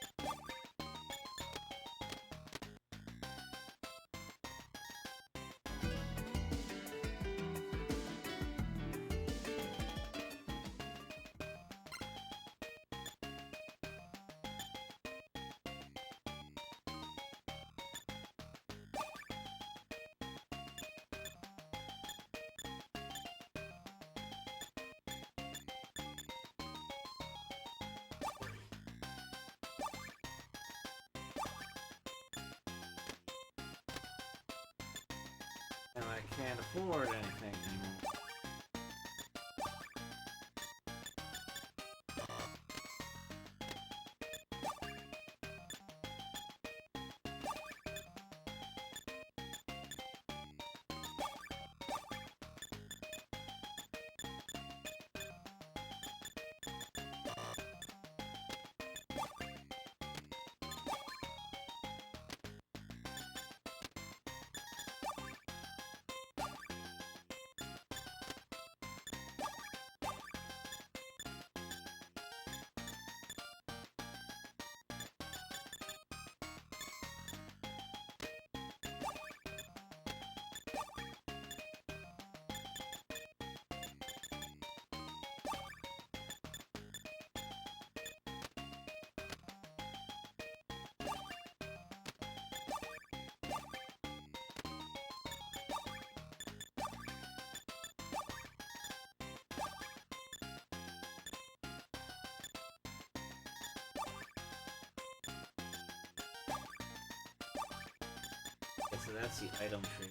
And I can't afford anything anymore. So that's the item tree.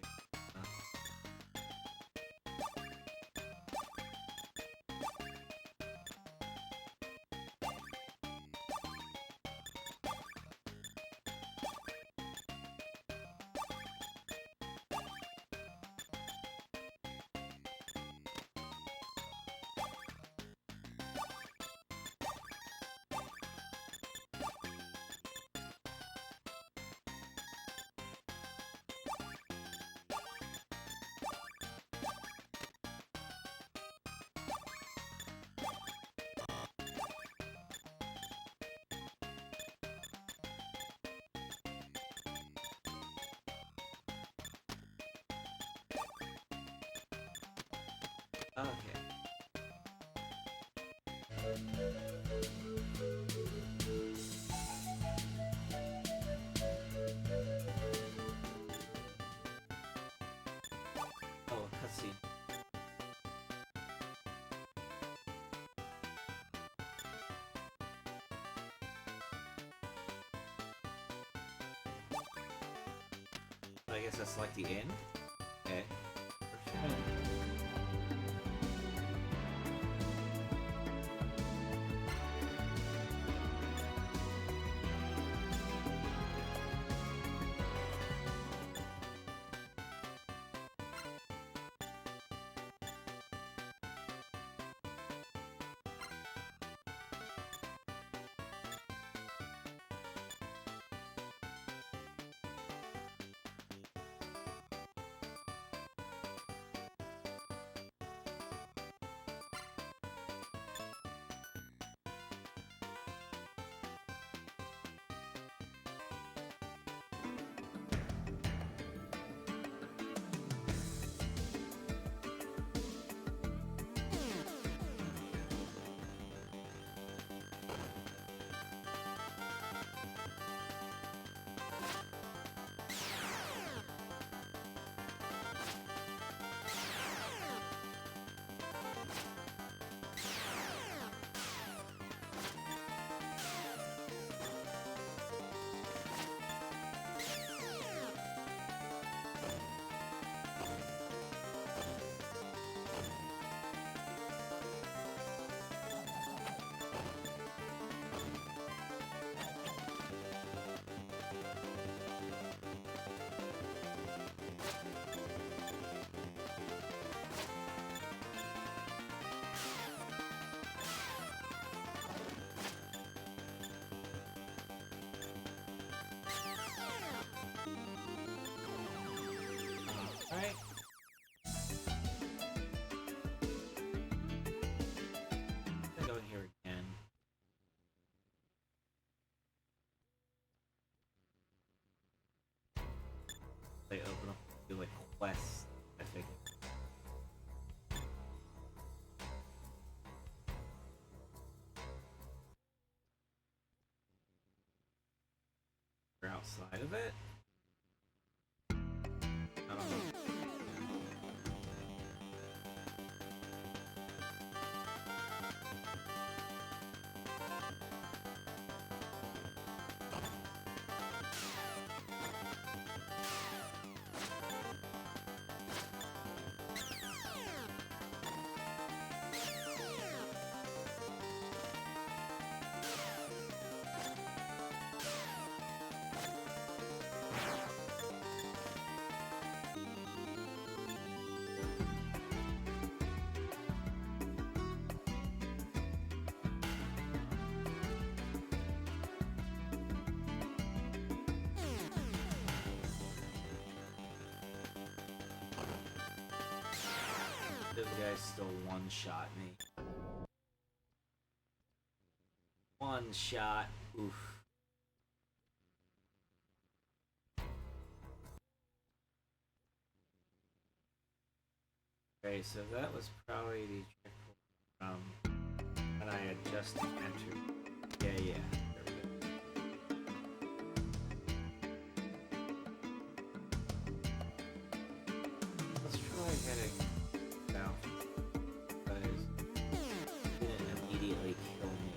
Okay. Oh, cutscene. I guess that's like the end. Okay. Alright. Go in here again. They open up, do a quest, I think. We're outside of it. I don't know. Those guys still one-shot me. One shot. Oof. Okay, so that was probably the checkpoint from when I had just entered. Yeah, yeah. There we go. Let's try heading south. Because it didn't immediately kill me.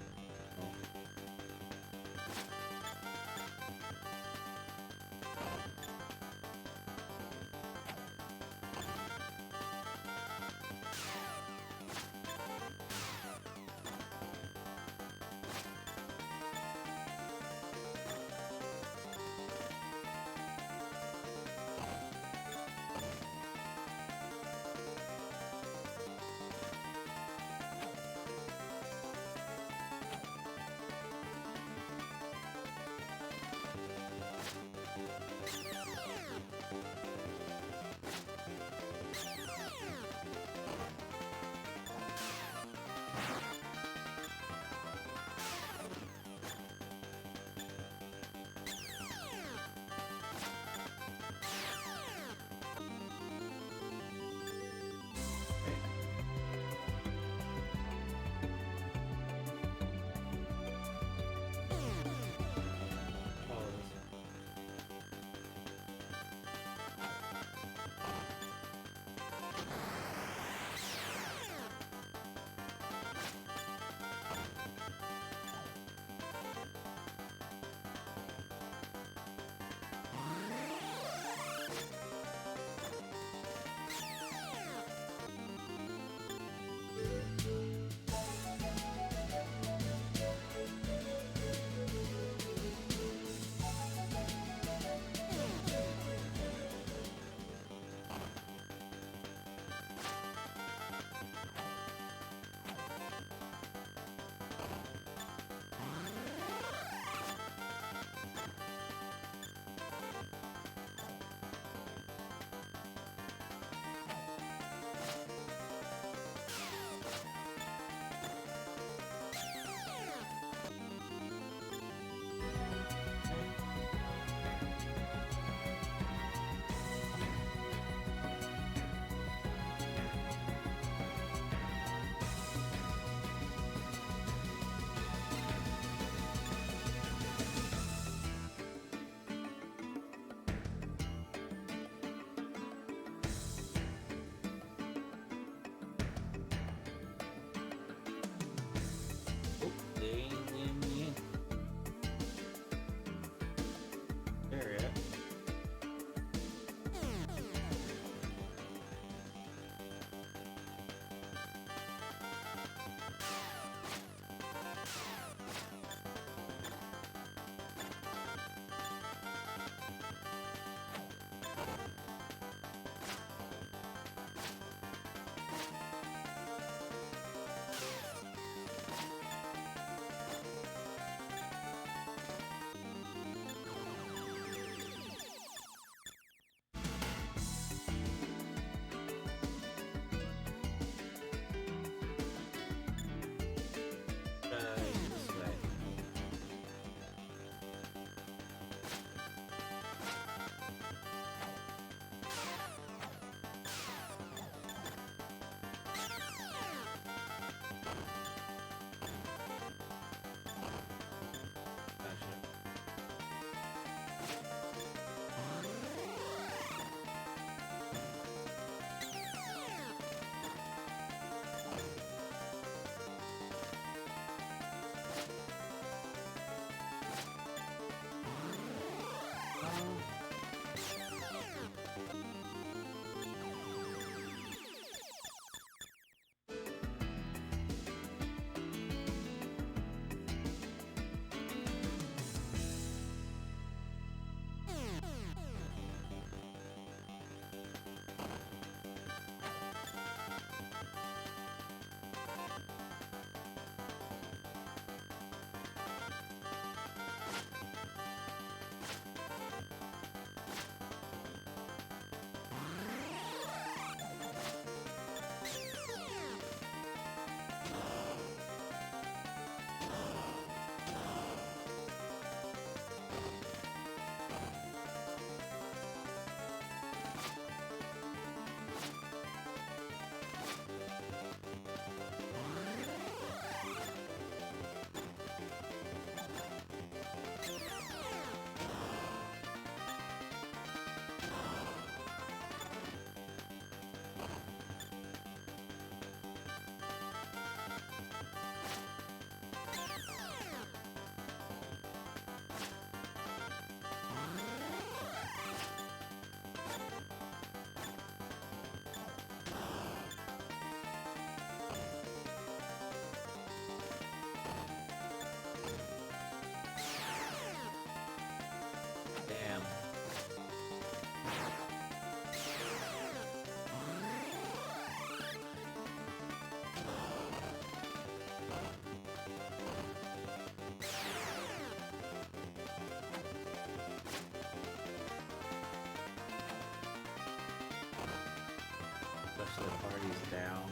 down.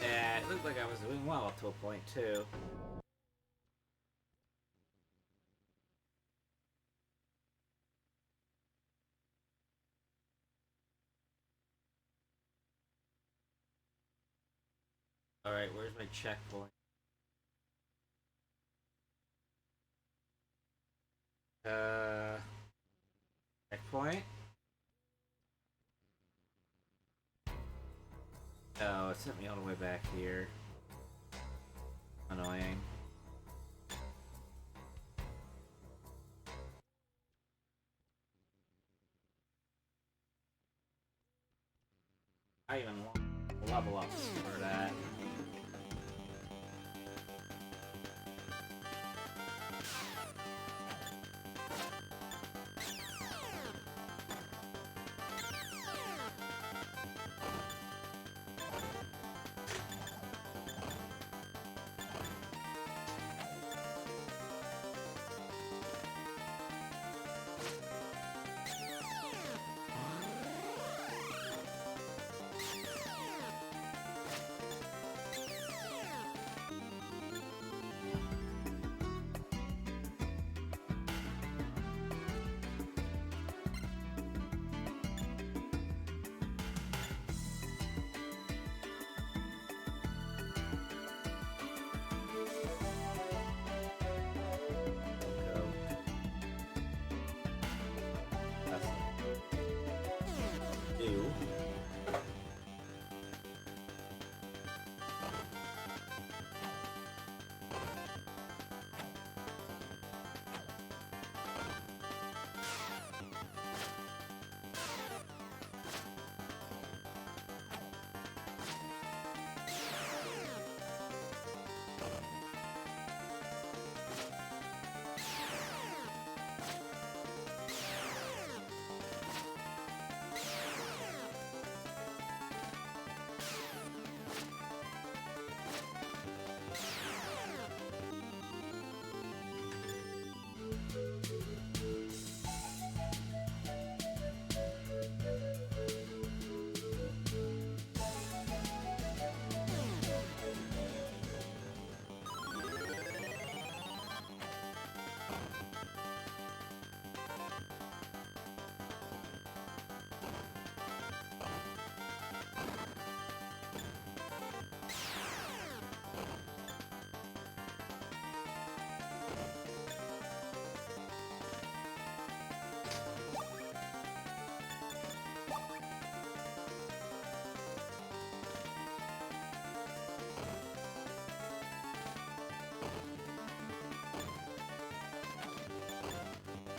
Yeah, it looked like I was doing well up to a point, too. Alright, where's my checkpoint? Checkpoint? Oh, it sent me all the way back here. Annoying. I even want level ups for that.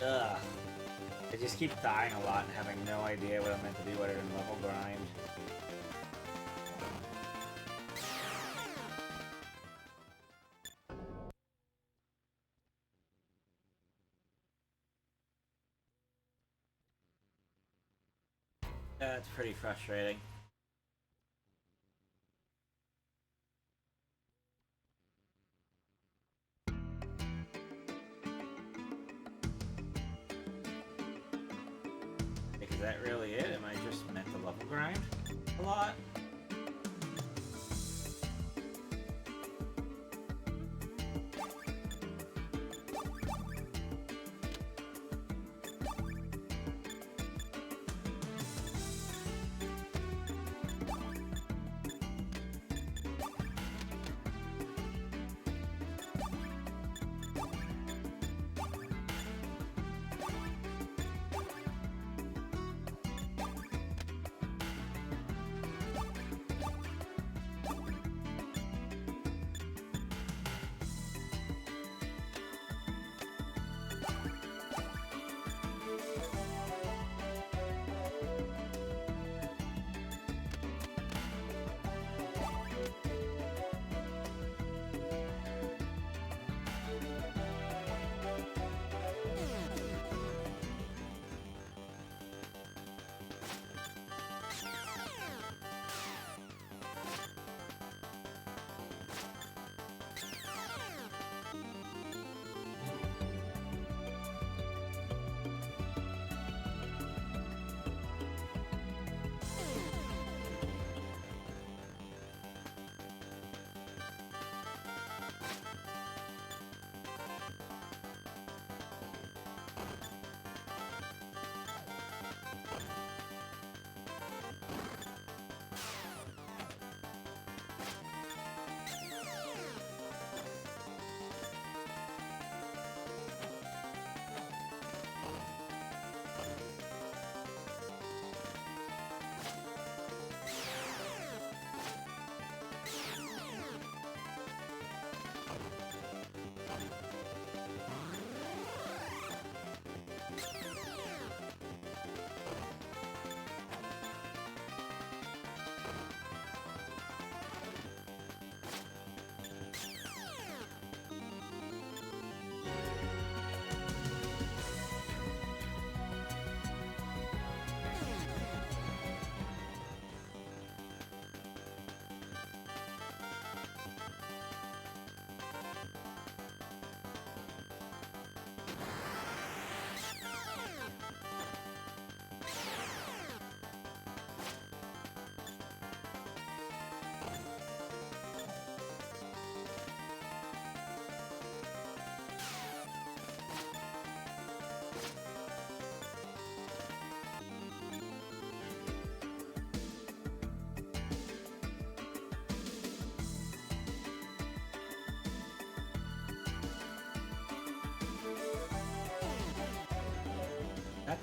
Ugh. I just keep dying a lot and having no idea what I'm meant to do other than level grind. That's pretty frustrating. Is that really it? Am I just meant to level grind a lot?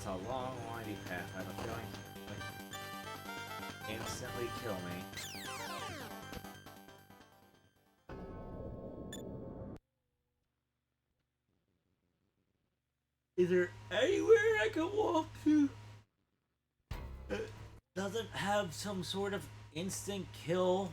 That's a long, windy path. I have a feeling it would instantly kill me. Is there anywhere I can walk to that doesn't have some sort of instant kill?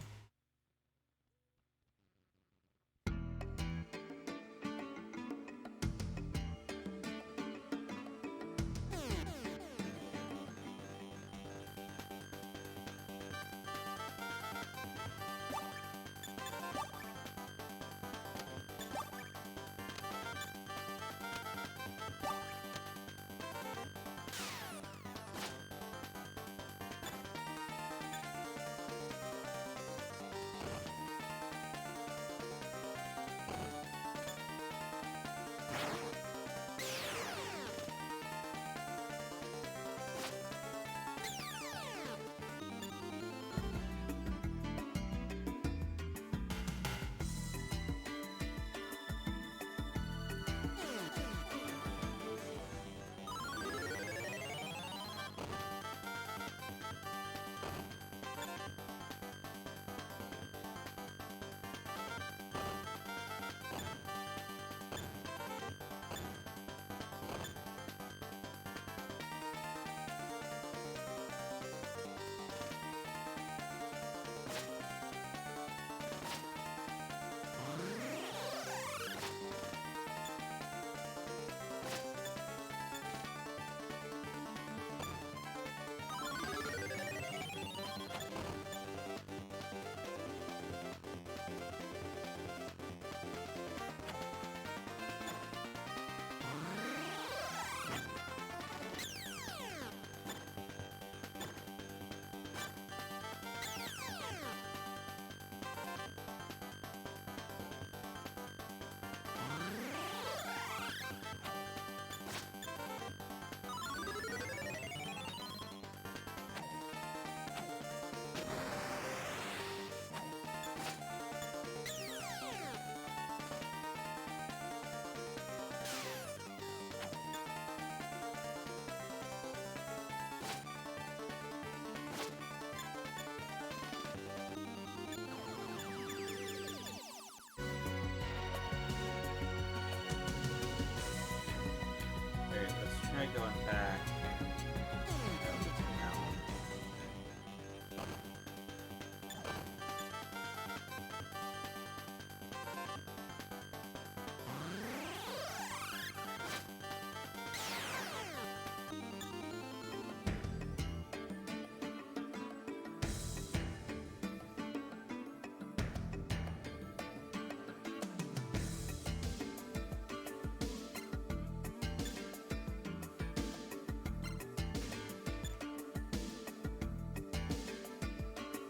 Try going back.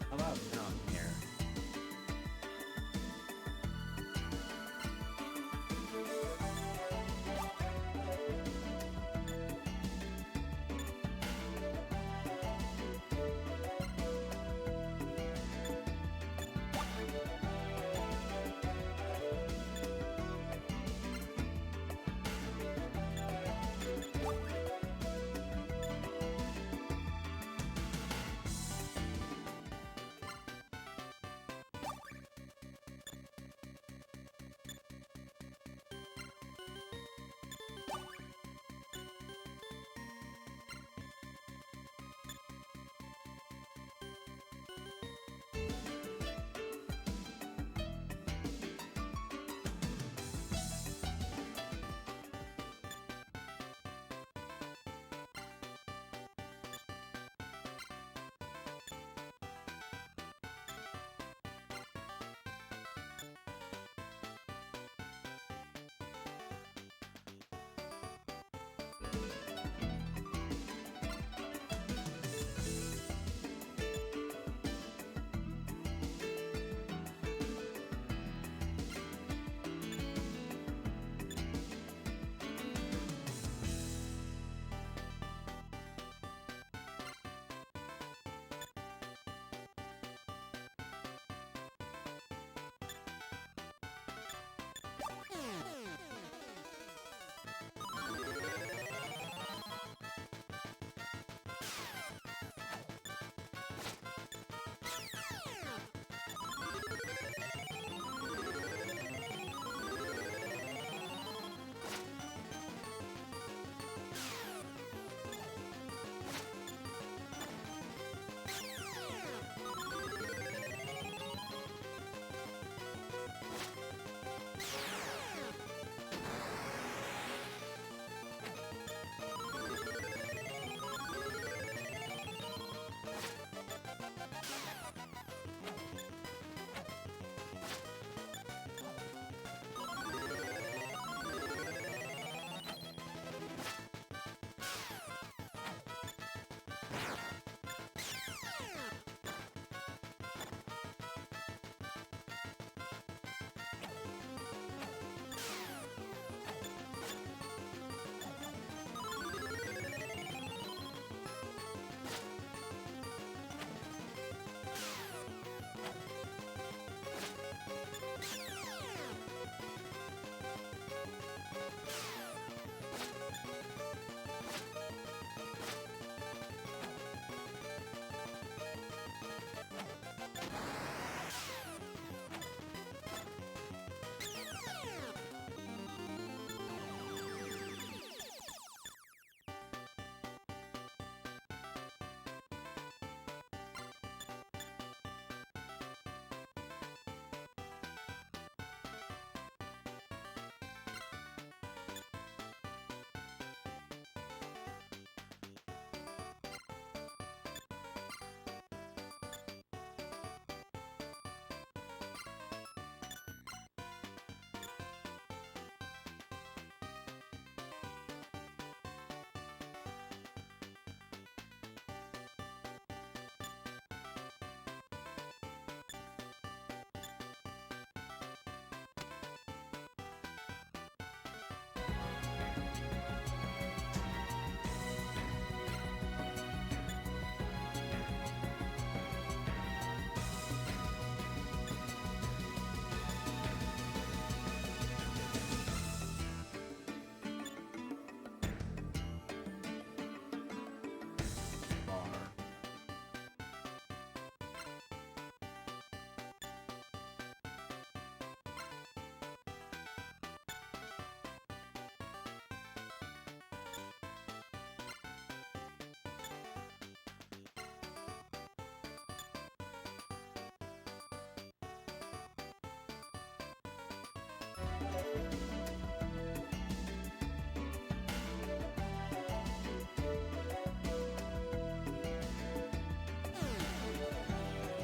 How about down here?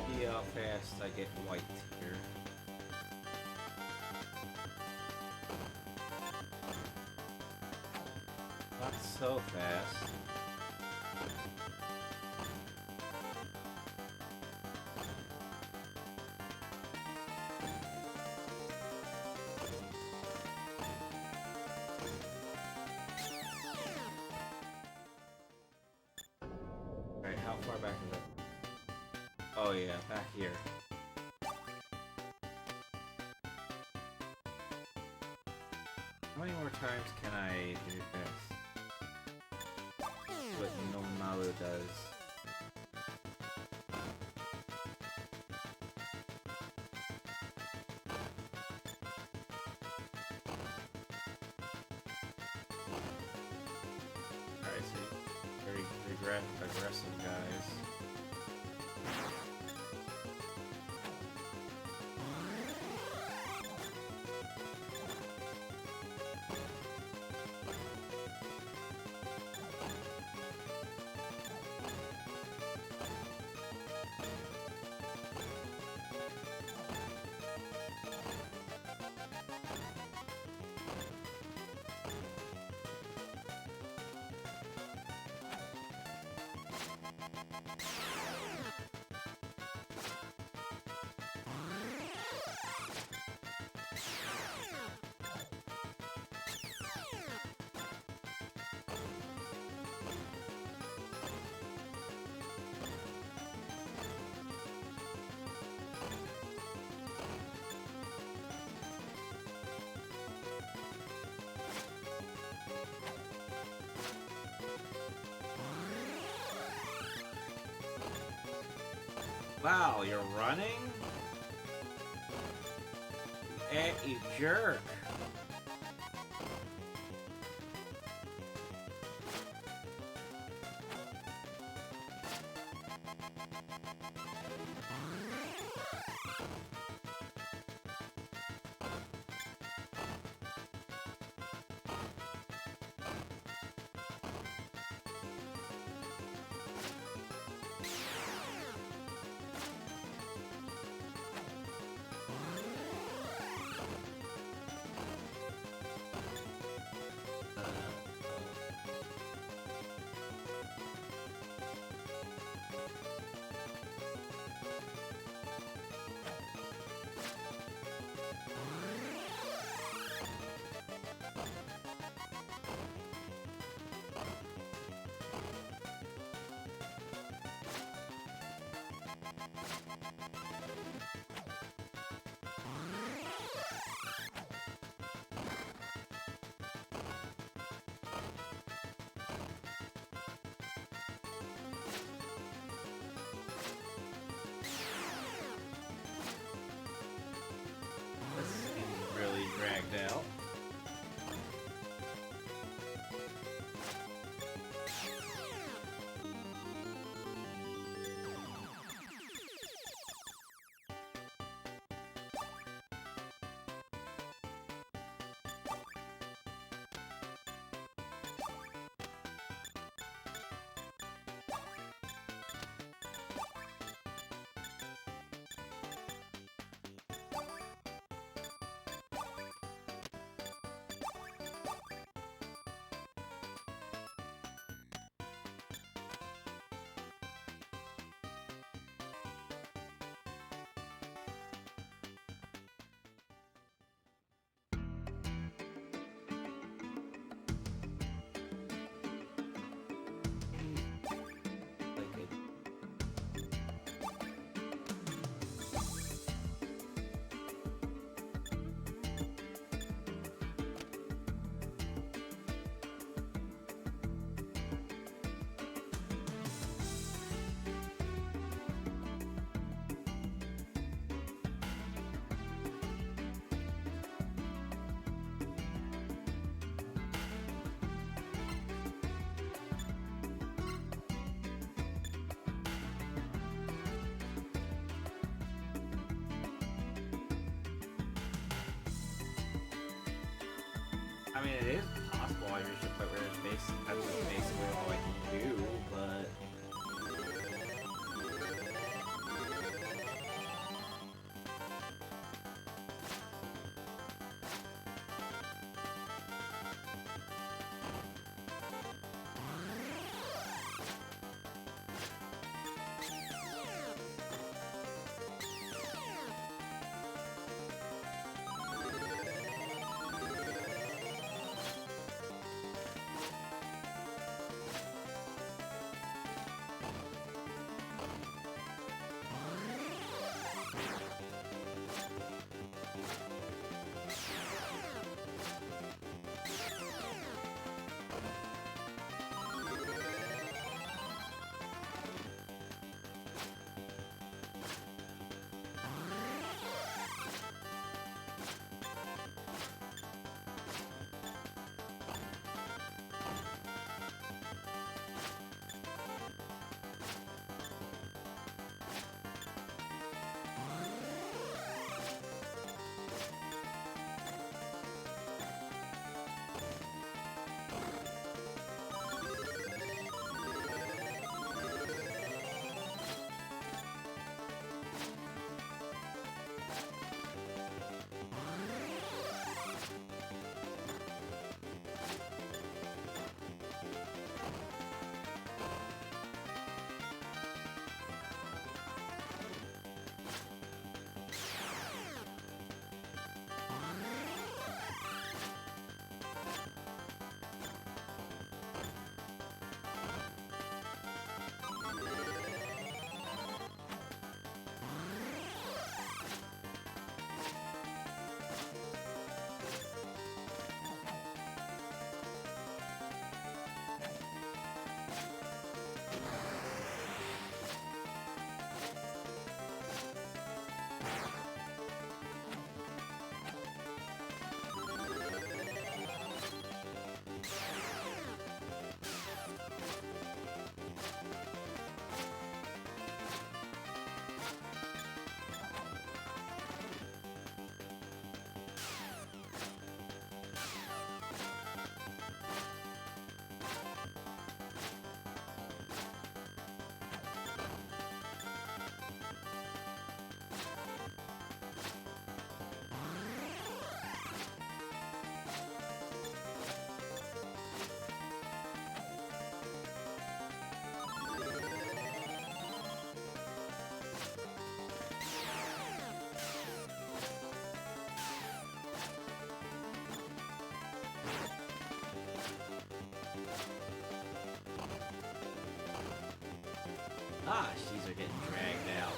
See how fast I get white here. Not so fast. Alright, how far back is it? Oh yeah, back here. How many more times can I do this? What Nomalu does. Alright, so very aggressive guys. Wow, you're running? You jerk. Really dragged out. it is possible I reached a point where that's just basically all I can do, but... Gosh, these are getting dragged out.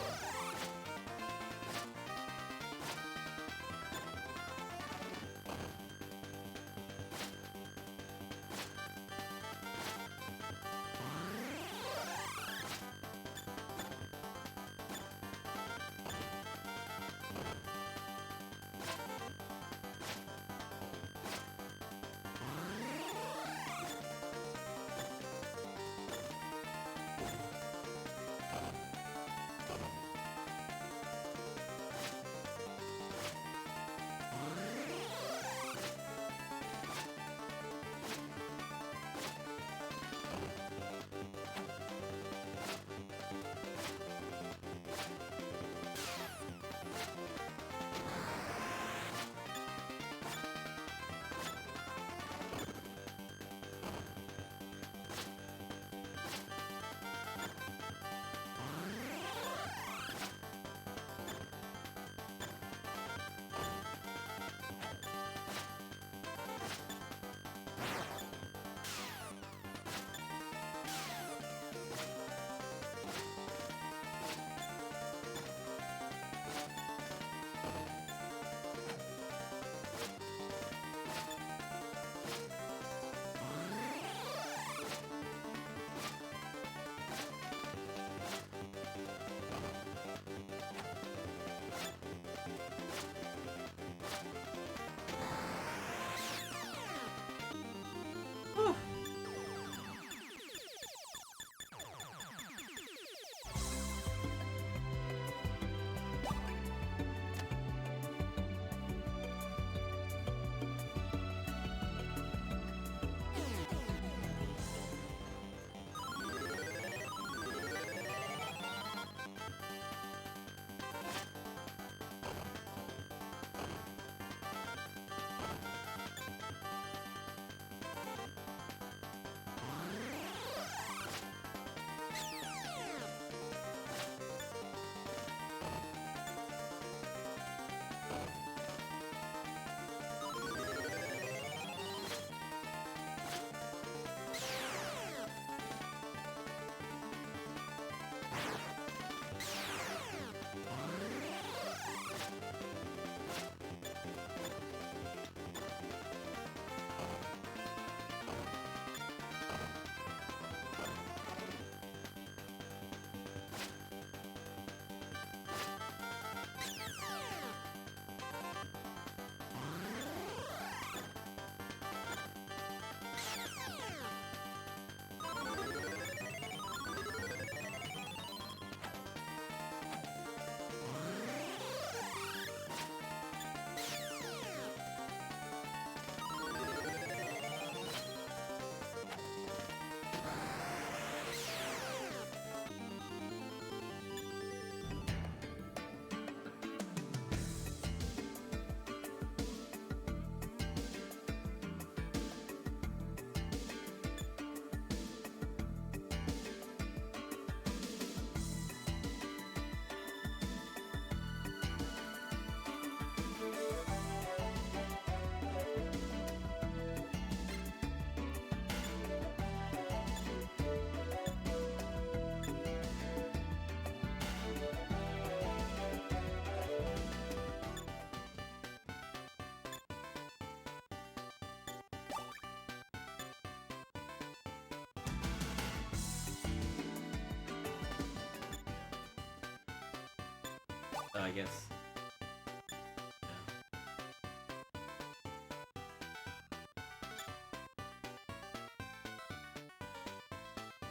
I guess.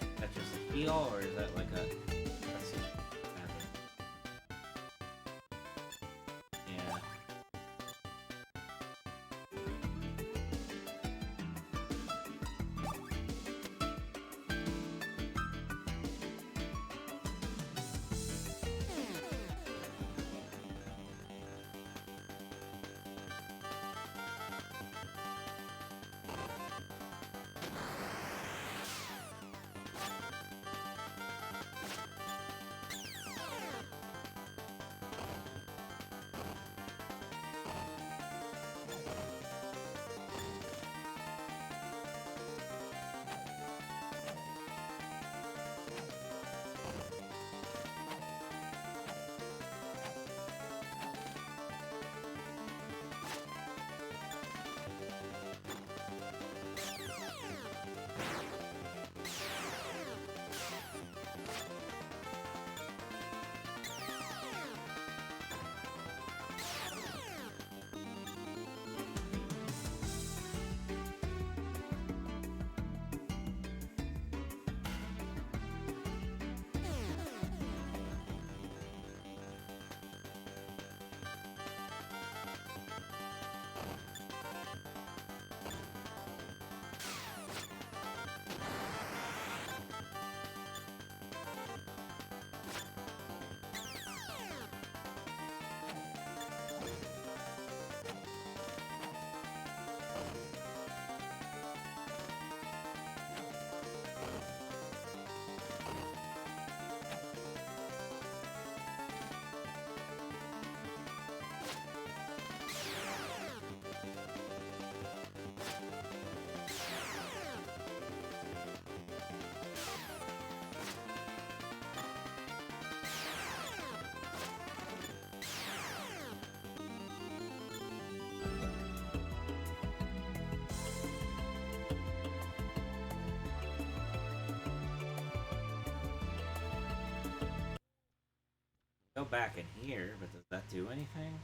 Is that just a heal, or is that like a... Let's see. Yeah. Go back in here, but does that do anything?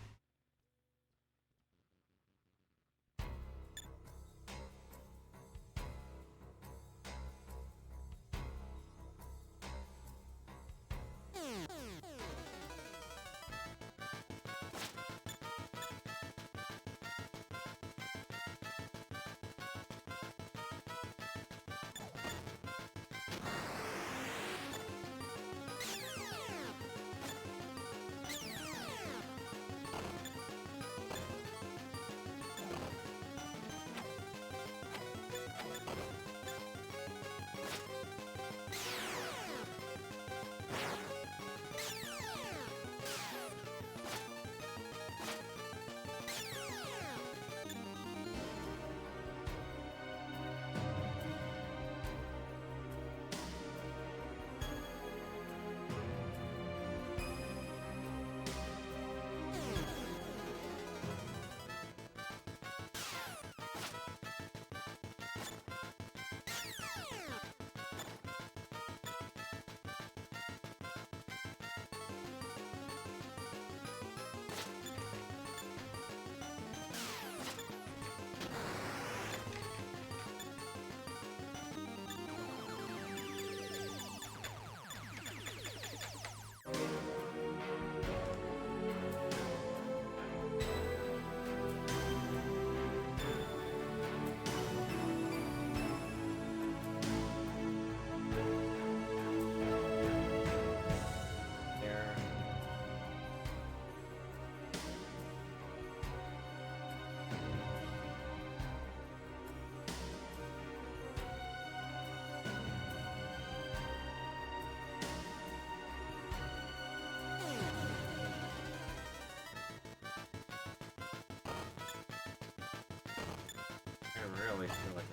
I really feel like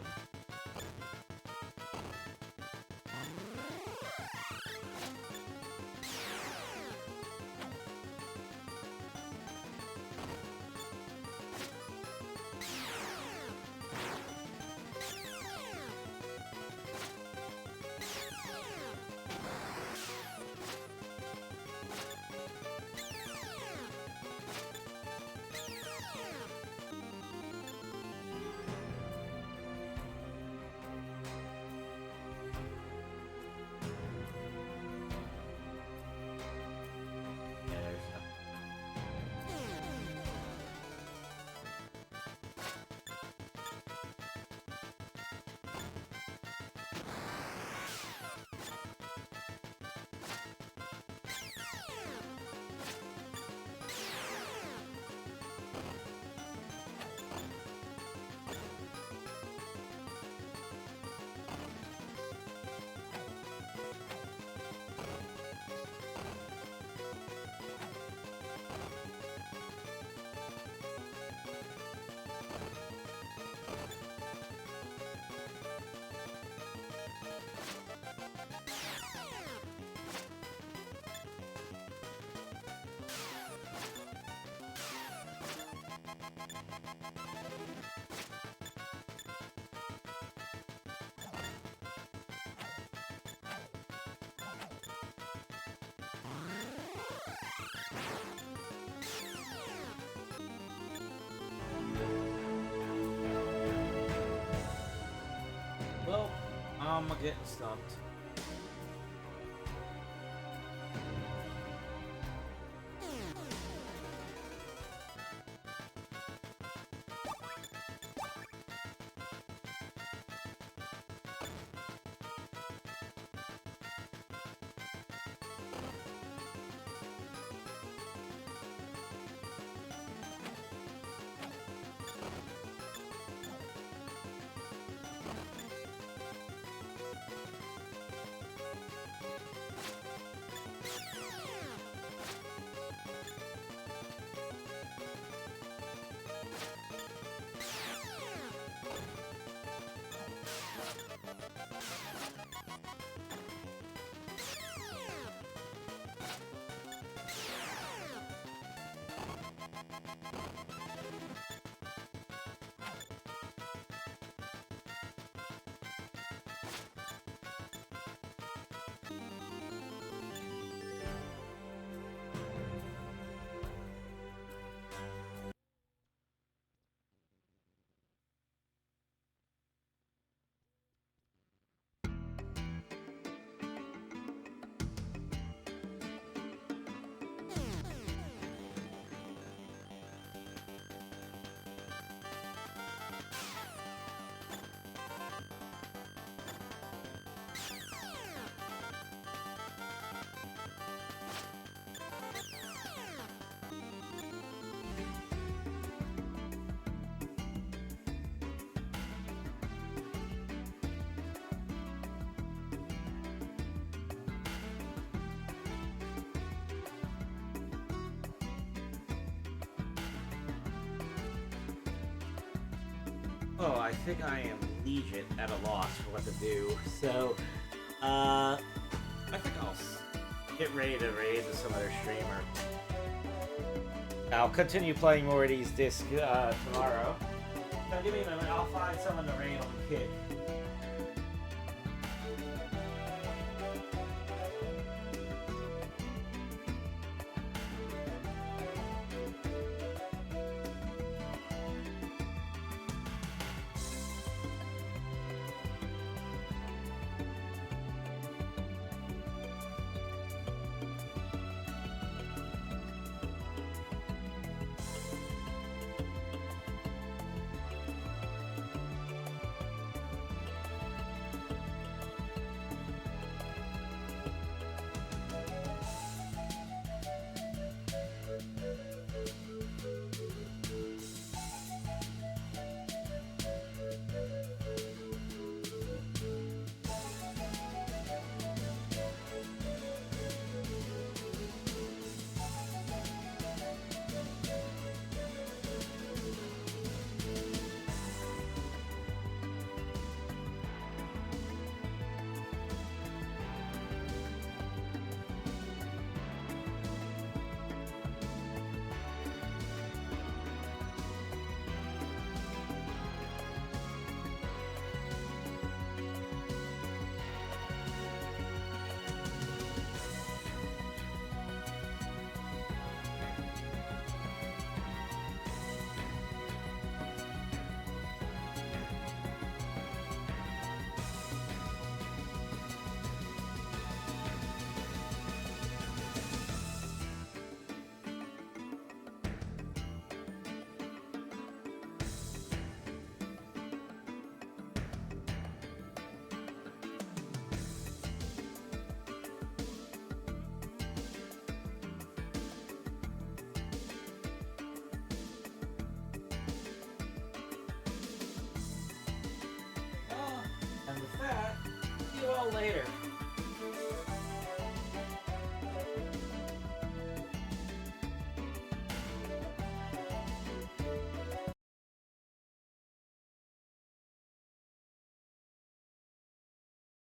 I'm getting stumped. Oh, I think I am legit at a loss for what to do. So, I think I'll get ready to raid with some other streamer. I'll continue playing more of these discs tomorrow. So give me a moment, I'll find someone to raid on Kick. And with that, see you all later.